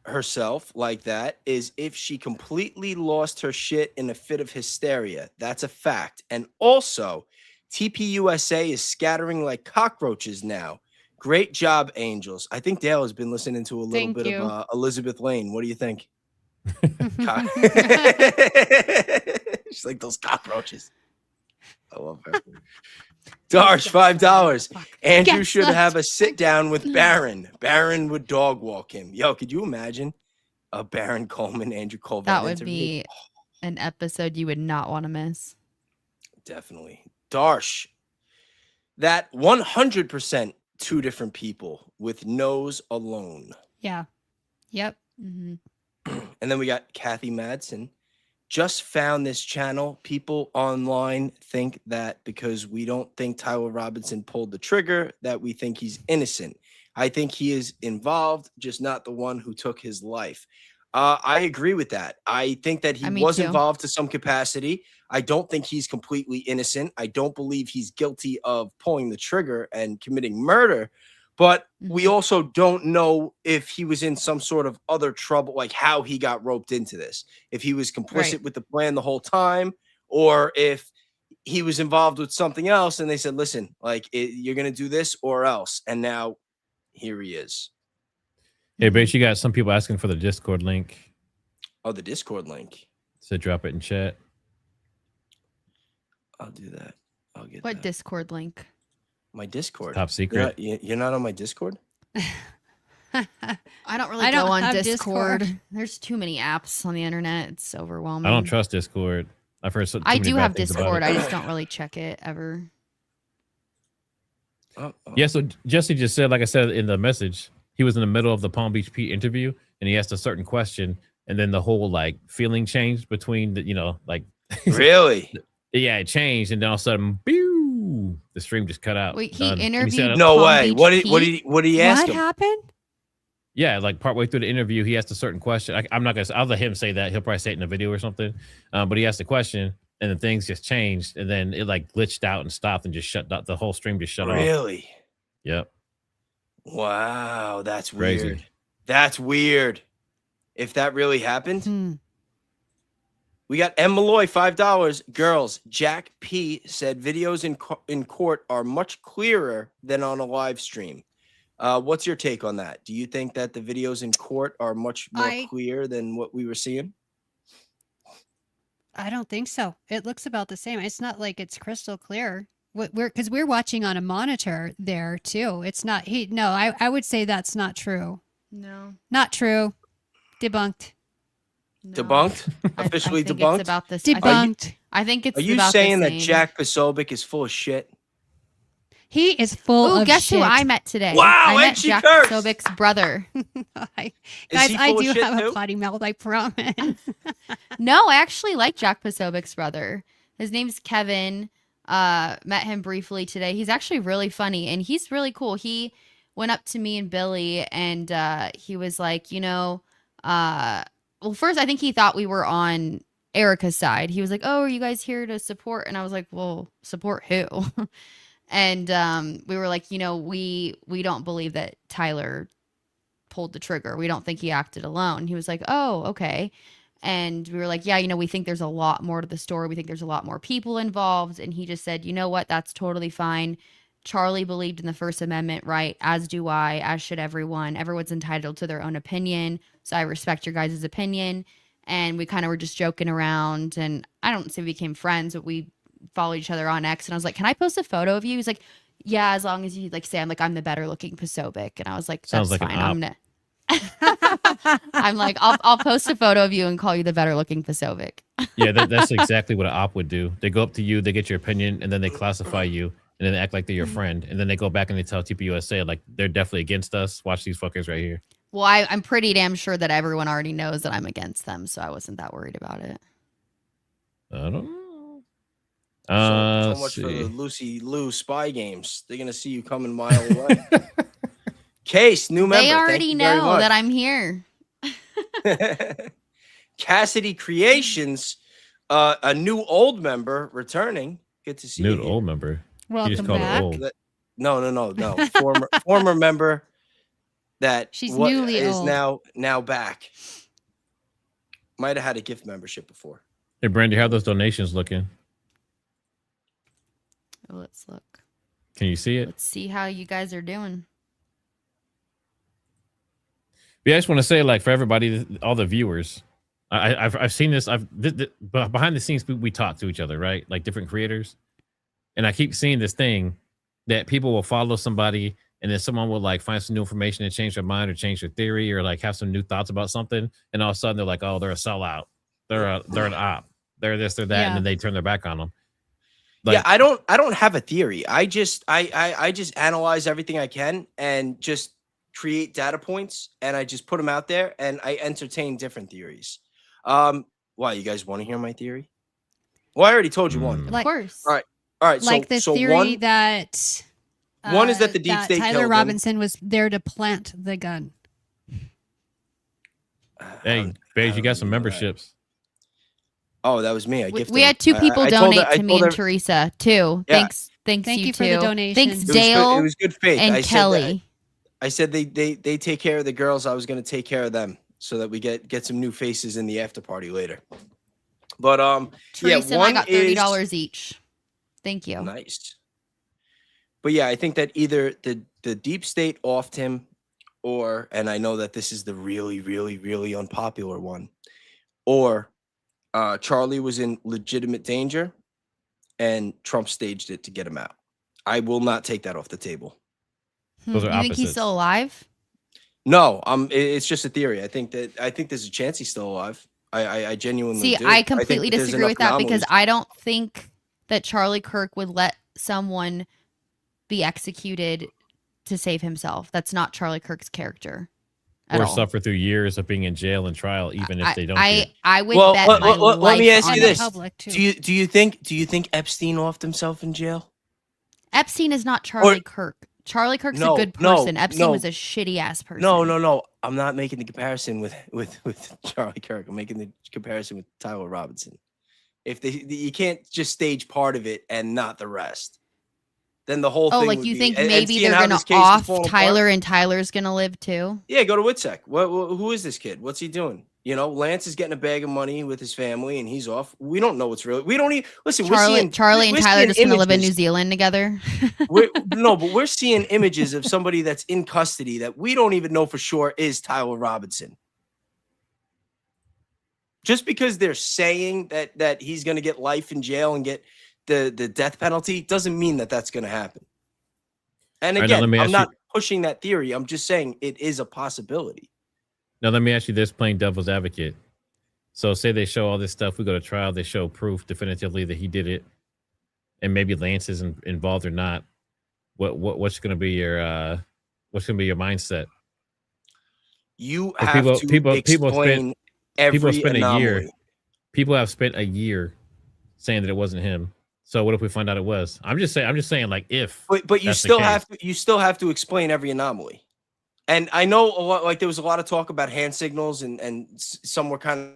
herself like that is if she completely lost her shit in a fit of hysteria. That's a fact. And also, TPUSA is scattering like cockroaches now. Great job, Angels. I think Dale has been listening to a little Thank bit you. of Elizabeth Lane. What do you think? She's like those cockroaches. I love her. Darsh, $5. Andrew Guess should what? have a sit down with Baron. Baron would dog walk him. Yo, could you imagine a Baron Coleman, Andrew Colvin That would interview? be an episode you would not want to miss. Definitely. Darsh, that 100% two different people with nose alone. Yeah. Yep. Mhm. And then we got Kathy Madsen. Just found this channel. People online think that because we don't think Tyler Robinson pulled the trigger, that we think he's innocent. I think he is involved, just not the one who took his life. I agree with that. I think that he Me was too. involved to some capacity. I don't think he's completely innocent. I don't believe he's guilty of pulling the trigger and committing murder. But we also don't know if he was in some sort of other trouble, like how he got roped into this. If he was complicit Right. with the plan the whole time, or if he was involved with something else and they said, listen, like you're going to do this or else. And now here he is. Hey, Bates, you got some people asking for the Discord link. Oh, the Discord link. So drop it in chat. I'll do that. I'll get What that. Discord link? My Discord. Top secret. You're not on my Discord? I don't really I go don't on have Discord. Discord. There's too many apps on the internet. It's overwhelming. I don't trust Discord. I've heard too I many do bad have things about Discord. it. I just don't really check it ever. Yeah, so Jesse just said, like I said in the message, he was in the middle of the Palm Beach Pete interview and he asked a certain question, and then the whole like feeling changed between the, like Really? yeah, it changed, and then all of a sudden, pew, the stream just cut out. Wait, he Done. And interviewed said, No Palm way. Beach What did he ask What him? happened? yeah, like partway through the interview, he asked a certain question. I'm not gonna. I'll let him say that. He'll probably say it in a video or something. But he asked a question, and then things just changed, and then it like glitched out and stopped and just shut down. The whole stream just shut off. Really? Yep. Wow, that's Crazy. weird. That's weird. If that really happened. We got M. Malloy, $5. Girls, Jack P said videos in court are much clearer than on a live stream. What's your take on that? Do you think that the videos in court are much more clear than what we were seeing? I don't think so. It looks about the same. It's not like it's crystal clear. Because we're watching on a monitor there too. It's not. I would say that's not true. No. Not true. Debunked. No. Debunked? Officially I think debunked? It's about this. Debunked. I think it's. Are you about the saying that same. Jack Posobiec is full of shit? He is full Ooh, of guess shit. who I met today? Wow, I and met she Jack cursed. Posobiec's brother. Guys, he I full of do shit have too? a potty mouth, I promise. No, I actually like Jack Posobiec's brother. His name's Kevin. Met him briefly today. He's actually really funny and he's really cool. He went up to me and Billy and he was like, well, first I think he thought we were on Erica's side. He was like, oh, are you guys here to support? And I was like, well, support who? And we were like, we don't believe that Tyler pulled the trigger. We don't think he acted alone. He was like, oh, okay. And we were like, yeah, we think there's a lot more to the story. We think there's a lot more people involved. And he just said, you know what? That's totally fine. Charlie believed in the First Amendment, right? As do I, as should everyone. Everyone's entitled to their own opinion. So I respect your guys' opinion. And we kind of were just joking around. And I don't say we became friends, but we followed each other on X. And I was like, can I post a photo of you? He's like, yeah, as long as you say I'm the better looking Posobiec. And I was like, Sounds that's like an fine. op. I'm gonna I'm like, I'll post a photo of you and call you the better looking Posobiec. Yeah, that's exactly what an op would do. They go up to you, they get your opinion, and then they classify you, and then they act like they're your friend, and then they go back and they tell TPUSA like they're definitely against us. Watch these fuckers right here. Well, I'm pretty damn sure that everyone already knows that I'm against them, so I wasn't that worried about it. I don't know. So much let's for the see. Lucy Lou spy games. They're gonna see you coming a mile away. Case, new member. They Thank already you very know much. that I'm here. Cassidy Creations, a new old member returning. Good to see New you. here. old member. You just Welcome called her back. old. No. Former member that She's newly is old. now back. Might have had a gift membership before. Hey, Brandy, how are those donations looking? Let's look. Can you see it? Let's see how you guys are doing. Yeah, I just want to say, like, for everybody, all the viewers, I've seen this. Behind the scenes, we talk to each other, right? Like different creators, and I keep seeing this thing that people will follow somebody, and then someone will like find some new information and change their mind or change their theory or like have some new thoughts about something, and all of a sudden they're like, oh, they're a sellout, they're an op, they're this, they're that, Yeah. and then they turn their back on them. Like, Yeah, I don't have a theory. I just analyze everything I can and just create data points, and I just put them out there, and I entertain different theories. Why, you guys want to hear my theory? Well, I already told you one. Of Like- course. All right. Like the so theory one, that one is that the deep state Tyler killed him. Robinson was there to plant the gun. hey, Beige, you got some memberships. Oh, that was me. I We, gifted we him. had two people I told donate her- I to me told and her- Teresa too. Yeah. Thanks Thank you for too. the donations. Thanks It was good- Dale it was good faith. and I said that- Kelly. I said they take care of the girls. I was going to take care of them so that we get some new faces in the after party later. But Teresa and I one got is- $30 each. Thank you. Nice. But yeah, I think that either the deep state offed him, or, and I know that this is the really, really, really unpopular one, or Charlie was in legitimate danger and Trump staged it to get him out. I will not take that off the table. Those are You think he's opposites. still alive? No, it's just a theory. I think there's a chance he's still alive. I genuinely See, do. I think completely that there's disagree enough with that because anomalies. I don't think that Charlie Kirk would let someone be executed to save himself. That's not Charlie Kirk's character at Or all. suffer through years of being in jail and trial, even if they don't. get- I would Well, bet let- my let- let me life ask on you it. this. Public too. Do you think Epstein offed himself in jail? Epstein is not Charlie Kirk. Charlie Kirk's No, a good no, person. Epstein no. was a shitty ass person. No. I'm not making the comparison with Charlie Kirk. I'm making the comparison with Tyler Robinson. If you can't just stage part of it and not the rest, then the whole Oh, thing. like would you be- think and maybe seeing they're how gonna this case is off falling Tyler apart- and Tyler's gonna live too? Yeah, go to Witsec. Who is this kid? What's he doing? You know, Lance is getting a bag of money with his family, and he's off. We don't know what's real. We don't even listen. Charlie and we're Tyler seeing just gonna live in New images. Zealand together. No, but we're seeing images of somebody that's in custody that we don't even know for sure is Tyler Robinson. Just because they're saying that he's going to get life in jail and get the death penalty doesn't mean that that's going to happen. And All right, now again, let me I'm ask not pushing that theory. I'm just saying it is a possibility. Now, let me ask you this, playing devil's advocate. So say they show all this stuff, we go to trial, they show proof definitively that he did it, and maybe Lance is involved or not. What's going to be your mindset? You But have people to explain every spent anomaly. a year. People have spent a year saying that it wasn't him. So what if we find out it was? I'm just saying, like, if. But you that's the still case. have to explain every anomaly. And I know a lot, like there was a lot of talk about hand signals and some were kind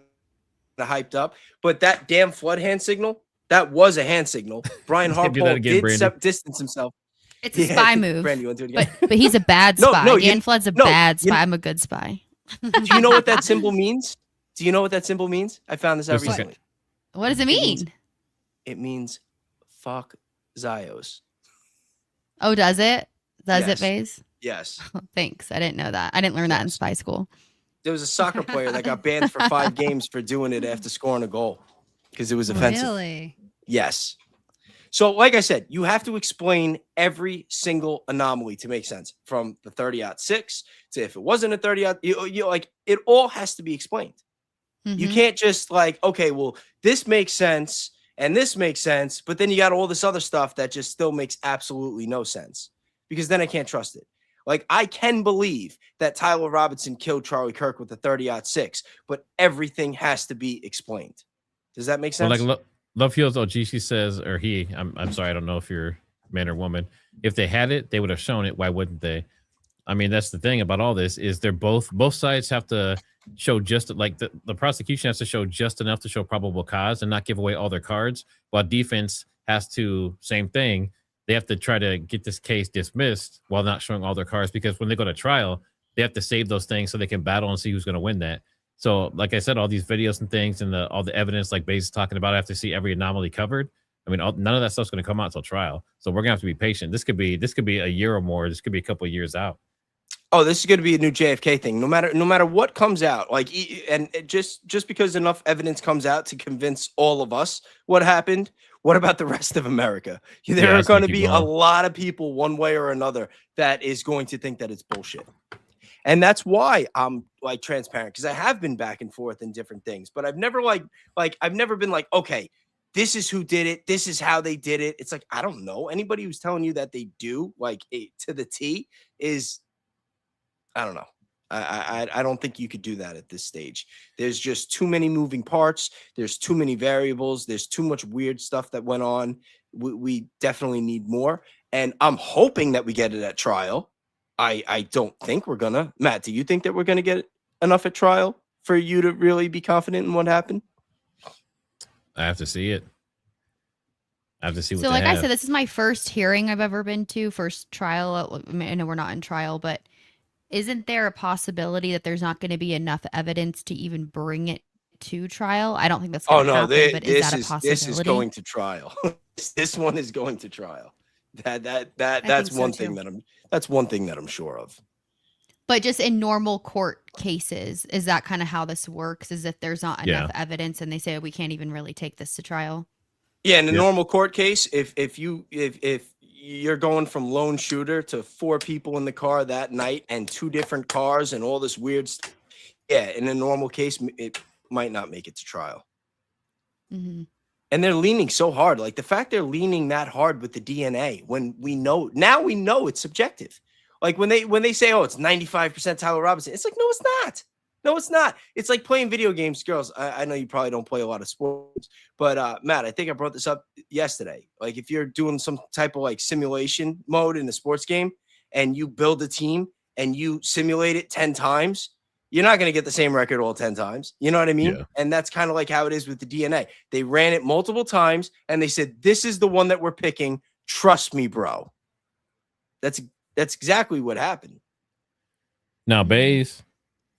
of hyped up, but that damn flood hand signal, that was a hand signal. Brian Let's do that Harpole again, did Brandi. distance himself. It's a spy move. Brandi, you want to do it again? But he's a bad No, spy. no, Dan Flood's a no, bad you- spy. I'm a good spy. Do you know what that symbol means? Do you know what that symbol means? I found this out Just a recently. What does it means- mean? It means fuck Zios. Oh, does it? Does Yes. it, Vase? Yes. Thanks. I didn't know that. I didn't learn that in Yes. spy school. There was a soccer player that got banned for 5 games for doing it after scoring a goal because it was offensive. Really? Yes. So, like I said, you have to explain every single anomaly to make sense, from the 30-06 to if it wasn't a 30 you like it all has to be explained. You Mhm. can't just like, okay, well, this makes sense and this makes sense, but then you got all this other stuff that just still makes absolutely no sense, because then I can't trust it. Like, I can believe that Tyler Robinson killed Charlie Kirk with the 30-06, but everything has to be explained. Does that make So sense? like Love Heals OG, she says, or he, I'm sorry, I don't know if you're man or woman. If they had it, they would have shown it. Why wouldn't they? I mean, that's the thing about all this is they're both sides have to show just like the prosecution has to show just enough to show probable cause and not give away all their cards, while defense has to same thing. They have to try to get this case dismissed while not showing all their cards, because when they go to trial, they have to save those things so they can battle and see who's going to win that. So, like I said, all these videos and things and all the evidence, like Bayes is talking about, I have to see every anomaly covered. I mean, none of that stuff's going to come out until trial. So we're gonna have to be patient. This could be a year or more. This could be a couple of years out. Oh, this is going to be a new JFK thing. No matter what comes out, like, and just because enough evidence comes out to convince all of us what happened, what about the rest of America? There are going to be a lot of people, one way or another, that is going to think that it's bullshit. And that's why I'm like transparent, because I have been back and forth in different things, but I've never I've never been like, okay, this is who did it. This is how they did it. It's like, I don't know. Anybody who's telling you that they do like to the T is, I don't know. I don't think you could do that at this stage. There's just too many moving parts. There's too many variables. There's too much weird stuff that went on. We definitely need more. And I'm hoping that we get it at trial. I don't think we're gonna. Matt, do you think that we're gonna get enough at trial for you to really be confident in what happened? I have to see it. I have to see what So, they like I have. said, this is my first hearing I've ever been to, first trial. I mean, I know we're not in trial, but isn't there a possibility that there's not going to be enough evidence to even bring it to trial? I don't think that's going to happen, but is that a possibility? This is going to trial. This one is going to trial. That's one thing that I'm sure of. But just in normal court cases, is that kind of how this works? Is if there's not enough evidence and they say we can't even really take this to trial? Yeah, in a normal court case, if you're going from lone shooter to 4 people in the car that night and 2 different cars and all this weird stuff, yeah, in a normal case, it might not make it to trial. Mm-hmm. And they're leaning so hard. Like the fact they're leaning that hard with the DNA when we know it's subjective. Like when they say, oh, it's 95% Tyler Robinson, it's like, no, it's not. No, it's not. It's like playing video games. Girls, I know you probably don't play a lot of sports, but Matt, I think I brought this up yesterday. Like if you're doing some type of like simulation mode in a sports game and you build a team and you simulate it 10 times, you're not going to get the same record all 10 times. You know what I mean? Yeah. And that's kind of like how it is with the DNA. They ran it multiple times and they said, this is the one that we're picking. Trust me, bro. That's exactly what happened. Now, Bayes,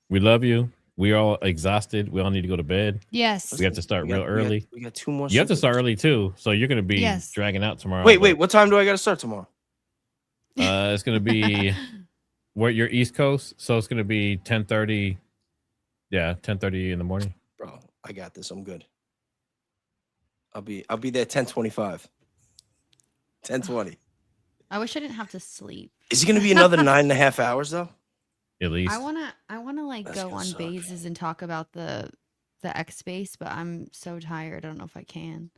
we love you. We are all exhausted. We all need to go to bed. Yes. We have to start real early. We got 2 more. You have to start early too. So you're going to be dragging out tomorrow. Wait. What time do I got to start tomorrow? It's going to be where you're East Coast. So it's going to be 10:30. Yeah, 10:30 in the morning. Bro, I got this. I'm good. I'll be there 10:25. 10:20. I wish I didn't have to sleep. Is it going to be another 9.5 hours though? At least. I wanna like go on Bayes and talk about the X space, but I'm so tired. I don't know if I can.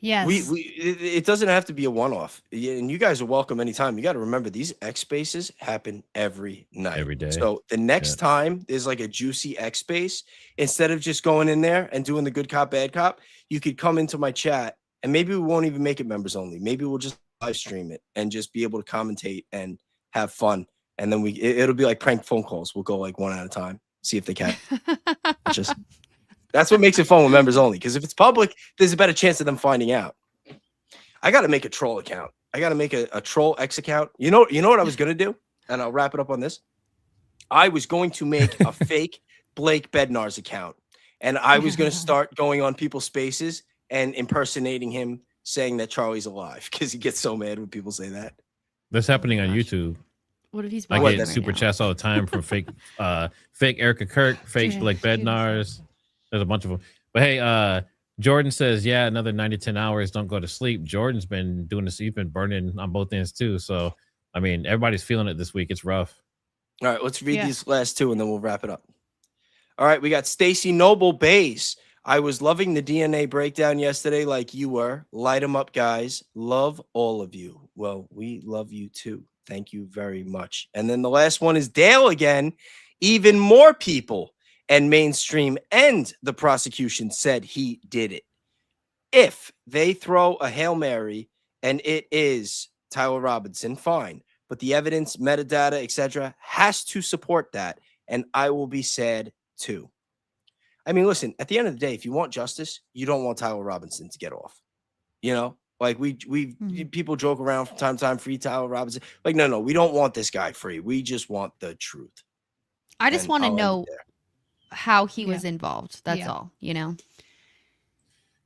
Yes. It doesn't have to be a one-off. And you guys are welcome anytime. You got to remember these X spaces happen every night. Every day. So the next time there's like a juicy X space, instead of just going in there and doing the good cop, bad cop, you could come into my chat and maybe we won't even make it members only. Maybe we'll just live stream it and just be able to commentate and have fun. And then it'll be like prank phone calls. We'll go like one at a time, see if they can. That's what makes it fun with members only. Because if it's public, there's a better chance of them finding out. I got to make a troll account. I got to make a troll X account. You know what I was going to do? And I'll wrap it up on this. I was going to make a fake Blake Bednar's account. And I was going to start going on people's spaces and impersonating him saying that Charlie's alive. Because he gets so mad when people say that. That's happening on YouTube. What if he's I get super chats all the time from fake Erica Kirk, fake Blake Bednar's. There's a bunch of them. But hey, Jordan says, yeah, another 9 to 10 hours. Don't go to sleep. Jordan's been doing this. He's been burning on both ends too. So, I mean, everybody's feeling it this week. It's rough. All right, let's read these last 2 and then we'll wrap it up. All right, we got Stacy Noble Bayes. I was loving the DNA breakdown yesterday like you were. Light them up, guys. Love all of you. Well, we love you too. Thank you very much. And then the last one is Dale again. Even more people and mainstream and the prosecution said he did it. If they throw a Hail Mary and it is Tyler Robinson, fine. but the evidence, metadata, etc., has to support that, and I will be sad too. I mean, listen, at the end of the day, if you want justice, you don't want Tyler Robinson to get off. You know, like people joke around from time to time, free Tyler Robinson. Like, no, we don't want this guy free. We just want the truth. I just And want to I'll end it know there. how he was involved. That's Yeah. all, you know.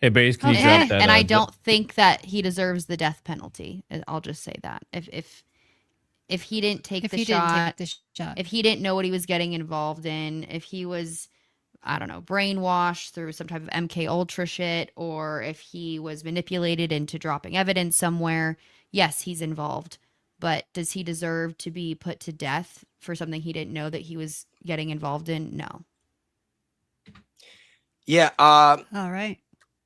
Hey, Baze, can you Okay. drop that? And I don't think that he deserves the death penalty. I'll just say that. If he didn't take If the he didn't shot, take the shot. if he didn't know what he was getting involved in, if he was, I don't know, brainwashed through some type of MK Ultra shit, or if he was manipulated into dropping evidence somewhere, yes, he's involved. But does he deserve to be put to death for something he didn't know that he was getting involved in? No. Yeah. All right.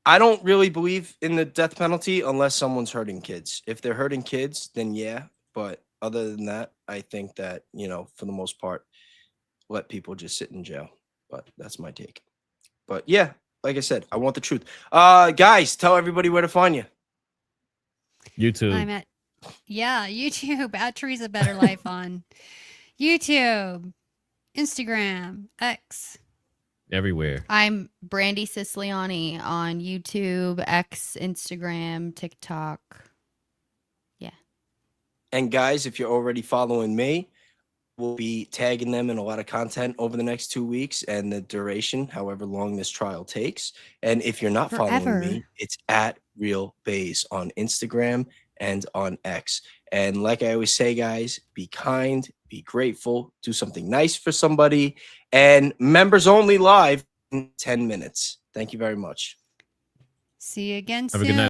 I don't really believe in the death penalty unless someone's hurting kids. If they're hurting kids, then yeah. But other than that, I think that, you know, for the most part, let people just sit in jail. But that's my take. But yeah, like I said, I want the truth. Guys, tell everybody where to find you. YouTube. I'm at YouTube at Teresa Better Life on YouTube, Instagram, X. Everywhere. I'm Brandi Siciliani on YouTube, X, Instagram, TikTok. Yeah. And guys, if you're already following me, we'll be tagging them in a lot of content over the next 2 weeks and the duration, however long this trial takes. And if you're not following Forever. me, it's at RealBayes on Instagram and on X. And like I always say, guys, be kind, be grateful, do something nice for somebody, and members only live in 10 minutes. Thank you very much. See you again Have a good soon. night.